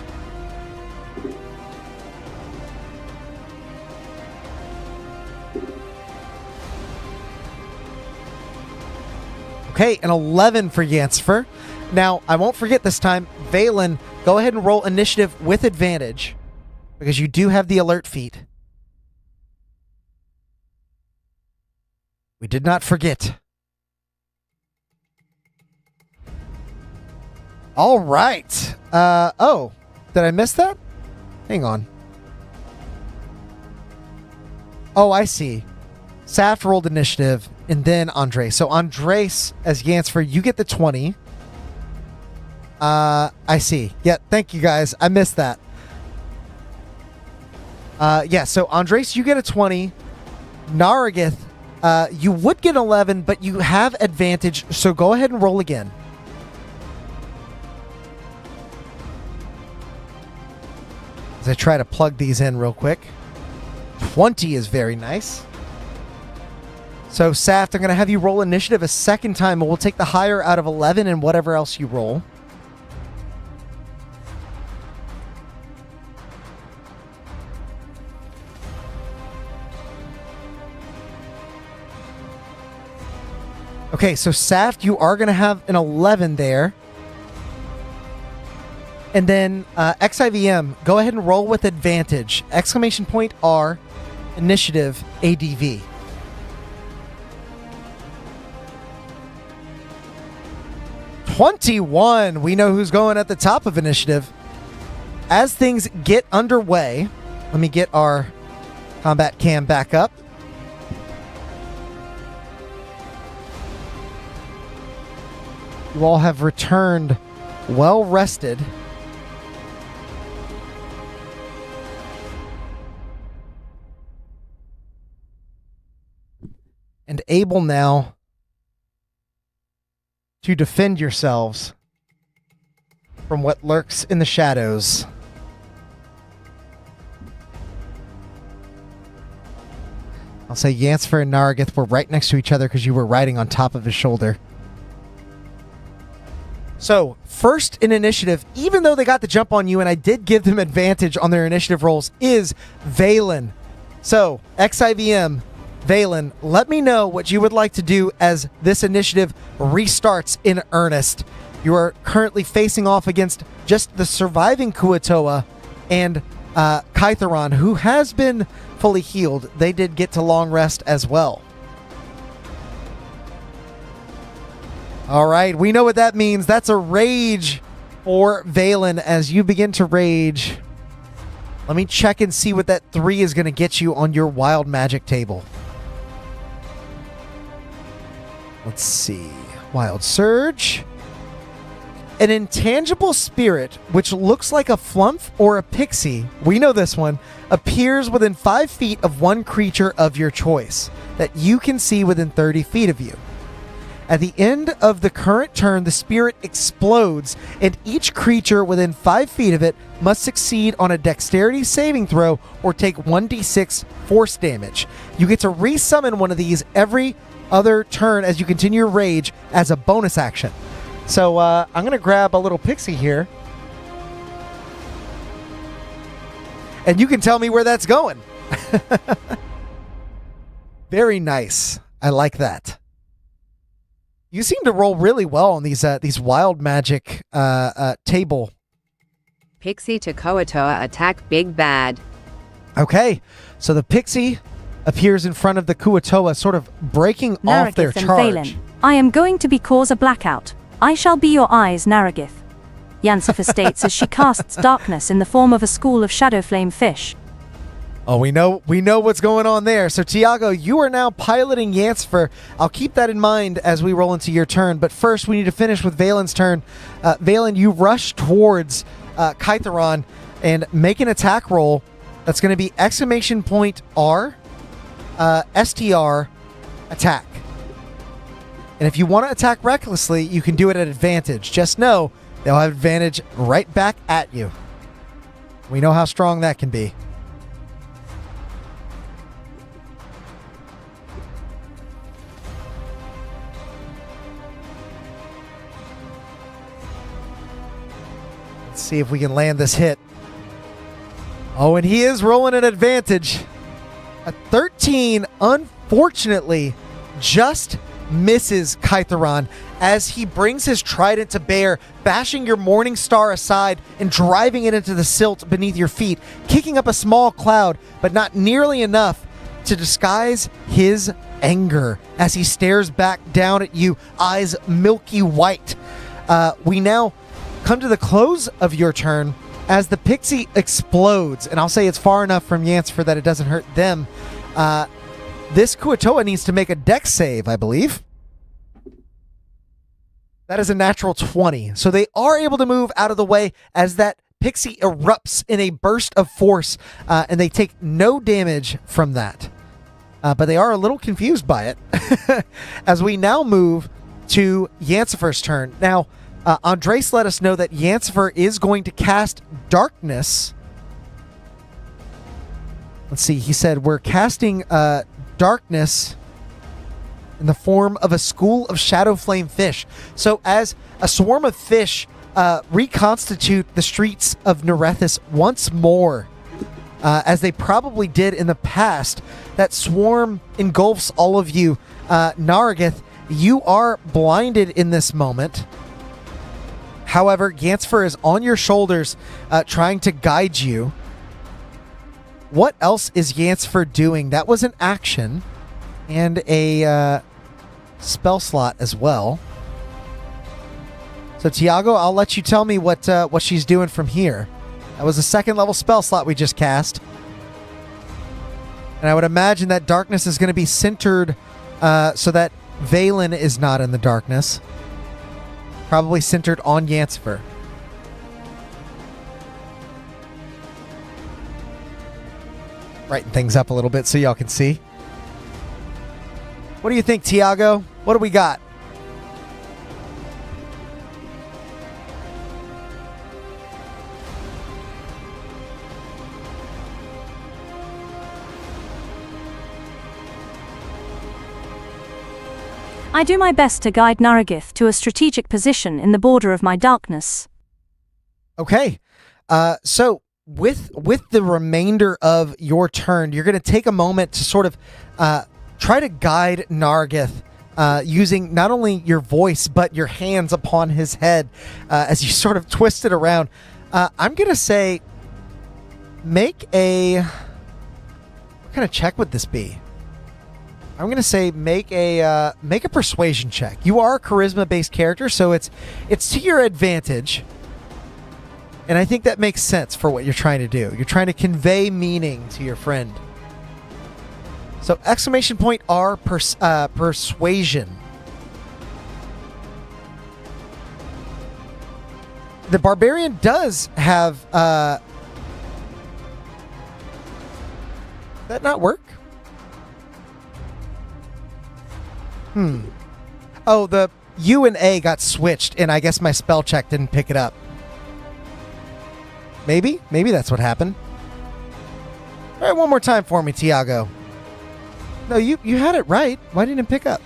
Okay, an 11 for Yancifer. Now, I won't forget this time, Valen, go ahead and roll initiative with advantage, because you do have the alert feat. We did not forget. All right. Oh, did I miss that? Hang on. Oh, I see. Saf rolled initiative, and then Andres. So Andres, as Yancifer, you get the 20. I see. Yeah, thank you guys. I missed that. Yeah, so Andres, you get a 20. Nargith, you would get 11, but you have advantage, so go ahead and roll again. As I try to plug these in real quick. 20 is very nice. So, Saft, I'm going to have you roll initiative a second time, and we'll take the higher out of 11 and whatever else you roll. Okay, so Saft, you are going to have an 11 there. And then XIVM, go ahead and roll with advantage. Exclamation point R, initiative, ADV. '21. We know who's going at the top of initiative. As things get underway, let me get our combat cam back up. You all have returned well rested. And able now to defend yourselves from what lurks in the shadows. I'll say Yancifer and Nargith were right next to each other because you were riding on top of his shoulder. So, first in initiative, even though they got the jump on you, and I did give them advantage on their initiative rolls, is Valen. So, XIVM, Valen, let me know what you would like to do as this initiative restarts in earnest. You are currently facing off against just the surviving Kuatoa and Kytheron, who has been fully healed. They did get to long rest as well. All right, we know what that means. That's a rage for Valen as you begin to rage. Let me check and see what that 3 is going to get you on your wild magic table. Let's see. Wild Surge. An intangible spirit, which looks like a flump or a pixie, we know this one, appears within 5 feet of one creature of your choice that you can see within 30 feet of you. At the end of the current turn, the spirit explodes, and each creature within 5 feet of it must succeed on a dexterity saving throw or take 1d6 force damage. You get to resummon one of these every other turn as you continue your rage as a bonus action. So I'm going to grab a little pixie here. And you can tell me where that's going. Very nice. I like that. You seem to roll really well on these wild magic table. Pixie to Koatoa attack Big Bad. Okay, so the pixie appears in front of the Kuatoa, sort of breaking off their Nerethys and charge. Valen, I am going to cause a blackout. I shall be your eyes, Nerethys. Yansifer states as she casts darkness in the form of a school of shadow flame fish. Oh, we know what's going on there. So, Tiago, you are now piloting Yansifer. I'll keep that in mind as we roll into your turn. But first, we need to finish with Valen's turn. Valen, you rush towards Kytheron and make an attack roll. That's going to be !R, STR, attack. And if you want to attack recklessly, you can do it at advantage. Just know they'll have advantage right back at you. We know how strong that can be. Let's see if we can land this hit. Oh, and he is rolling an advantage. A 13, unfortunately, just misses Kytheron as he brings his trident to bear, bashing your Morning Star aside and driving it into the silt beneath your feet, kicking up a small cloud, but not nearly enough to disguise his anger as he stares back down at you, eyes milky white. We now come to the close of your turn as the pixie explodes, and I'll say it's far enough from Yansifer that it doesn't hurt them. This Kuatoa needs to make a dex save, I believe. That is a natural 20. So they are able to move out of the way as that pixie erupts in a burst of force, and they take no damage from that. But they are a little confused by it. As we now move to Yansifer's turn. Now, Andres let us know that Yansifer is going to cast Darkness. Let's see, he said we're casting darkness in the form of a school of shadow flame fish. So as a swarm of fish reconstitute the streets of Nerethys once more, as they probably did in the past, that swarm engulfs all of you. Nargith, you are blinded in this moment. However, Yansifer is on your shoulders, trying to guide you. What else is Yansifer doing? That was an action and a spell slot as well. So, Tiago, I'll let you tell me what she's doing from here. That was a second level spell slot we just cast. And I would imagine that darkness is going to be centered so that Valen is not in the darkness. Probably centered on Yansifer. Brighten things up a little bit so y'all can see. What do you think, Tiago? What do we got? I do my best to guide Nargith to a strategic position in the border of my darkness. Okay. So with the remainder of your turn, you're going to take a moment to sort of try to guide Nargith using not only your voice but your hands upon his head as you sort of twist it around. I'm going to say make a... What kind of check would this be? I'm gonna say make a persuasion check. You are a charisma-based character, so it's to your advantage, and I think that makes sense for what you're trying to do. You're trying to convey meaning to your friend. So exclamation point R persuasion. The barbarian does have that not work? Oh, the U and A got switched, and I guess my spell check didn't pick it up. Maybe that's what happened. All right, one more time for me, Tiago. No, you had it right. Why didn't it pick up?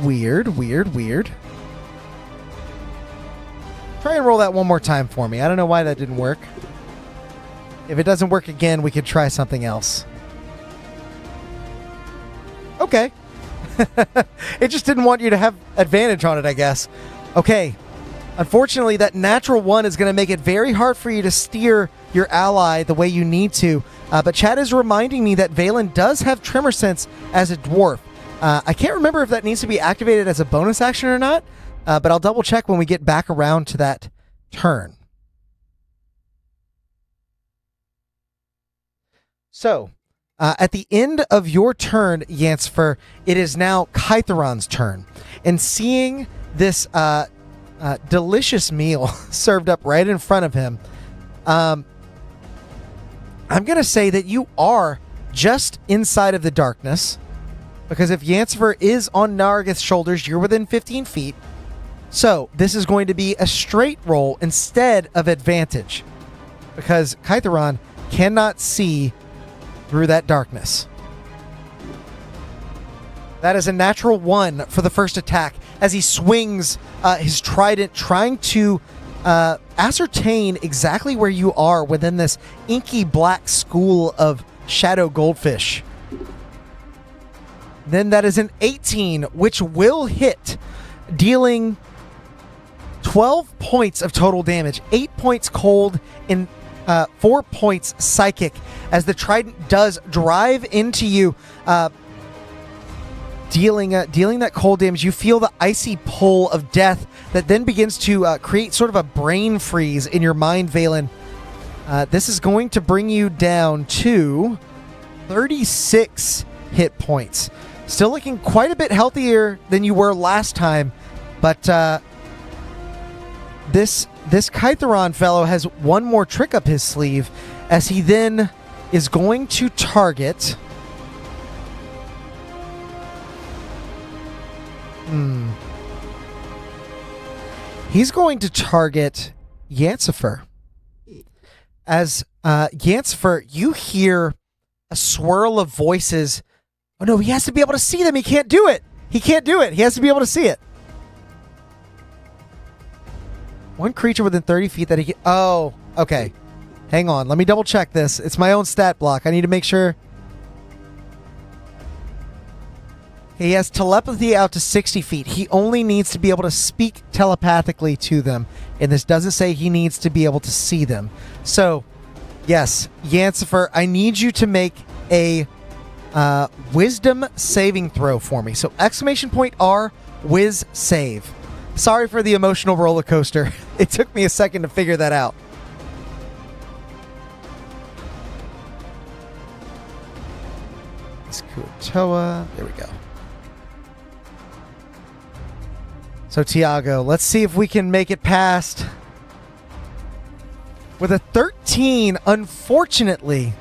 Weird. Try and roll that one more time for me. I don't know why that didn't work. If it doesn't work again, we could try something else. Okay. It just didn't want you to have advantage on it, I guess. Okay. Unfortunately, that natural 1 is going to make it very hard for you to steer your ally the way you need to. But Chad is reminding me that Valen does have Tremor Sense as a dwarf. I can't remember if that needs to be activated as a bonus action or not, but I'll double check when we get back around to that turn. So, at the end of your turn, Yancfer, it is now Kytheron's turn. And seeing this delicious meal served up right in front of him, I'm going to say that you are just inside of the darkness, because if Yancfer is on Nargith's shoulders, you're within 15 feet. So this is going to be a straight roll instead of advantage, because Kytheron cannot see through that darkness. That is a natural 1 for the first attack as he swings his trident, trying to ascertain exactly where you are within this inky black school of shadow goldfish. Then that is an 18, which will hit, dealing 12 points of total damage, 8 points cold and 4 points psychic, as the trident does drive into you, dealing that cold damage. You feel the icy pull of death that then begins to create sort of a brain freeze in your mind, Valen. This is going to bring you down to 36 hit points. Still looking quite a bit healthier than you were last time, but this Kytheron fellow has one more trick up his sleeve, as he then is going to target... He's going to target Yancifer. As Yancifer, you hear a swirl of voices. Oh no, he has to be able to see them. He can't do it. He has to be able to see it. One creature within 30 feet that he can... Oh, okay. Hang on. Let me double check this. It's my own stat block. I need to make sure. He has telepathy out to 60 feet. He only needs to be able to speak telepathically to them. And this doesn't say he needs to be able to see them. So, yes, Yancifer, I need you to make a wisdom saving throw for me. So, exclamation point R, whiz save. Sorry for the emotional roller coaster. It took me a second to figure that out. Kuatoa. There we go. So, Tiago, let's see if we can make it past. With a 13, unfortunately,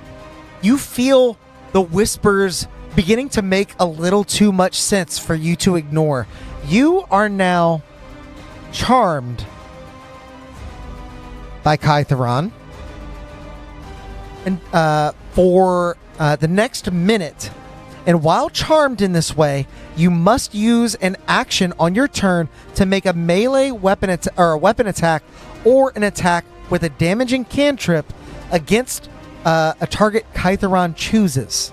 you feel the whispers beginning to make a little too much sense for you to ignore. You are now charmed by Kytheron. And for the next minute. And while charmed in this way, you must use an action on your turn to make a melee weapon attack or an attack with a damaging cantrip against a target Kytheron chooses.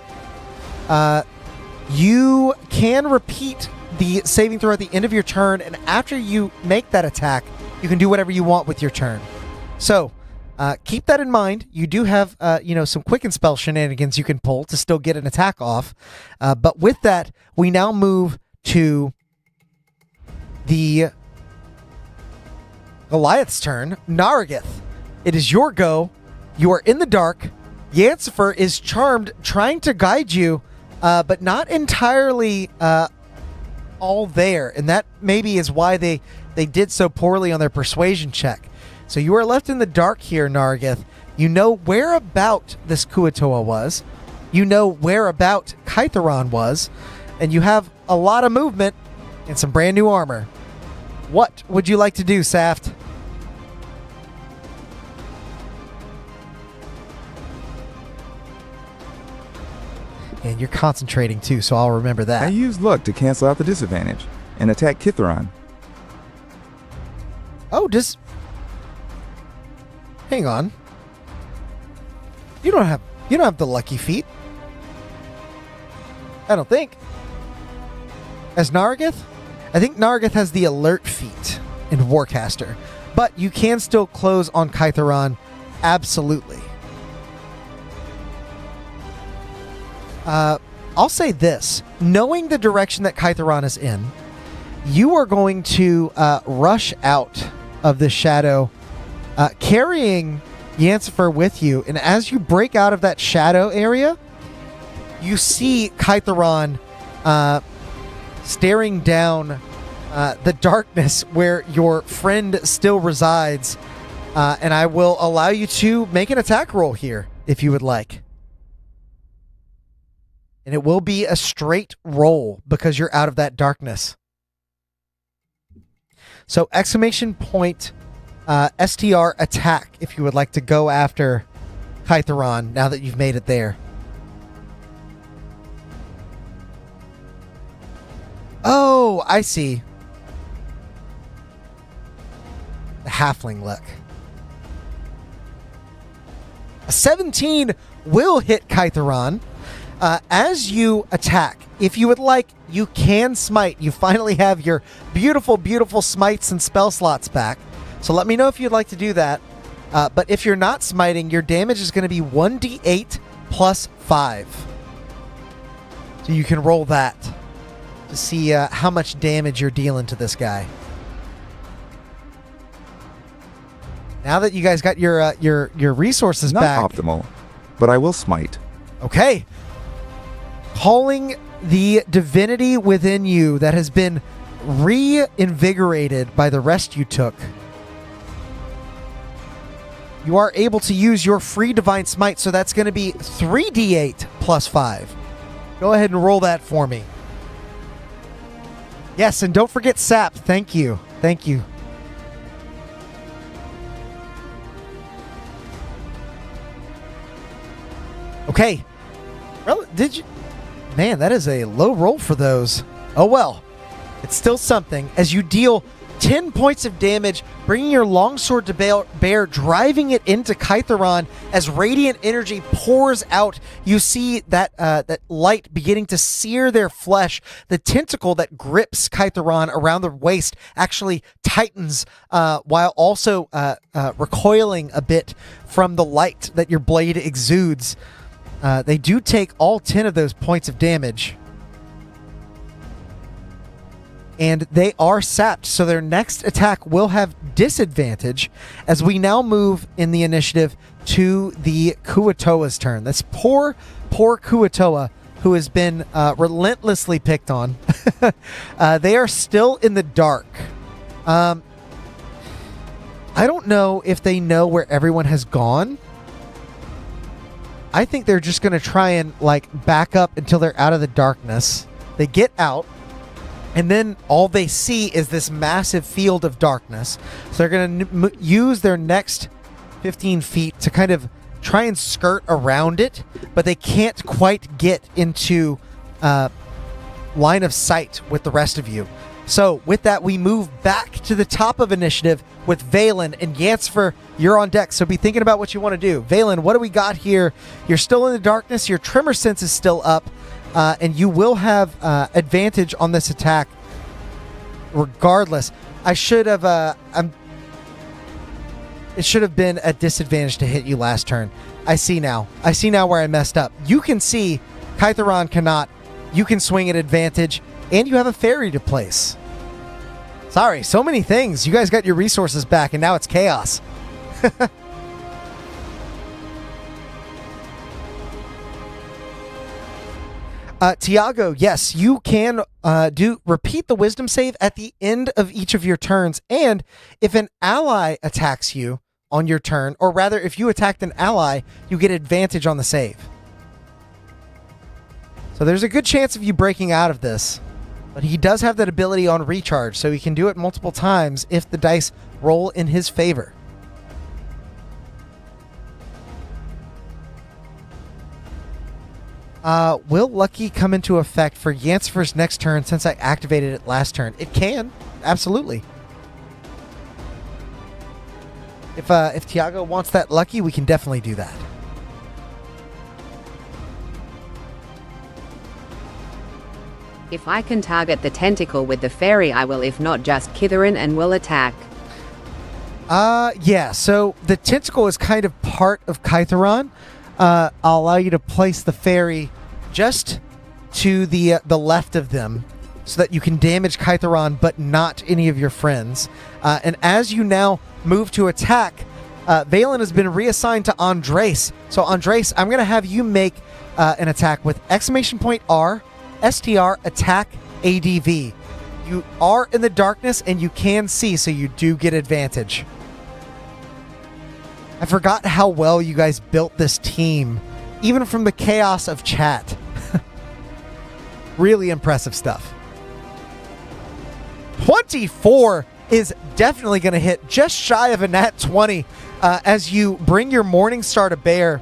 You can repeat the saving throw at the end of your turn, and after you make that attack, you can do whatever you want with your turn. So, Keep that in mind. You do have, some quick and spell shenanigans you can pull to still get an attack off. But with that, we now move to the Goliath's turn. Nargith, it is your go. You are in the dark. Yancifer is charmed, trying to guide you, but not entirely all there. And that maybe is why they did so poorly on their persuasion check. So you are left in the dark here, Nargith. You know where about this Kuatoa was. You know where about Kytheron was. And you have a lot of movement and some brand new armor. What would you like to do, Saft? And you're concentrating too, so I'll remember that. I used luck to cancel out the disadvantage and attack Kytheron. Oh, just... Hang on. You don't have the lucky feat. I don't think. As Nargith? I think Nargith has the alert feat in Warcaster. But you can still close on Kytheron. Absolutely. I'll say this. Knowing the direction that Kytheron is in, you are going to rush out of the shadow, carrying Yancifer with you. And as you break out of that shadow area, you see Kytheron staring down the darkness where your friend still resides. And I will allow you to make an attack roll here, if you would like. And it will be a straight roll because you're out of that darkness. So exclamation point STR attack if you would like to go after Kytheron now that you've made it there. Oh, I see. The halfling look. A 17 will hit Kytheron. As you attack, if you would like, you can smite. You finally have your beautiful, beautiful smites and spell slots back. So let me know if you'd like to do that. But if you're not smiting, your damage is going to be 1d8 plus 5. So you can roll that to see how much damage you're dealing to this guy. Now that you guys got your resources Not back. optimal, but I will smite. Okay. Calling the divinity within you that has been reinvigorated by the rest you took. You are able to use your free divine smite, so that's going to be 3d8 plus 5. Go ahead and roll that for me. Yes, and don't forget sap. Thank you. Thank you. Okay. Well, did you... Man, that is a low roll for those. Oh well. It's still something. As you deal 10 points of damage, bringing your longsword to bear, driving it into Kytheron. As radiant energy pours out, you see that that light beginning to sear their flesh. The tentacle that grips Kytheron around the waist actually tightens while also recoiling a bit from the light that your blade exudes. They do take all 10 of those points of damage. And they are sapped, so their next attack will have disadvantage as we now move in the initiative to the Kuatoa's turn. This poor Kuatoa who has been relentlessly picked on. They are still in the dark. I don't know if they know where everyone has gone. I think they're just going to try and back up until they're out of the darkness. They get out, and then all they see is this massive field of darkness. So they're going to use their next 15 feet to kind of try and skirt around it, but they can't quite get into line of sight with the rest of you. So with that, we move back to the top of initiative with Valen and Yancifer. You're on deck, so be thinking about what you want to do. Valen, what do we got here? You're still in the darkness. Your tremor sense is still up, and you will have advantage on this attack regardless. I should have... It should have been a disadvantage to hit you last turn. I see now. I see now where I messed up. You can see, Kytheron cannot. You can swing at advantage, and you have a fairy to place. Sorry, so many things. You guys got your resources back, and now it's chaos. Tiago, yes, you can repeat the wisdom save at the end of each of your turns, and if an ally attacks you on your turn, or rather, if you attacked an ally, you get advantage on the save. So there's a good chance of you breaking out of this, but he does have that ability on recharge, so he can do it multiple times if the dice roll in his favor. Will Lucky come into effect for Yancifer's next turn since I activated it last turn? It can, absolutely. If Tiago wants that Lucky, we can definitely do that. If I can target the tentacle with the fairy, I will. If not, just Kytheron and will attack. Yeah, so the tentacle is kind of part of Kytheron. I'll allow you to place the fairy just to the left of them so that you can damage Kytheron but not any of your friends. And as you now move to attack, Valen has been reassigned to Andres. So Andres, I'm going to have you make an attack with !R, STR, attack, ADV. You are in the darkness and you can see, so you do get advantage. I forgot how well you guys built this team, even from the chaos of chat. Really impressive stuff. 24 is definitely going to hit, just shy of a nat 20, as you bring your Morning Star to bear,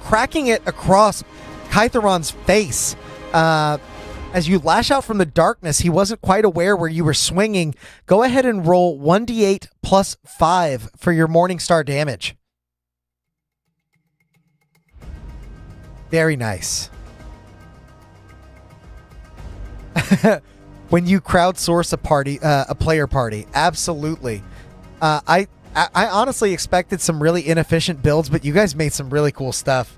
cracking it across Kytheron's face. As you lash out from the darkness, he wasn't quite aware where you were swinging. Go ahead and roll 1d8 plus 5 for your Morning Star damage. Very nice. When you crowdsource a player party, absolutely. I honestly expected some really inefficient builds, but you guys made some really cool stuff.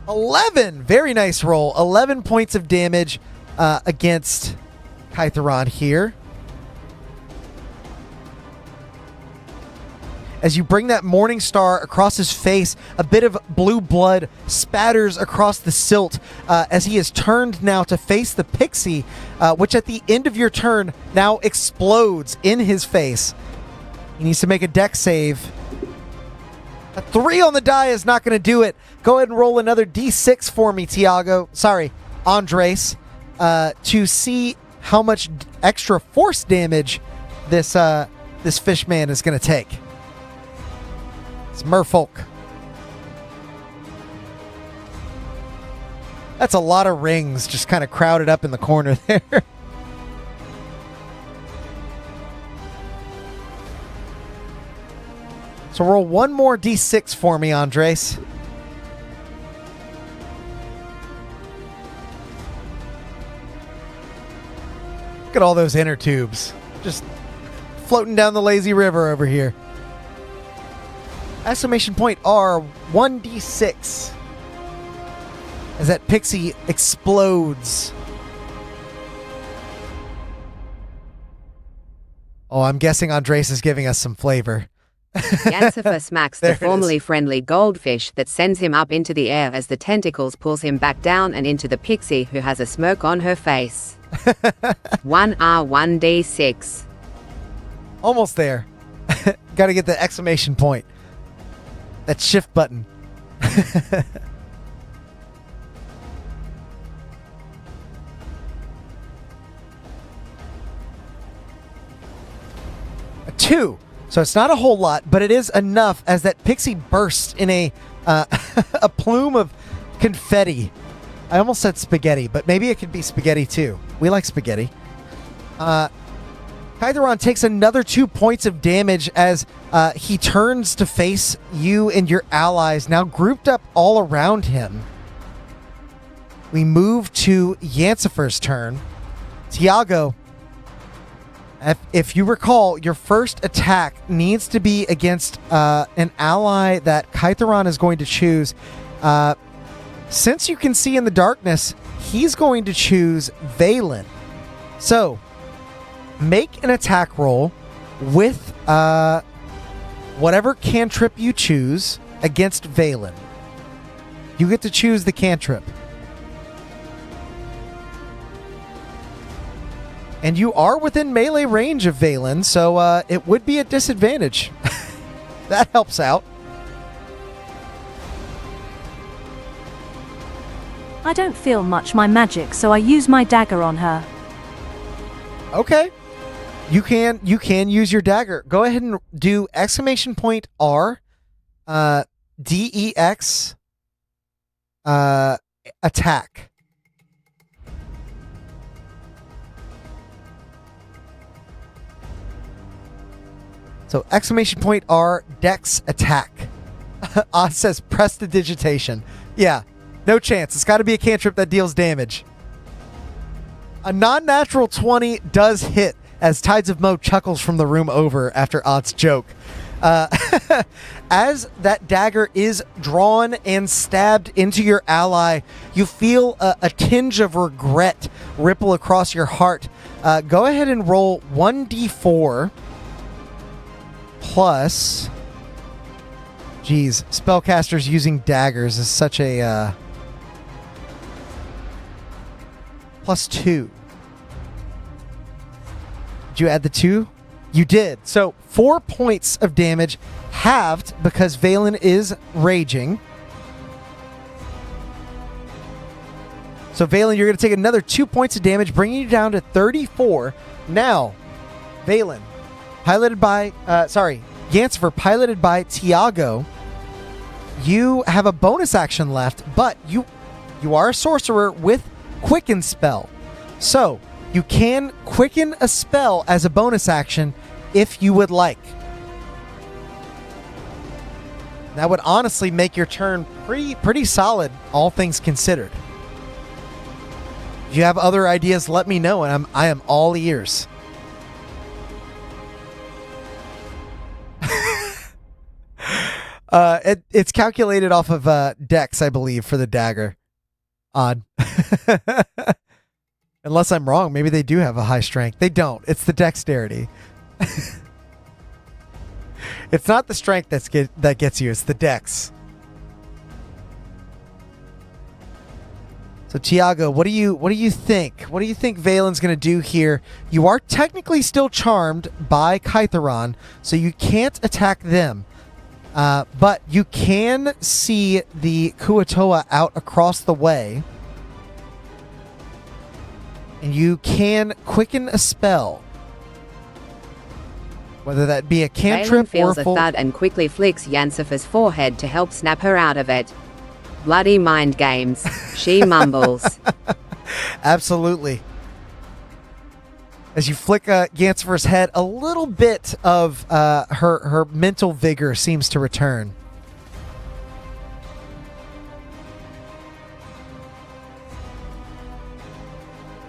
11! Very nice roll. 11 points of damage against Kytheron here. As you bring that Morning Star across his face, a bit of blue blood spatters across the silt as he is turned now to face the pixie, which at the end of your turn now explodes in his face. He needs to make a dex save. A 3 on the die is not going to do it. Go ahead and roll another d6 for me, Tiago. Sorry, Andres, to see how much extra force damage this fish man is going to take. It's merfolk. That's a lot of rings just kind of crowded up in the corner there. So roll one more d6 for me, Andres. Look at all those inner tubes. Just floating down the lazy river over here. Exclamation point R, 1d6. As that pixie explodes. Oh, I'm guessing Andres is giving us some flavor. Yancifer smacks the formerly friendly goldfish that sends him up into the air as the tentacles pulls him back down and into the pixie, who has a smirk on her face. 1R, 1d6. Almost there. Got to get the exclamation point. That shift button. A 2. So it's not a whole lot, but it is enough as that pixie bursts in a a plume of confetti. I almost said spaghetti, but maybe it could be spaghetti too. We like spaghetti. Kytheron takes another 2 points of damage as he turns to face you and your allies, now grouped up all around him. We move to Yancifer's turn. Tiago, If you recall, your first attack needs to be against an ally that Kytheron is going to choose. Since you can see in the darkness, he's going to choose Valen. So, make an attack roll with whatever cantrip you choose against Valen. You get to choose the cantrip. And you are within melee range of Valen, so it would be a disadvantage. That helps out. I don't feel much my magic, so I use my dagger on her. Okay. You can use your dagger. Go ahead and do !R DEX attack. So !R Dex attack. Oz says prestidigitation. Yeah, no chance. It's got to be a cantrip that deals damage. A non-natural 20 does hit as Tides of Mo chuckles from the room over after Odd's joke. As that dagger is drawn and stabbed into your ally, you feel a tinge of regret ripple across your heart. Go ahead and roll 1d4 plus... Geez, spellcasters using daggers is such a... +2. Did you add the 2? You did. So 4 points of damage halved because Valen is raging. So Valen, you're going to take another 2 points of damage, bringing you down to 34. Now, Valen, piloted by, Yancifer, piloted by Tiago. You have a bonus action left, but you are a sorcerer with Quicken spell. So, you can quicken a spell as a bonus action if you would like. That would honestly make your turn pretty solid, all things considered. If you have other ideas, let me know, and I am all ears. It's calculated off of Dex, I believe, for the dagger. Odd. Unless I'm wrong, maybe they do have a high strength. They don't. It's the dexterity. It's not the strength that gets you. It's the dex. So Tiago, what do you think? What do you think Valen's going to do here? You are technically still charmed by Kytheron, so you can't attack them. But you can see the Kuatoa out across the way. And you can quicken a spell. Whether that be a cantrip Valen feels or a thud and quickly flicks Yancifer's forehead to help snap her out of it. Bloody mind games, she mumbles. Absolutely. As you flick Yancifer's head, a little bit of her mental vigor seems to return.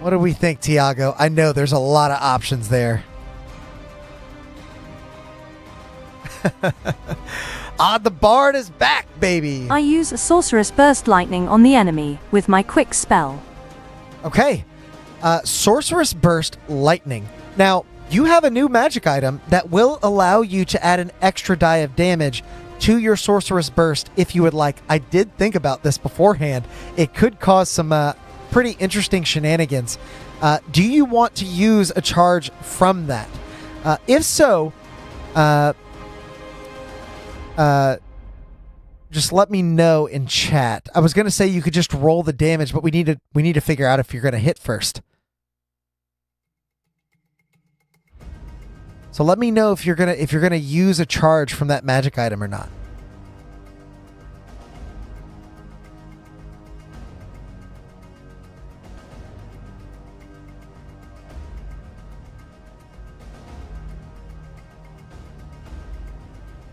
What do we think, Tiago? I know there's a lot of options there. The bard is back, baby! I use a Sorcerous Burst Lightning on the enemy with my quick spell. Okay. Sorcerous Burst Lightning. Now, you have a new magic item that will allow you to add an extra die of damage to your Sorcerous Burst if you would like. I did think about this beforehand. It could cause some pretty interesting shenanigans. Do you want to use a charge from that? If so, just let me know in chat. I was going to say you could just roll the damage, but we need to figure out if you're going to hit first. So let me know if you're going to use a charge from that magic item or not.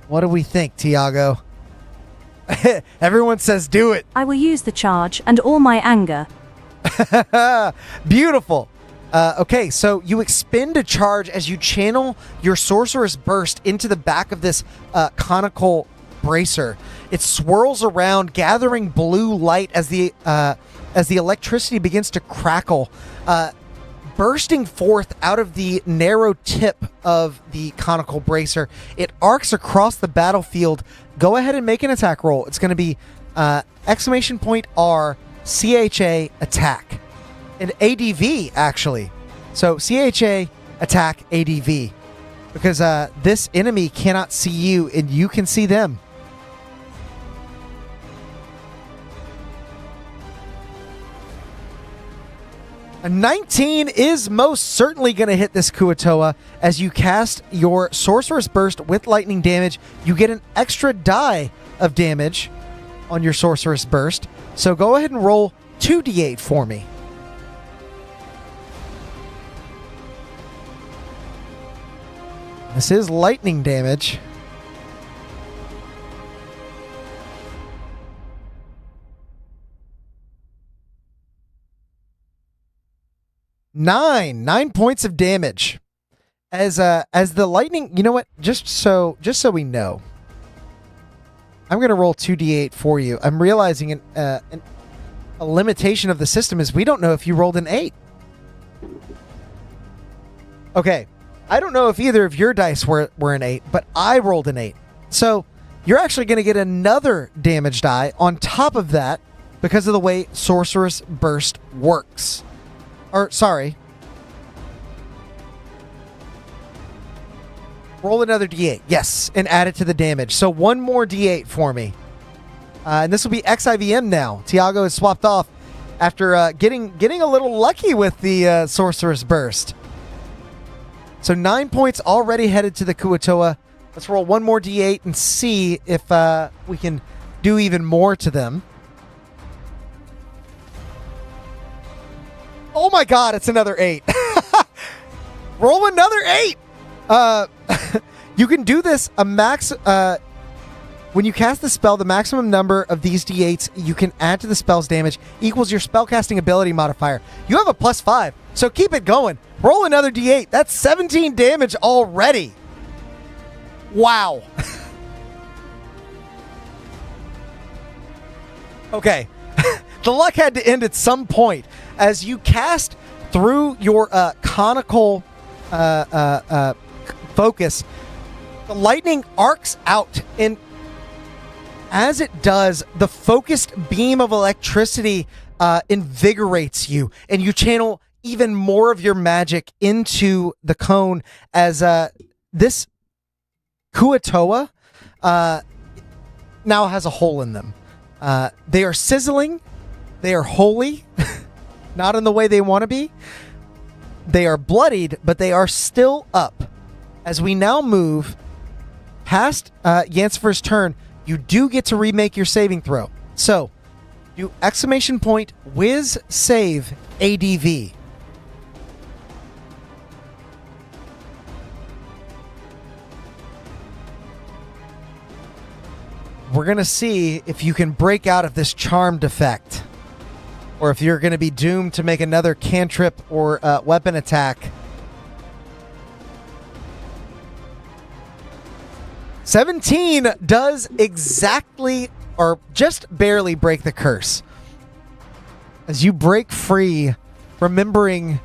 What do we think, Tiago? Everyone says do it. I will use the charge and all my anger. Beautiful. Okay, so you expend a charge as you channel your Sorcerous Burst into the back of this conical bracer. It swirls around, gathering blue light as the electricity begins to crackle, bursting forth out of the narrow tip of the conical bracer. It arcs across the battlefield. Go ahead and make an attack roll. It's going to be exclamation point R CHA attack. And ADV, actually. So CHA attack ADV. Because this enemy cannot see you and you can see them. A 19 is most certainly going to hit this Kuatoa. As you cast your Sorcerous Burst with lightning damage, you get an extra die of damage on your Sorcerous Burst. So go ahead and roll 2d8 for me. This is lightning damage. Nine points of damage. As the lightning, you know what? Just so we know, I'm gonna roll 2d8 for you. I'm realizing a limitation of the system is we don't know if you rolled an 8. Okay, I don't know if either of your dice were an 8, but I rolled an 8. So you're actually gonna get another damage die on top of that because of the way Sorcerous Burst works. Or, sorry. Roll another d8. Yes, and add it to the damage. So one more d8 for me. And this will be XIVM now. Tiago has swapped off after getting a little lucky with the Sorcerous Burst. So 9 points already headed to the Kuatoa. Let's roll one more d8 and see if we can do even more to them. Oh my god, it's another 8. Roll another 8! You can do this when you cast the spell, the maximum number of these d8s you can add to the spell's damage equals your spellcasting ability modifier. You have a +5, so keep it going. Roll another d8. That's 17 damage already. Wow. Okay. The luck had to end at some point. As you cast through your conical focus, the lightning arcs out, and as it does, the focused beam of electricity invigorates you, and you channel even more of your magic into the cone as this Kuatoa now has a hole in them. They are sizzling. They are holy. Not in the way they want to be. They are bloodied, but they are still up. As we now move past Yancifer's turn, you do get to remake your saving throw. So, do exclamation point whiz save ADV. We're going to see if you can break out of this charmed effect, or if you're going to be doomed to make another cantrip or weapon attack. 17 does exactly, or just barely break the curse. As you break free, remembering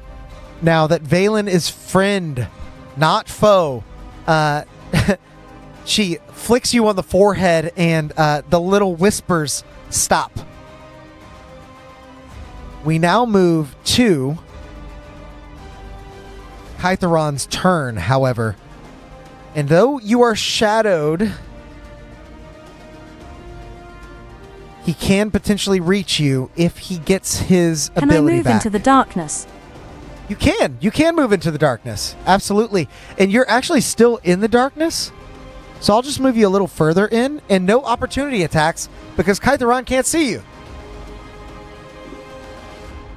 now that Valen is friend, not foe. She flicks you on the forehead and the little whispers stop. We now move to Kytheron's turn, however. And though you are shadowed, he can potentially reach you if he gets his ability back. Can I move into the darkness? You can. You can move into the darkness. Absolutely. And you're actually still in the darkness. So I'll just move you a little further in, and no opportunity attacks because Kytheron can't see you.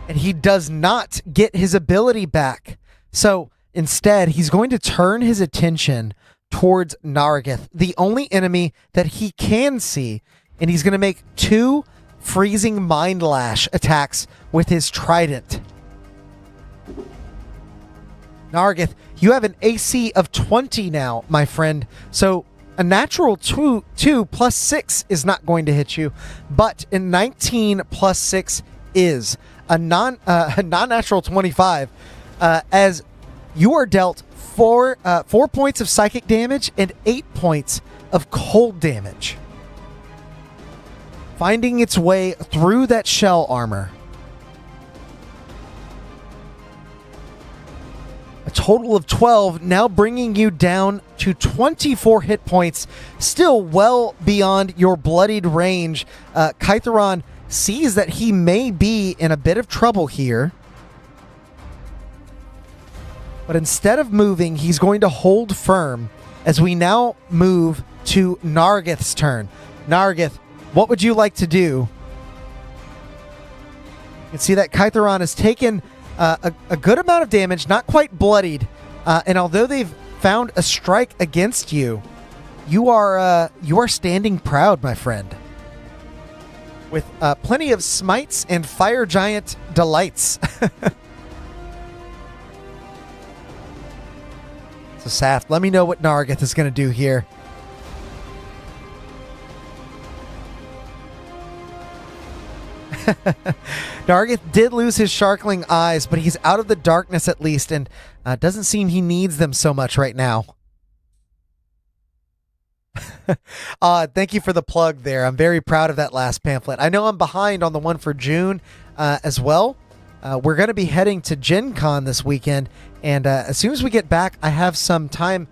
And he does not get his ability back. So instead, he's going to turn his attention towards Nargith, the only enemy that he can see, and he's going to make 2 freezing mind lash attacks with his trident. Nargith, you have an AC of 20 now, my friend. So a natural 2 plus 6 is not going to hit you, but a 19 plus 6 is a non-natural 25, as you are dealt 4 points of psychic damage and 8 points of cold damage, finding its way through that shell armor. A total of 12, now bringing you down to 24 hit points, still well beyond your bloodied range. Kytheron sees that he may be in a bit of trouble here, but instead of moving, he's going to hold firm as we now move to Nargith's turn. Nargith, what would you like to do? You can see that Kytheron has taken a good amount of damage, not quite bloodied, and although they've found a strike against you, you are standing proud, my friend, with plenty of smites and fire giant delights. So Saft, let me know what Nargith is going to do here. Nargith did lose his sharkling eyes, but he's out of the darkness at least, and doesn't seem he needs them so much right now. Thank you for the plug there. I'm very proud of that last pamphlet. I know I'm behind on the one for June as well. We're going to be heading to Gen Con this weekend, and as soon as we get back, I have some time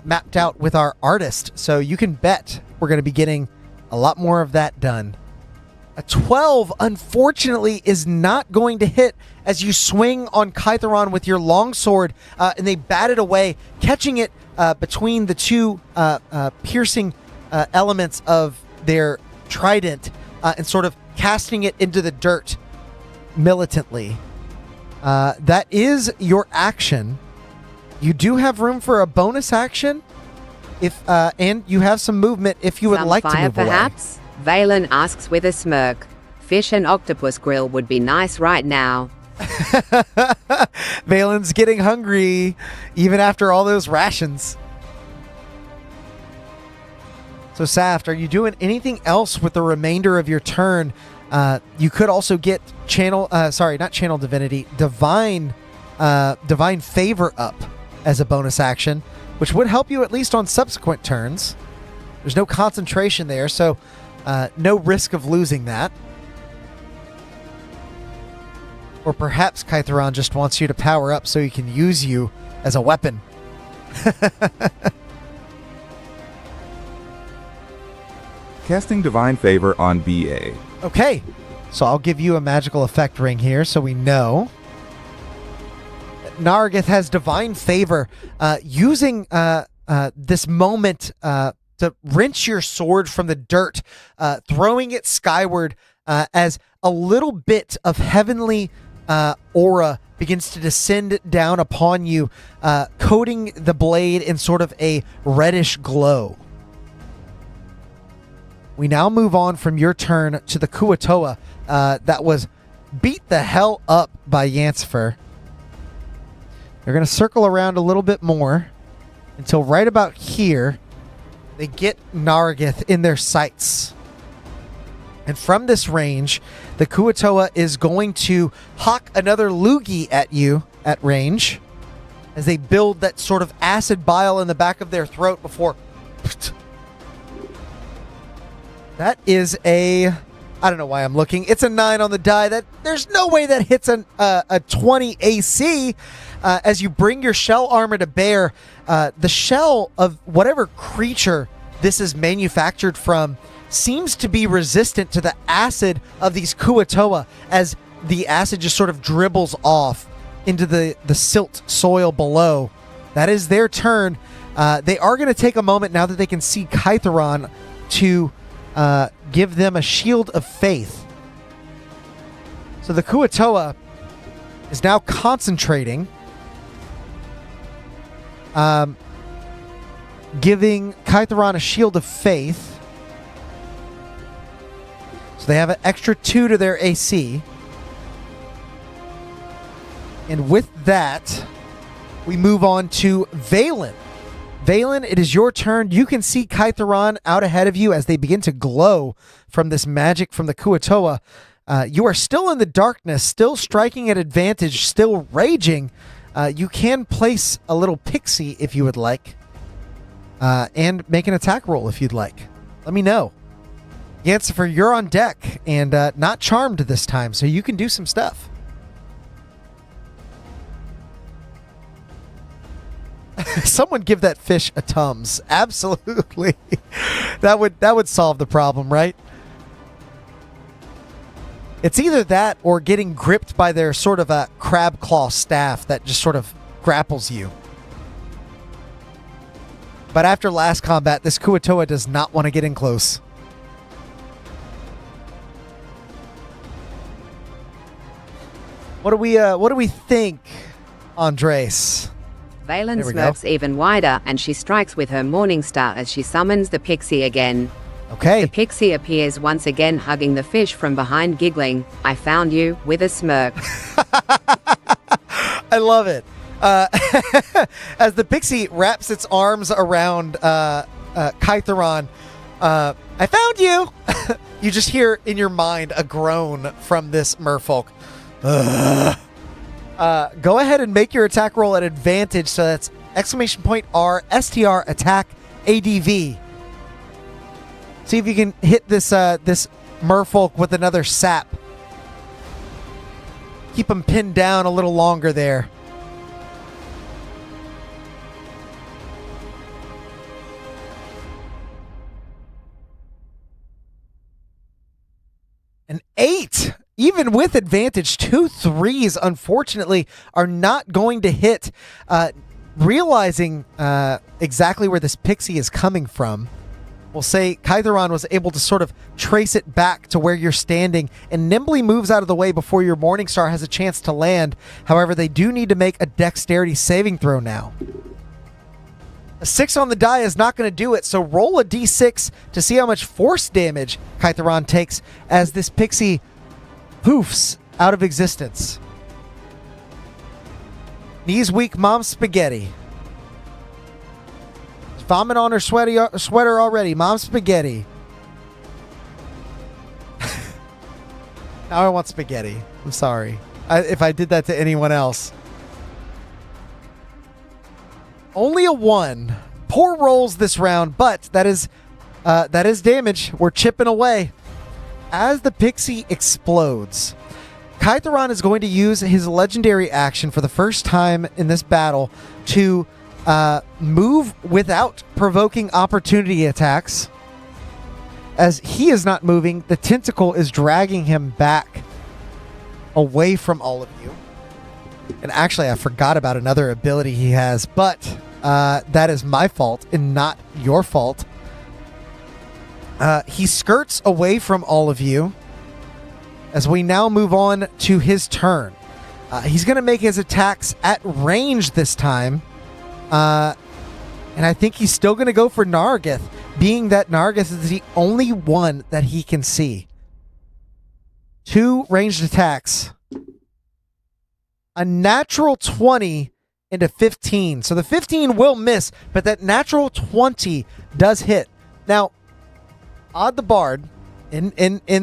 mapped out with our artist, so you can bet we're going to be getting a lot more of that done. A 12, unfortunately, is not going to hit as you swing on Kytheron with your longsword, and they bat it away, catching it between the two piercing elements of their trident and sort of casting it into the dirt militantly. That is your action. You do have room for a bonus action, and you have some movement if you would like to move perhaps? Away. Valen asks with a smirk. Fish and octopus grill would be nice right now. Valen's getting hungry, even after all those rations. So Saft, are you doing anything else with the remainder of your turn? You could also get divine favor up as a bonus action, which would help you at least on subsequent turns. There's no concentration there, so no risk of losing that. Or perhaps Kytheron just wants you to power up so he can use you as a weapon. Casting Divine Favor on BA. Okay, so I'll give you a magical effect ring here so we know. Nargith has Divine Favor, using this moment to wrench your sword from the dirt, throwing it skyward as a little bit of heavenly aura begins to descend down upon you, coating the blade in sort of a reddish glow. We now move on from your turn to the Kuatoa that was beat the hell up by Yancifer. They're going to circle around a little bit more until right about here they get Nargith in their sights. And from this range, the Kuatoa is going to hawk another loogie at you at range as they build that sort of acid bile in the back of their throat before... That is I don't know why I'm looking. It's a 9 on the die. There's no way that hits a 20 AC as you bring your shell armor to bear. The shell of whatever creature this is manufactured from seems to be resistant to the acid of these Kuatoa as the acid just sort of dribbles off into the silt soil below. That is their turn. They are going to take a moment now that they can see Kytheron to give them a shield of faith. So the Kuatoa is now concentrating, giving Kytheron a shield of faith. So they have an extra 2 to their AC. And with that, we move on to Valen. Valen, it is your turn. You can see Kytheron out ahead of you as they begin to glow from this magic from the Kuatoa. You are still in the darkness, still striking at advantage, still raging. You can place a little pixie if you would like, and make an attack roll if you'd like. Let me know. Yancifer, you're on deck, and not charmed this time, so you can do some stuff. Someone give that fish a Tums. Absolutely. That would solve the problem, right? It's either that or getting gripped by their sort of a crab claw staff that just sort of grapples you. But after last combat, this Kuatoa does not want to get in close. What do we think, Andres? Valen smirks even wider, and she strikes with her Morning Star as she summons the pixie again. Okay. The pixie appears once again, hugging the fish from behind, giggling, "I found you," with a smirk. I love it. As the pixie wraps its arms around Kytheron, "I found you!" You just hear in your mind a groan from this merfolk. Go ahead and make your attack roll at advantage. So that's !R STR attack ADV. See if you can hit this this merfolk with another sap. Keep him pinned down a little longer there. An 8. Even with advantage, 2 3s, unfortunately, are not going to hit. Realizing exactly where this pixie is coming from, we'll say Kytheron was able to sort of trace it back to where you're standing and nimbly moves out of the way before your Morningstar has a chance to land. However, they do need to make a dexterity saving throw now. A 6 on the die is not going to do it, so roll a d6 to see how much force damage Kytheron takes as this pixie poofs out of existence. Knees weak, mom spaghetti. Vomit on her sweater already. Mom spaghetti. Now I want spaghetti. I'm sorry. If I did that to anyone else. Only a 1. Poor rolls this round, but that is damage. We're chipping away. As the pixie explodes, Kytheron is going to use his legendary action for the first time in this battle to move without provoking opportunity attacks. As he is not moving, the tentacle is dragging him back away from all of you. And actually, I forgot about another ability he has, but that is my fault and not your fault. He skirts away from all of you as we now move on to his turn. He's going to make his attacks at range this time. And I think he's still going to go for Nargith, being that Nargith is the only one that he can see. 2 ranged attacks. A natural 20 into 15. So the 15 will miss, but that natural 20 does hit. Now, Odd the Bard, in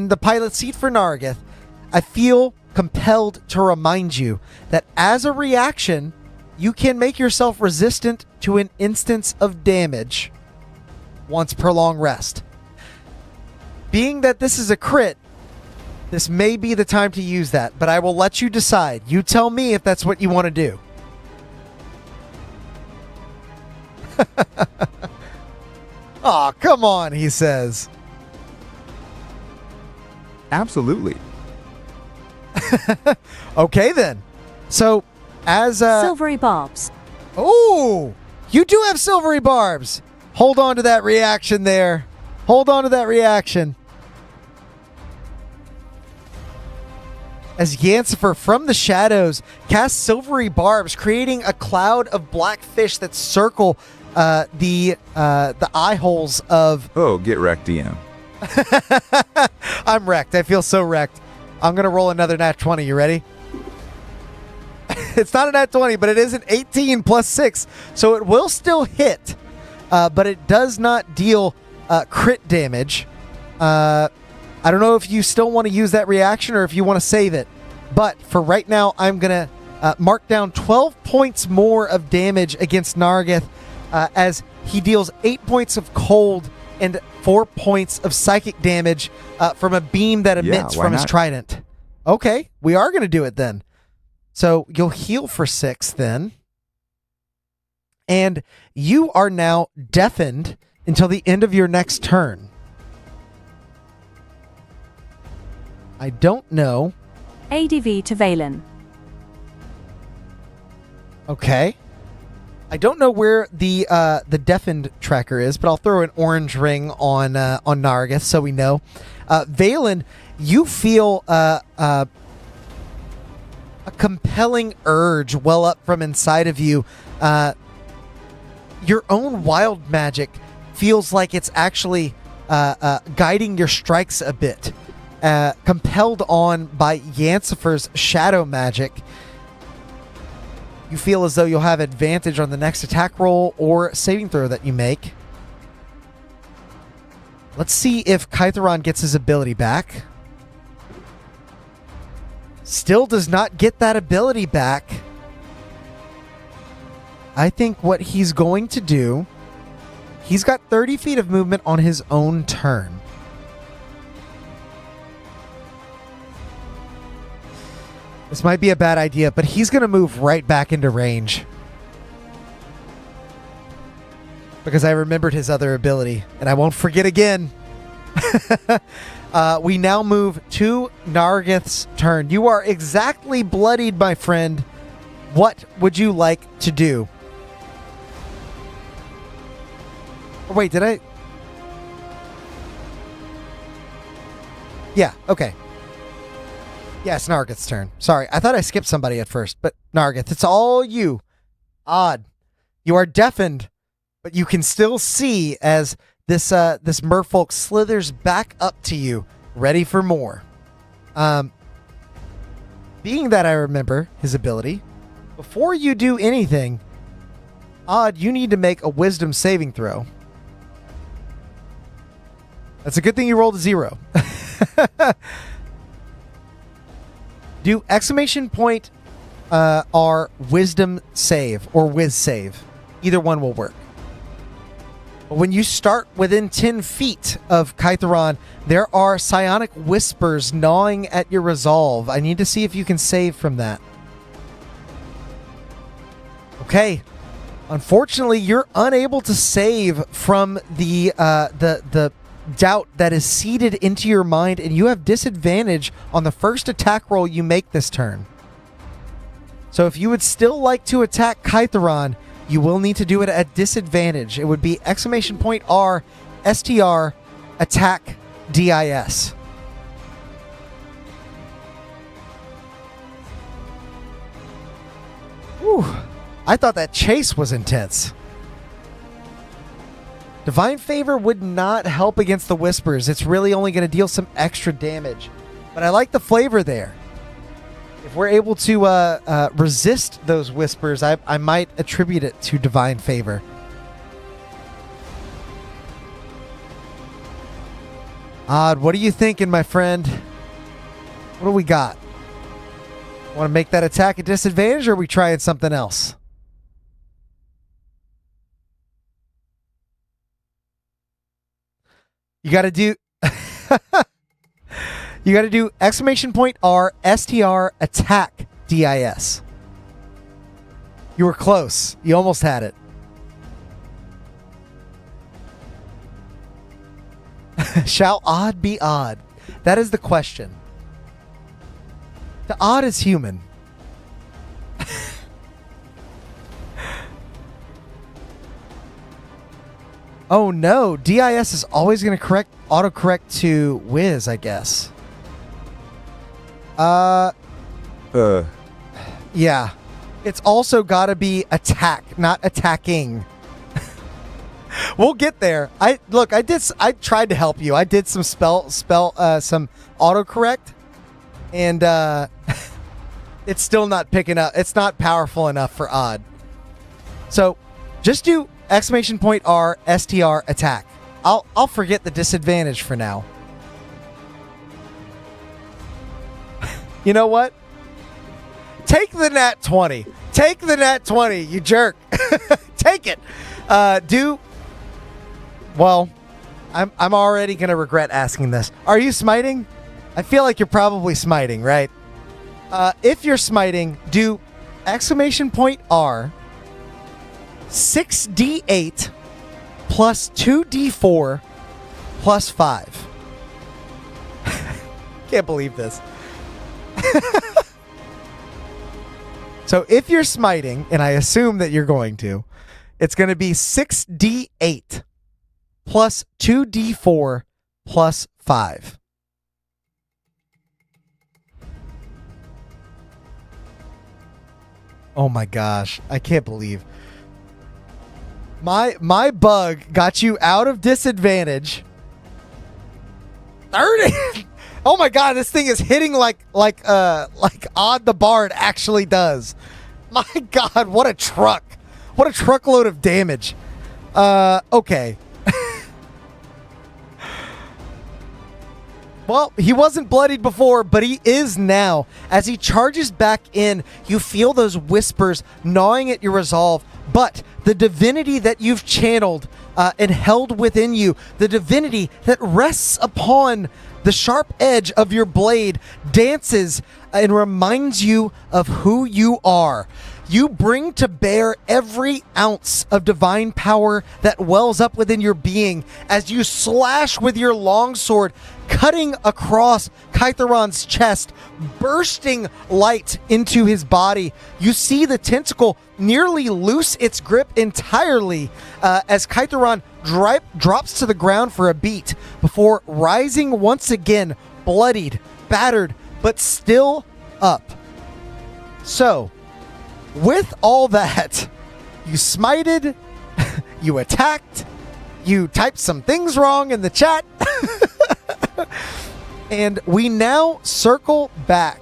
the pilot seat for Nargith, I feel compelled to remind you that as a reaction, you can make yourself resistant to an instance of damage once per long rest. Being that this is a crit, this may be the time to use that, but I will let you decide. You tell me if that's what you want to do. Aw, come on, he says. Absolutely. Okay, then. So, as Silvery barbs. Oh, you do have silvery barbs. Hold on to that reaction there. Hold on to that reaction. As Yancifer from the shadows casts silvery barbs, creating a cloud of black fish that circle the eye holes of... Oh, get wrecked, DM. I'm wrecked. I feel so wrecked. I'm going to roll another nat 20. You ready? It's not a nat 20, but it is an 18 plus 6. So it will still hit, but it does not deal crit damage. I don't know if you still want to use that reaction or if you want to save it. But for right now, I'm going to mark down 12 points more of damage against Nerethys as he deals 8 points of cold and 4 points of psychic damage from a beam that emits from his trident. Okay, we are going to do it then. So you'll heal for 6 then. And you are now deafened until the end of your next turn. I don't know. ADV to Valen. Okay. I don't know where the deafened tracker is, but I'll throw an orange ring on Nerethys so we know. Valen, you feel a compelling urge well up from inside of you. Your own wild magic feels like it's actually guiding your strikes a bit. Compelled on by Yancifer's shadow magic, you feel as though you'll have advantage on the next attack roll or saving throw that you make. Let's see if Kytheron gets his ability back. Still does not get that ability back. I think what he's going to do, he's got 30 feet of movement on his own turn. This might be a bad idea, but he's going to move right back into range. Because I remembered his other ability, and I won't forget again. We now move to Nerethys' turn. You are exactly bloodied, my friend. What would you like to do? Oh, wait, did I? Yeah, okay. Yeah, it's Nerethys' turn. Sorry, I thought I skipped somebody at first, but Nerethys, it's all you. Odd. You are deafened, but you can still see as this merfolk slithers back up to you, ready for more. Being that I remember his ability, before you do anything, Odd, you need to make a wisdom saving throw. That's a good thing you rolled a 0. Do exclamation point or wisdom save or whiz save. Either one will work. But when you start within 10 feet of Kytheron, there are psionic whispers gnawing at your resolve. I need to see if you can save from that. Okay. Unfortunately, you're unable to save from the doubt that is seeded into your mind, and you have disadvantage on the first attack roll you make this turn. So if you would still like to attack Kytheron, you will need to do it at disadvantage. It would be exclamation point R, STR, attack, DIS. Whew. I thought that chase was intense. Divine Favor would not help against the Whispers. It's really only going to deal some extra damage. But I like the flavor there. If we're able to resist those Whispers, I might attribute it to Divine Favor. Odd, what are you thinking, my friend? What do we got? Want to make that attack a disadvantage, or are we trying something else? You got to do you got to do exclamation point R, STR, attack, DIS. You were close. You almost had it. Shall odd be odd? That is the question. The odd is human. Oh no, DIS is always going to autocorrect to whiz, I guess. Yeah. It's also got to be attack, not attacking. We'll get there. I tried to help you. I did some some autocorrect, and It's still not picking up. It's not powerful enough for odd. So just do exclamation point R STR attack. I'll forget the disadvantage for now. You know what? Take the nat 20. Take the nat 20, you jerk. Take it. Well, I'm already going to regret asking this. Are you smiting? I feel like you're probably smiting, right? If you're smiting, do exclamation point R 6d8 plus 2d4 plus 5. Can't believe this. So if you're smiting, and I assume that you're going to, it's going to be 6d8 plus 2d4 plus 5. Oh my gosh, I can't believe. My bug got you out of disadvantage. 30. Oh my god, this thing is hitting like Odd the Bard actually does. My god, what a truck. What a truckload of damage. Okay. Well, he wasn't bloodied before, but he is now. As he charges back in, you feel those whispers gnawing at your resolve, but the divinity that you've channeled and held within you, the divinity that rests upon the sharp edge of your blade, dances and reminds you of who you are. You bring to bear every ounce of divine power that wells up within your being as you slash with your longsword, cutting across Kytheron's chest, bursting light into his body. You see the tentacle nearly loose its grip entirely as Kytheron drops to the ground for a beat before rising once again, bloodied, battered, but still up. So, with all that, you smited, you attacked, you typed some things wrong in the chat, and we now circle back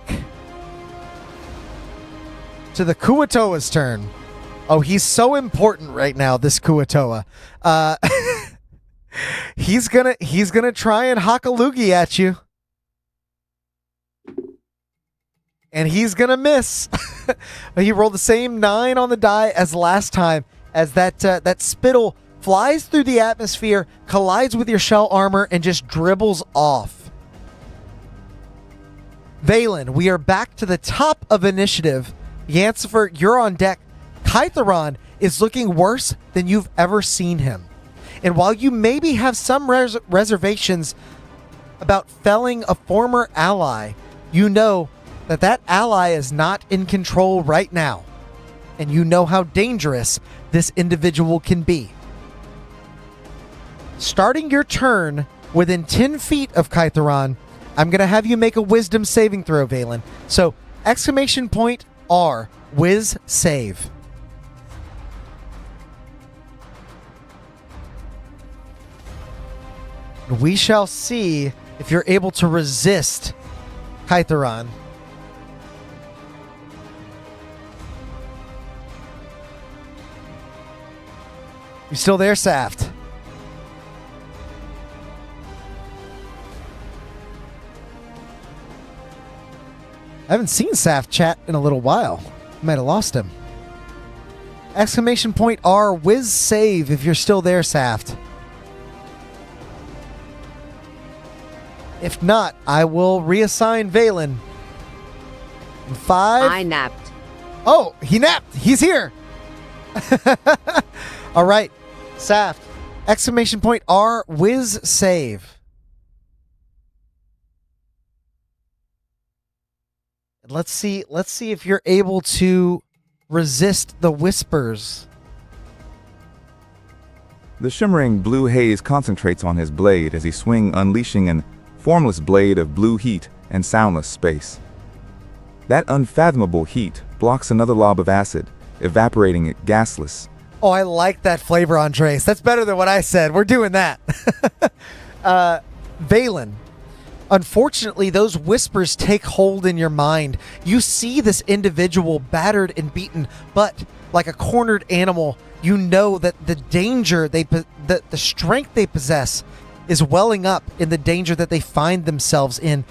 to the Kuatoa's turn. Oh, he's so important right now, this Kuatoa. He's gonna try and Hakalugi at you. And he's gonna miss. He rolled the same 9 on the die as last time, as that spittle flies through the atmosphere, collides with your shell armor, and just dribbles off. Valen, we are back to the top of initiative. Yancifer, you're on deck. Kytheron is looking worse than you've ever seen him. And while you maybe have some reservations about felling a former ally, you know that ally is not in control right now. And you know how dangerous this individual can be. Starting your turn within 10 feet of Kytheron, I'm going to have you make a wisdom saving throw, Valen. So, exclamation point R, whiz save. We shall see if you're able to resist Kytheron. You still there, Saft? I haven't seen Saft chat in a little while. Might have lost him. Exclamation point R, whiz save if you're still there, Saft. If not, I will reassign Valen. 5. I napped. Oh, he napped. He's here. All right. Saft. Exclamation point R, whiz save. Let's see if you're able to resist the whispers. The shimmering blue haze concentrates on his blade as he swings, unleashing an formless blade of blue heat and soundless space. That unfathomable heat blocks another lob of acid, evaporating it gasless. Oh, I like that flavor, Andres. That's better than what I said. We're doing that. Valen. Unfortunately, those whispers take hold in your mind. You see this individual battered and beaten, but like a cornered animal, you know that the danger the strength they possess is welling up in the danger that they find themselves in.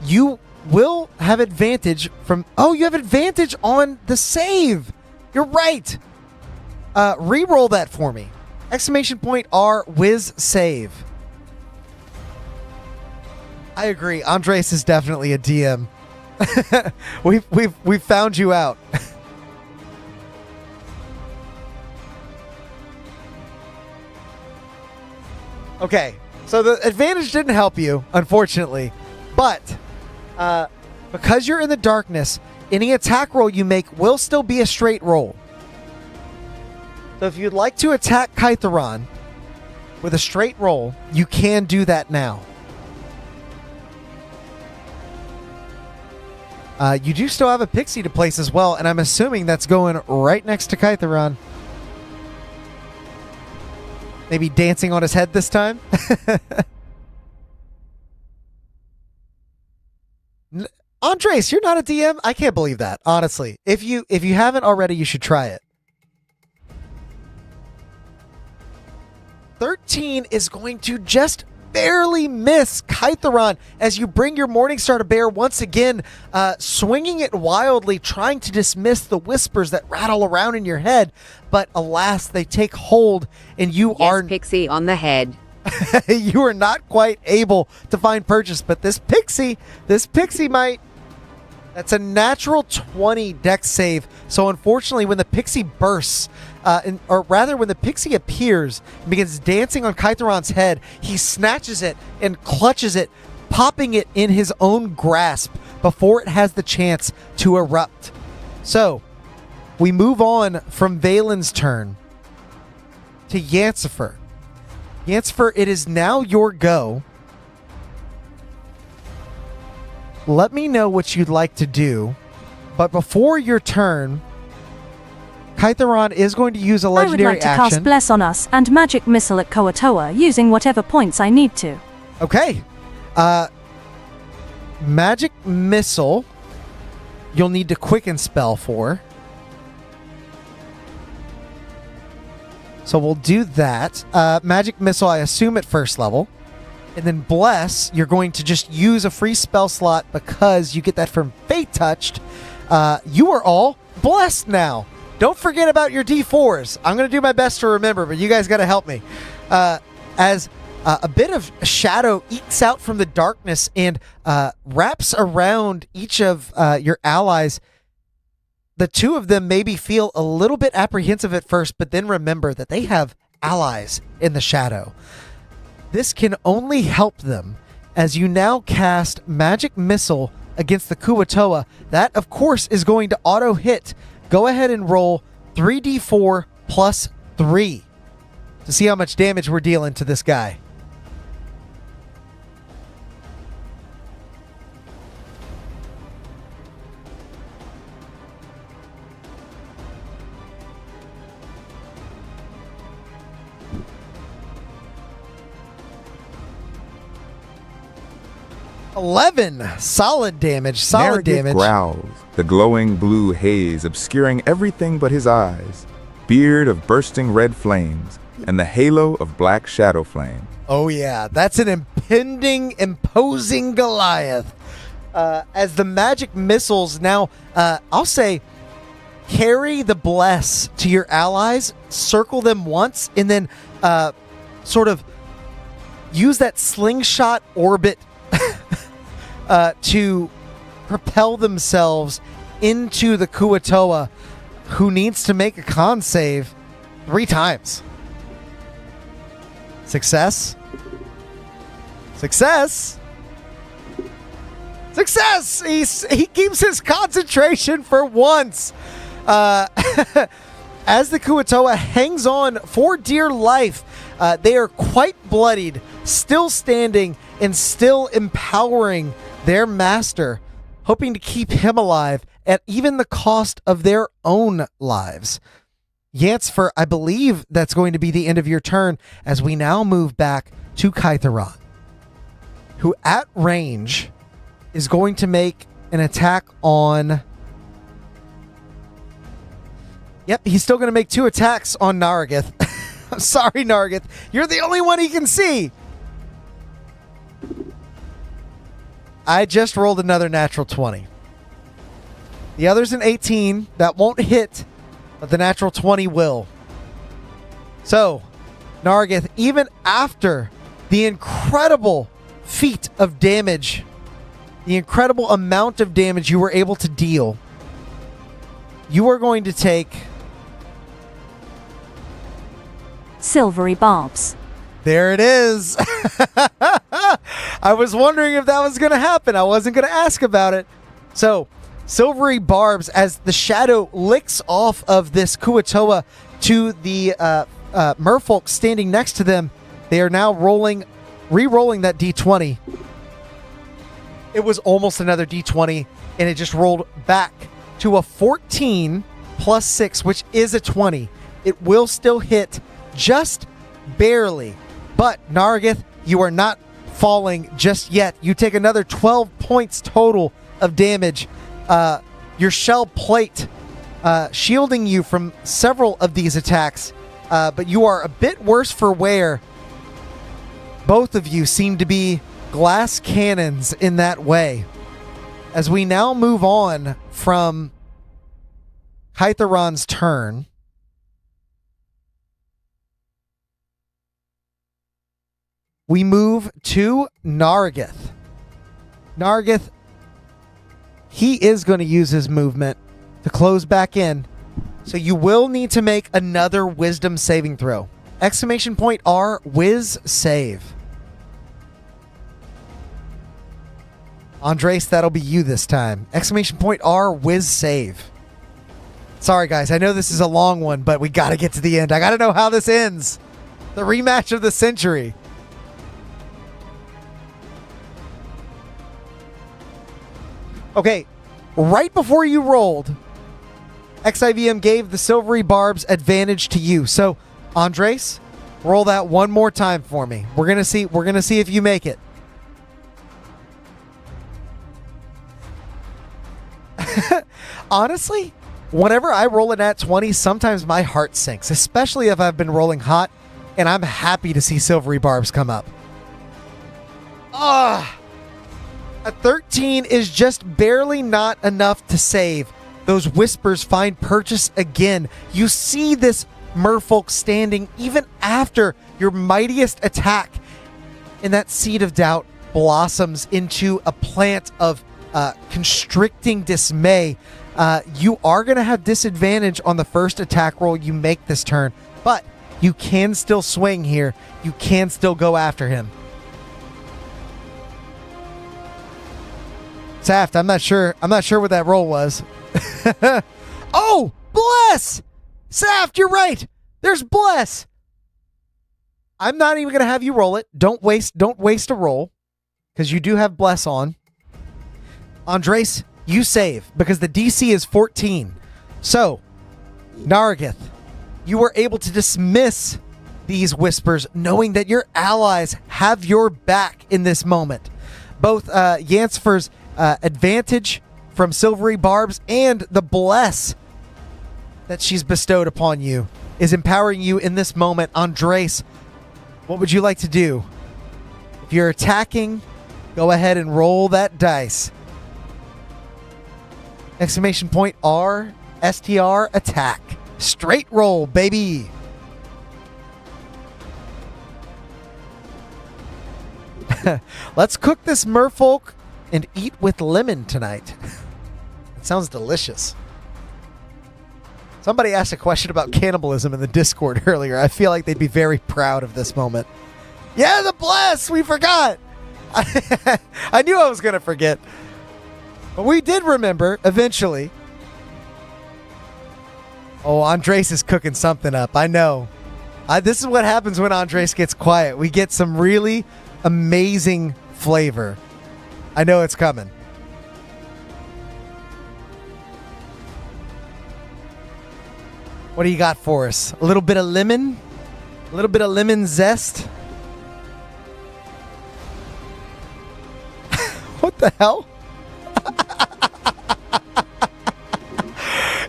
You will have advantage from... Oh, you have advantage on the save. You're right. Reroll that for me. Exclamation point R whiz save. I agree. Andres is definitely a DM. We've found you out. Okay, so the advantage didn't help you, unfortunately, but because you're in the darkness, any attack roll you make will still be a straight roll. So if you'd like to attack Kytheron with a straight roll, you can do that now. You do still have a pixie to place as well, and I'm assuming that's going right next to Kytheron. Maybe dancing on his head this time? Andres, you're not a DM? I can't believe that, honestly. If you haven't already, you should try it. 13 is going to just barely miss Kytheron as you bring your Morningstar to bear once again, swinging it wildly, trying to dismiss the whispers that rattle around in your head. But alas, they take hold, and you are... Pixie on the head. You are not quite able to find purchase, but this pixie might... That's a natural 20 dex save. So unfortunately, when the pixie bursts, or rather when the pixie appears and begins dancing on Kytheron's head, he snatches it and clutches it, popping it in his own grasp before it has the chance to erupt. So, we move on from Valen's turn to Yancifer. Yancifer, it is now your go. Let me know what you'd like to do, but before your turn, Kytheron is going to use a legendary action. I would like to cast Bless on Us and Magic Missile at Koatoa using whatever points I need to. Okay. Magic Missile, you'll need to quicken spell for. So we'll do that. Magic Missile, I assume, at first level. And then Bless, you're going to just use a free spell slot because you get that from Fate Touched. You are all blessed now. Don't forget about your D4s. I'm going to do my best to remember, but you guys got to help me. As a bit of shadow ekes out from the darkness and wraps around each of your allies, the two of them maybe feel a little bit apprehensive at first, but then remember that they have allies in the shadow. This can only help them as you now cast Magic Missile against the Kuatoa. That, of course, is going to auto-hit. Go ahead and roll 3d4 plus 3 to see how much damage we're dealing to this guy. Solid damage. Nerethys growls, the glowing blue haze obscuring everything but his eyes, beard of bursting red flames, and the halo of black shadow flame. Oh yeah, that's an impending, imposing Goliath. As the magic missiles now, I'll say, carry the bless to your allies, circle them once, and then sort of use that slingshot orbit to propel themselves into the Kuatoa, who needs to make a con save 3 times. Success. Success. Success! He keeps his concentration for once. As the Kuatoa hangs on for dear life, they are quite bloodied, still standing and still empowering their master, hoping to keep him alive at even the cost of their own lives. Yancifer, I believe that's going to be the end of your turn as we now move back to Kytheron. who at range is going to make an attack on... Yep, he's still going to make 2 attacks on Nargith. I'm sorry, Nargith. You're the only one he can see. I just rolled another natural 20. The other's an 18. That won't hit, but the natural 20 will. So, Nargith, even after the incredible feat of damage, the incredible amount of damage you were able to deal, you are going to take... Silvery barbs. There it is. I was wondering if that was going to happen. I wasn't going to ask about it. So, silvery barbs, as the shadow licks off of this Kuatoa to the merfolk standing next to them, they are now re-rolling that D20. It was almost another D20, and it just rolled back to a 14 plus 6, which is a 20. It will still hit just barely. But, Nargith, you are not falling just yet. You take another 12 points total of damage. Your shell plate shielding you from several of these attacks, but you are a bit worse for wear. Both of you seem to be glass cannons in that way. As we now move on from Hytheron's turn, we move to Nargith. Nargith, he is going to use his movement to close back in. So you will need to make another wisdom saving throw. Exclamation point R, whiz save. Andres, that'll be you this time. Exclamation point R, whiz save. Sorry, guys. I know this is a long one, but we got to get to the end. I got to know how this ends. The rematch of the century. Okay, right before you rolled, XIVM gave the silvery barbs advantage to you. So, Andres, roll that one more time for me. We're gonna see if you make it. Honestly, whenever I roll a nat 20, sometimes my heart sinks, especially if I've been rolling hot, and I'm happy to see silvery barbs come up. A 13 is just barely not enough to save. Those whispers find purchase again. You see this merfolk standing even after your mightiest attack, and that seed of doubt blossoms into a plant of constricting dismay. You are going to have disadvantage on the first attack roll you make this turn, but you can still swing here. You can still go after him. Saft, I'm not sure what that roll was. Oh, bless! Saft, you're right. There's bless. I'm not even going to have you roll it. Don't waste a roll, because you do have bless on. Andres, you save because the DC is 14. So, Nargith, you were able to dismiss these whispers, knowing that your allies have your back in this moment. Both Yansfer's advantage from silvery barbs and the bless that she's bestowed upon you is empowering you in this moment. Andres, what would you like to do? If you're attacking, go ahead and roll that dice. Exclamation point R, STR, attack. Straight roll, baby. Let's cook this merfolk and eat with lemon tonight. It sounds delicious. Somebody asked a question about cannibalism in the Discord earlier. I feel like they'd be very proud of this moment. Yeah, the bless! We forgot! I knew I was going to forget. But we did remember, eventually. Oh, Andres is cooking something up. I know. This is what happens when Andres gets quiet. We get some really amazing flavor. I know it's coming. What do you got for us? A little bit of lemon? A little bit of lemon zest? What the hell?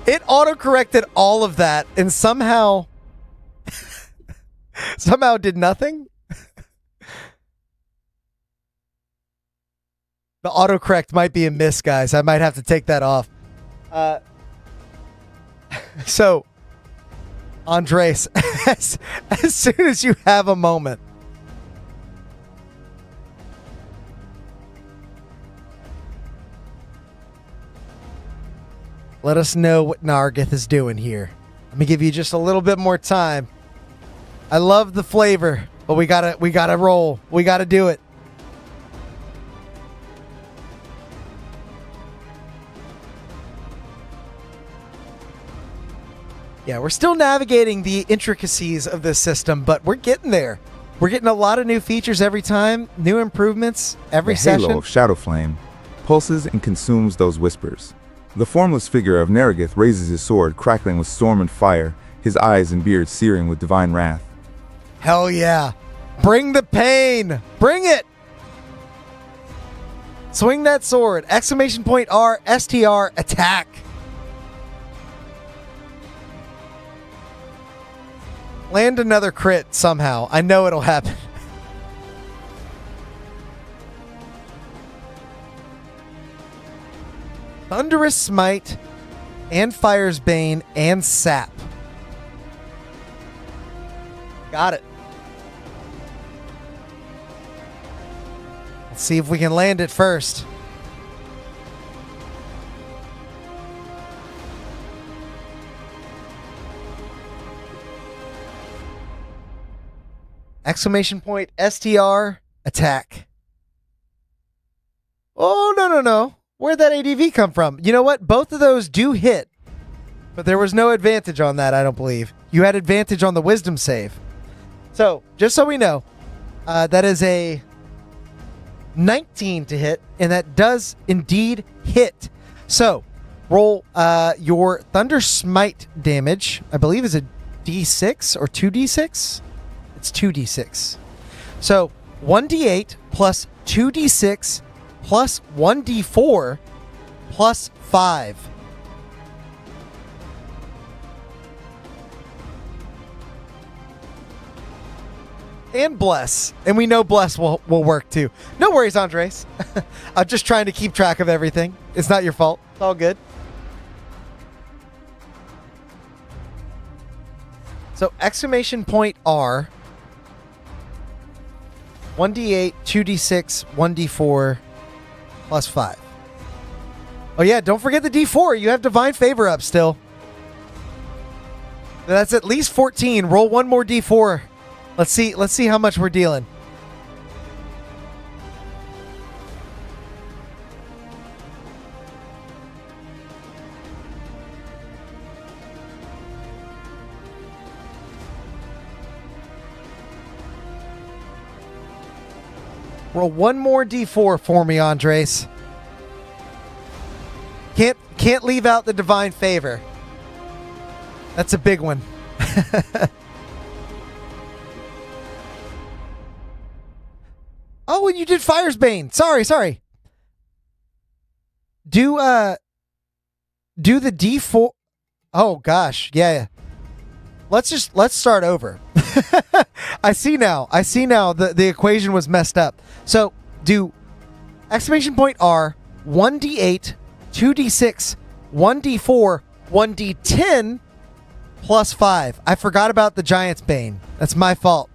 It autocorrected all of that and somehow did nothing. The autocorrect might be a miss, guys. I might have to take that off. So, Andres, as soon as you have a moment, let us know what Nargith is doing here. Let me give you just a little bit more time. I love the flavor, but we gotta roll. We gotta do it. Yeah, we're still navigating the intricacies of this system, but we're getting there. We're getting a lot of new features every time, new improvements every session. The halo of shadow flame pulses and consumes those whispers. The formless figure of Nerethys raises his sword, crackling with storm and fire, his eyes and beard searing with divine wrath. Hell yeah. Bring the pain. Bring it. Swing that sword. Exclamation point R, STR, attack. Land another crit somehow. I know it'll happen. Thunderous Smite and Fire's Bane and Sap. Got it. Let's see if we can land it first. Exclamation point STR attack. Oh, no. Where'd that ADV come from? You know what? Both of those do hit, but there was no advantage on that, I don't believe. You had advantage on the wisdom save. So, just so we know, that is a 19 to hit, and that does indeed hit. So, roll your Thunder Smite damage, I believe is a D6 or 2D6? It's 2d6. So 1d8 plus 2d6 plus 1d4 plus 5. And bless. And we know bless will work too. No worries, Andres. I'm just trying to keep track of everything. It's not your fault. It's all good. So exclamation point R. 1d8, 2d6, 1d4, plus 5. Oh yeah, don't forget the d4. You have Divine Favor up still. That's at least 14. Roll one more d4. Let's see how much we're dealing. Roll one more d4 for me, Andres. Can't leave out the Divine Favor. That's a big one. Oh, and you did Fire's Bane. Sorry. Do the d4. Oh gosh, yeah. Let's start over. I see now the equation was messed up. So do exclamation point R, 1d8, 2d6, 1d4, 1d10 plus 5. I forgot about the Giant's Bane. That's my fault.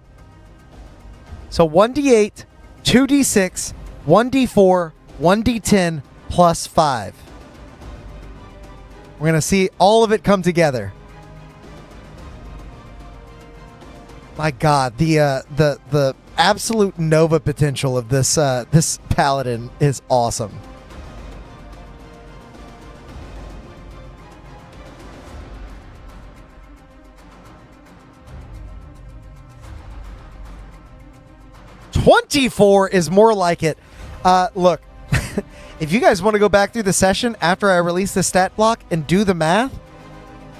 So 1d8, 2d6, 1d4, 1d10 plus 5. We're going to see all of it come together. My God, the absolute Nova potential of this this paladin is awesome. $24 is more like it. Look, if you guys want to go back through the session after I release the stat block and do the math,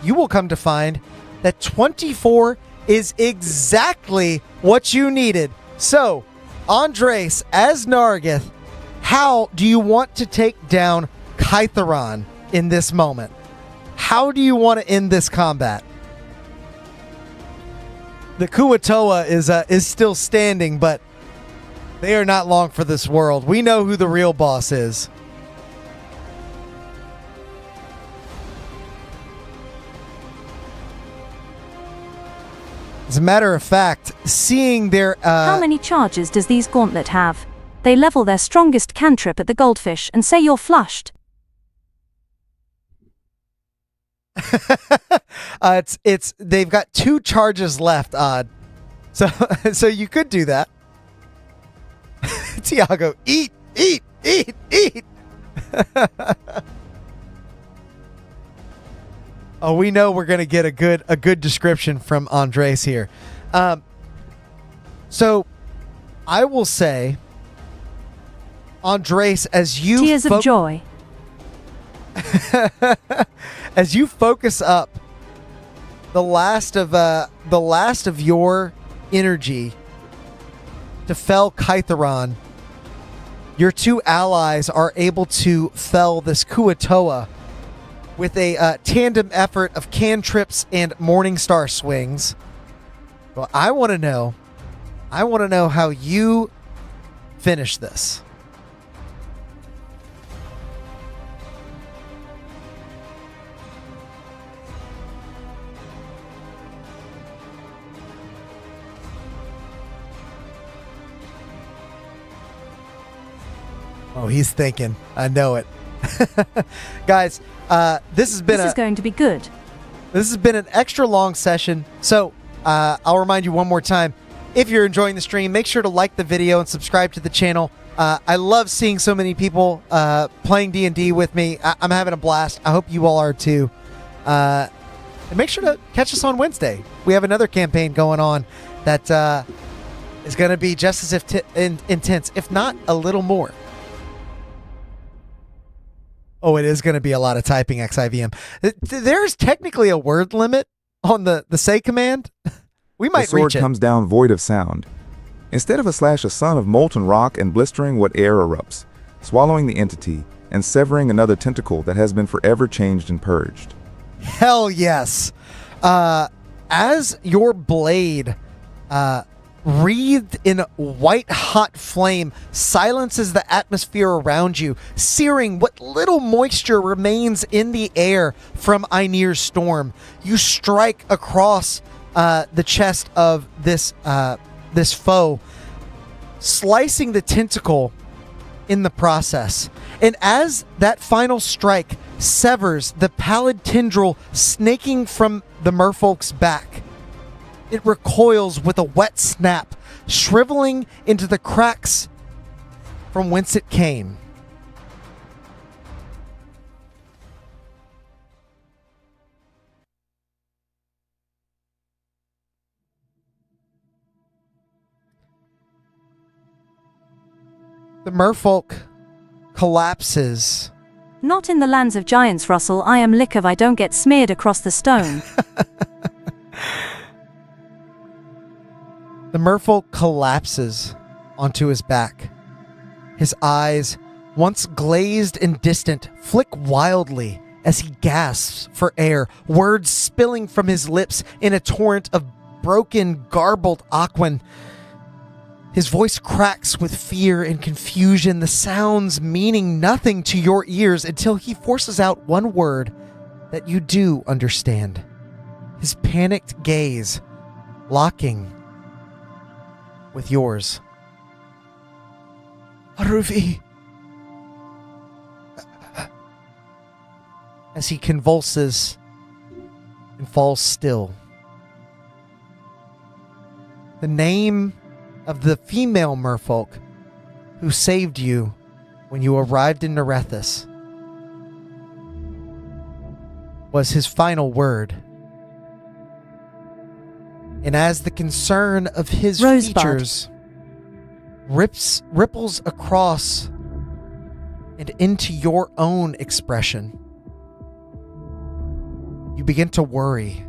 you will come to find that 24 is exactly what you needed. So, Andres as Nargith How do you want to take down Kytheron in this moment? How do you want to end this combat? The Kuatoa is still standing, but they are not long for this world. We know who the real boss is. As a matter of fact, seeing their... How many charges does these gauntlet have? They level their strongest cantrip at the goldfish and say you're flushed. They've got 2 charges left, Odd. So you could do that. Tiago, eat. Oh, we know we're gonna get a good description from Andres here. So I will say, Andres, as you Tears of joy. as you focus up the last of your energy to fell Kytheron, your 2 allies are able to fell this Kuatoa with a tandem effort of cantrips and Morningstar swings. Well, I want to know how you finish this. Oh, he's thinking. I know it. Guys, this is going to be good. This has been an extra long session. So I'll remind you one more time. If you're enjoying the stream, make sure to like the video and subscribe to the channel. I love seeing so many people playing D&D with me. I'm having a blast. I hope you all are too. And make sure to catch us on Wednesday. We have another campaign going on that is going to be just as intense, if not a little more. Oh, it is going to be a lot of typing XIVM. There's technically a word limit on the say command. We might reach it. The sword comes down void of sound. Instead of a sun of molten rock and blistering what air erupts, swallowing the entity and severing another tentacle that has been forever changed and purged. Hell yes. As your blade wreathed in white hot flame silences the atmosphere around you, searing what little moisture remains in the air from Ainir's storm. You strike across the chest of this foe, slicing the tentacle in the process. And as that final strike severs the pallid tendril snaking from the merfolk's back, it recoils with a wet snap, shriveling into the cracks from whence it came. The merfolk collapses. Not in the lands of giants, Russell. I am lick if I don't get smeared across the stone. The merfolk collapses onto his back. His eyes, once glazed and distant, flick wildly as he gasps for air, words spilling from his lips in a torrent of broken, garbled Aquan. His voice cracks with fear and confusion, the sounds meaning nothing to your ears until he forces out one word that you do understand. His panicked gaze locking with yours. Aruvi. As he convulses and falls still. The name of the female merfolk who saved you when you arrived in Nerethys was his final word. And as the concern of his features ripples across and into your own expression, you begin to worry.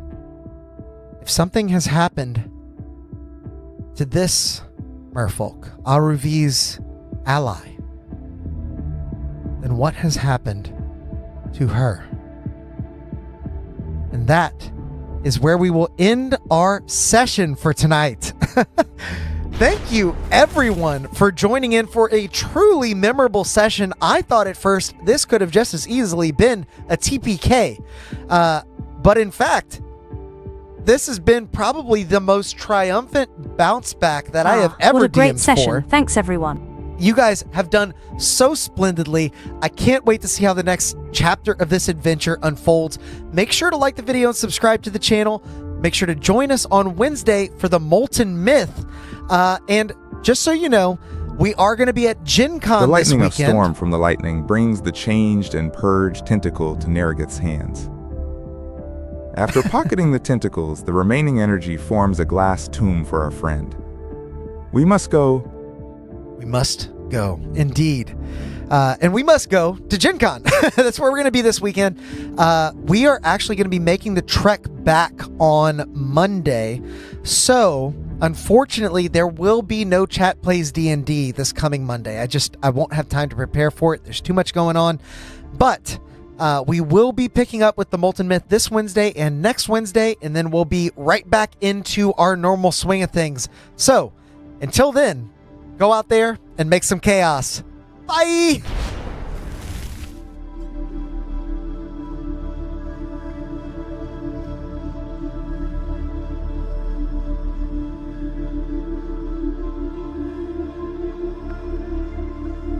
If something has happened to this merfolk, Aruvi's ally, and what has happened to her. And that is where we will end our session for tonight. Thank you, everyone, for joining in for a truly memorable session. I thought at first this could have just as easily been a TPK. But in fact, this has been probably the most triumphant bounce back that I have ever What a great DM'd session. for. Thanks, everyone. You guys have done so splendidly. I can't wait to see how the next chapter of this adventure unfolds. Make sure to like the video and subscribe to the channel. Make sure to join us on Wednesday for the Molten Myth. And just so you know, we are going to be at Gen Con The this lightning of weekend. storm from the lightning brings the changed and purged tentacle to Nerethys' hands. After pocketing the tentacles, the remaining energy forms a glass tomb for our friend. We must go. We must go, indeed. And we must go to Gen Con. That's where we're going to be this weekend. We are actually going to be making the trek back on Monday. So, unfortunately, there will be no Chat Plays D&D this coming Monday. I won't have time to prepare for it. There's too much going on. But we will be picking up with the Molten Myth this Wednesday and next Wednesday, and then we'll be right back into our normal swing of things. So, until then, go out there and make some chaos. Bye!